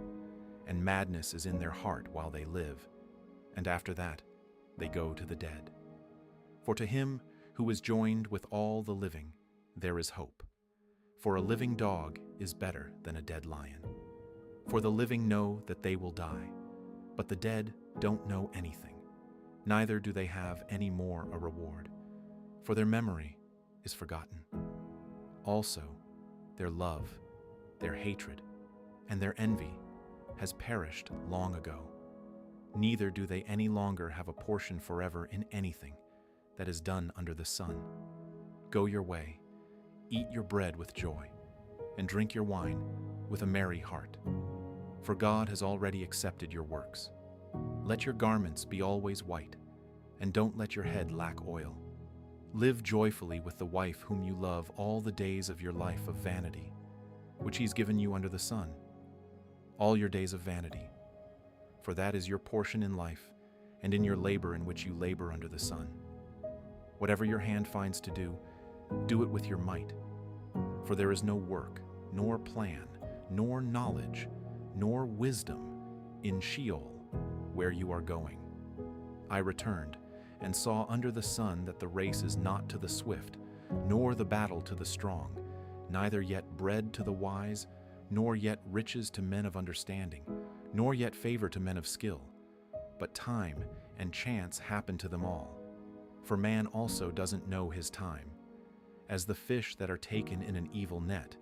and madness is in their heart while they live, and after that they go to the dead. For to him who is joined with all the living, there is hope. For a living dog is better than a dead lion. For the living know that they will die, but the dead don't know anything, neither do they have any more a reward, for their memory is forgotten. Also, their love, their hatred, and their envy has perished long ago. Neither do they any longer have a portion forever in anything that is done under the sun. Go your way, eat your bread with joy, and drink your wine with a merry heart. For God has already accepted your works. Let your garments be always white, and don't let your head lack oil. Live joyfully with the wife whom you love all the days of your life of vanity, which he's given you under the sun, all your days of vanity. For that is your portion in life, and in your labor in which you labor under the sun. Whatever your hand finds to do, do it with your might. For there is no work, nor plan, nor knowledge, nor wisdom in Sheol, where you are going. I returned, and saw under the sun that the race is not to the swift, nor the battle to the strong, neither yet bread to the wise, nor yet riches to men of understanding, nor yet favor to men of skill. But time and chance happen to them all. For man also doesn't know his time. As the fish that are taken in an evil net,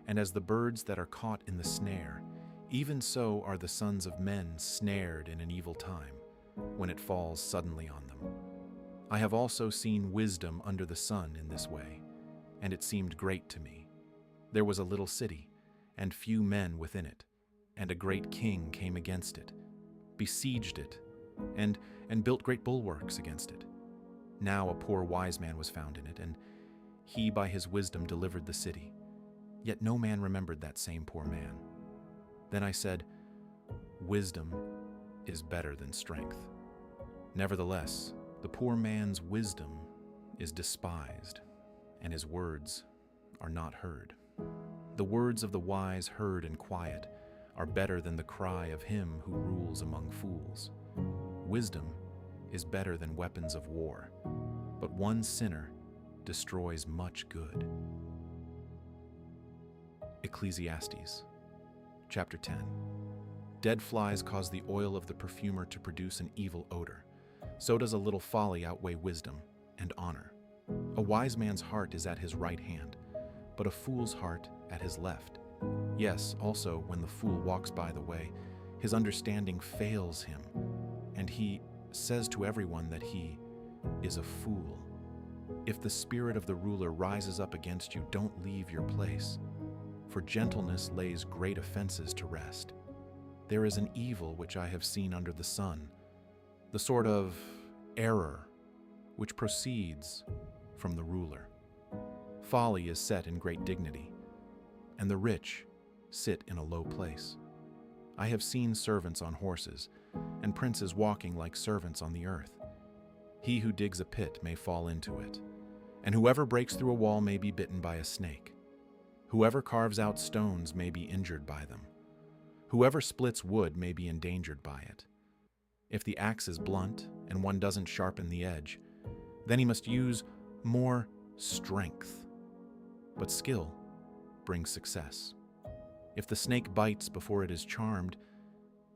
and as the birds that are caught in the snare, even so are the sons of men snared in an evil time, when it falls suddenly on them. I have also seen wisdom under the sun in this way, and it seemed great to me. There was a little city, and few men within it, and a great king came against it, besieged it, and built great bulwarks against it. Now a poor wise man was found in it, and he by his wisdom delivered the city. Yet no man remembered that same poor man. Then I said, wisdom is better than strength. Nevertheless, the poor man's wisdom is despised, and his words are not heard. The words of the wise heard in quiet are better than the cry of him who rules among fools. Wisdom is better than weapons of war, but one sinner destroys much good. Ecclesiastes, chapter 10. Dead flies cause the oil of the perfumer to produce an evil odor. So does a little folly outweigh wisdom and honor. A wise man's heart is at his right hand, but a fool's heart at his left. Yes, also, when the fool walks by the way, his understanding fails him, and he says to everyone that he is a fool. If the spirit of the ruler rises up against you, don't leave your place, for gentleness lays great offenses to rest. There is an evil which I have seen under the sun, the sort of error which proceeds from the ruler. Folly is set in great dignity, and the rich sit in a low place. I have seen servants on horses, and princes walking like servants on the earth. He who digs a pit may fall into it, and whoever breaks through a wall may be bitten by a snake. Whoever carves out stones may be injured by them. Whoever splits wood may be endangered by it. If the axe is blunt and one doesn't sharpen the edge, then he must use more strength. But skill brings success. If the snake bites before it is charmed,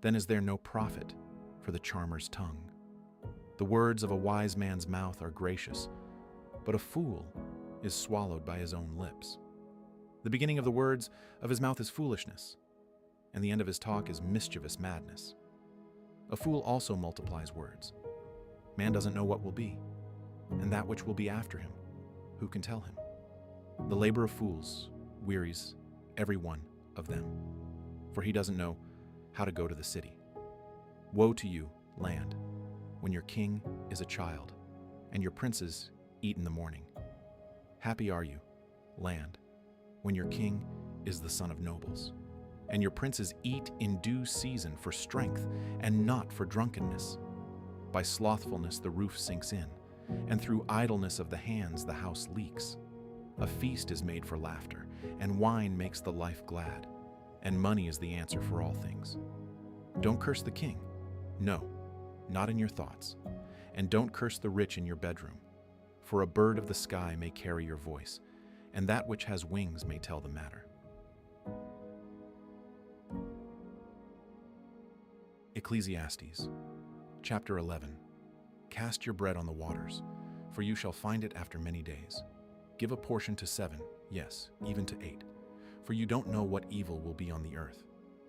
then is there no profit for the charmer's tongue. The words of a wise man's mouth are gracious, but a fool is swallowed by his own lips. The beginning of the words of his mouth is foolishness, and the end of his talk is mischievous madness. A fool also multiplies words. Man doesn't know what will be, and that which will be after him, who can tell him? The labor of fools wearies every one of them, for he doesn't know how to go to the city. Woe to you, land, when your king is a child, and your princes eat in the morning. Happy are you, land, when your king is the son of nobles, and your princes eat in due season for strength and not for drunkenness. By slothfulness the roof sinks in, and through idleness of the hands the house leaks. A feast is made for laughter, and wine makes the life glad, and money is the answer for all things. Don't curse the king, no, not in your thoughts, and don't curse the rich in your bedroom, for a bird of the sky may carry your voice, and that which has wings may tell the matter. Ecclesiastes, chapter 11. Cast your bread on the waters, for you shall find it after many days. Give a portion to 7, yes, even to 8, for you don't know what evil will be on the earth.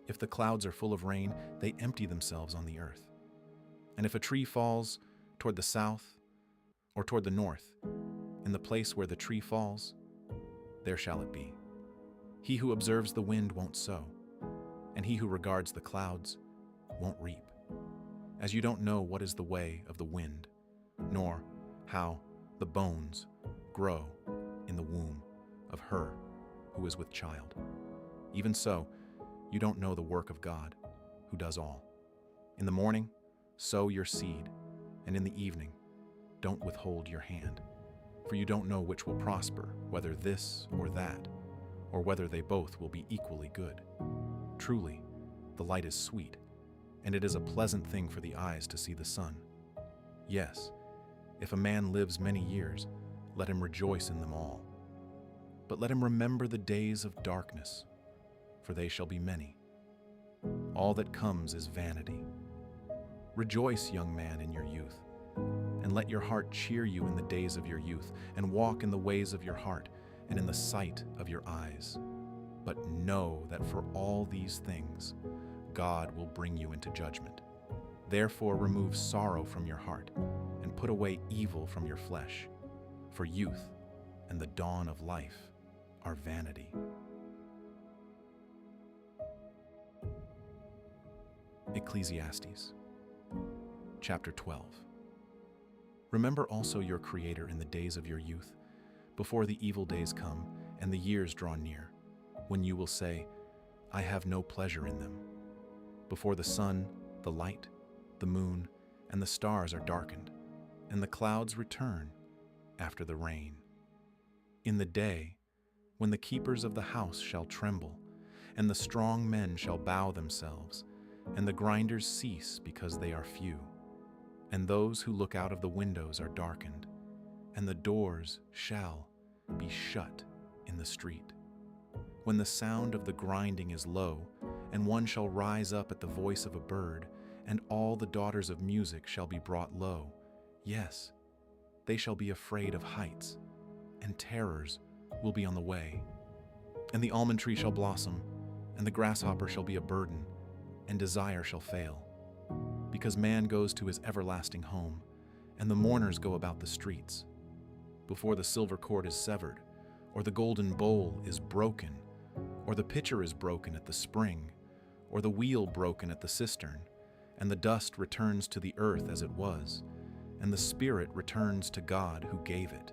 If the clouds are full of rain, they empty themselves on the earth. And if a tree falls toward the south or toward the north, in the place where the tree falls, there shall it be. He who observes the wind won't sow, and he who regards the clouds won't reap. As you don't know what is the way of the wind, nor how the bones grow in the womb of her who is with child, even so you don't know the work of God, who does all. In the morning, sow your seed, and in the evening, don't withhold your hand. For you don't know which will prosper, whether this or that, or whether they both will be equally good. Truly, the light is sweet, and it is a pleasant thing for the eyes to see the sun. Yes, if a man lives many years, let him rejoice in them all. But let him remember the days of darkness, for they shall be many. All that comes is vanity. Rejoice, young man, in your youth, and let your heart cheer you in the days of your youth, and walk in the ways of your heart, and in the sight of your eyes. But know that for all these things, God will bring you into judgment. Therefore remove sorrow from your heart, and put away evil from your flesh, for youth and the dawn of life are vanity. Ecclesiastes, chapter 12. Remember also your Creator in the days of your youth, before the evil days come and the years draw near, when you will say, I have no pleasure in them. Before the sun, the light, the moon, and the stars are darkened, and the clouds return after the rain. In the day, when the keepers of the house shall tremble, and the strong men shall bow themselves, and the grinders cease because they are few, and those who look out of the windows are darkened, and the doors shall be shut in the street. When the sound of the grinding is low, and one shall rise up at the voice of a bird, and all the daughters of music shall be brought low. Yes, they shall be afraid of heights, and terrors will be on the way. And the almond tree shall blossom, and the grasshopper shall be a burden, and desire shall fail. Because man goes to his everlasting home, and the mourners go about the streets. Before the silver cord is severed, or the golden bowl is broken, or the pitcher is broken at the spring, or the wheel broken at the cistern, and the dust returns to the earth as it was, and the spirit returns to God who gave it.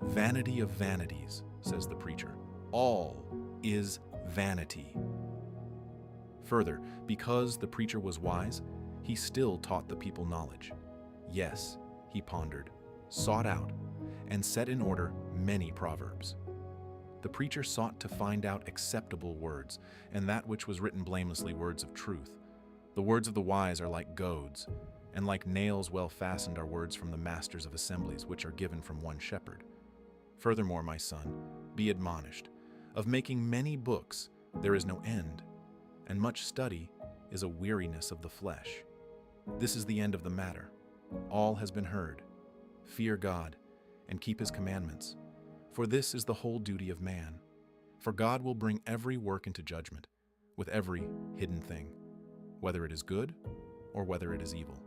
Vanity of vanities, says the preacher. All is vanity. Further, because the preacher was wise, he still taught the people knowledge. Yes, he pondered, sought out, and set in order many proverbs. The preacher sought to find out acceptable words, and that which was written blamelessly, words of truth. The words of the wise are like goads, and like nails well fastened are words from the masters of assemblies, which are given from one shepherd. Furthermore, my son, be admonished. Of making many books there is no end, and much study is a weariness of the flesh. This is the end of the matter. All has been heard. Fear God, and keep his commandments, for this is the whole duty of man. For God will bring every work into judgment, with every hidden thing, whether it is good or whether it is evil.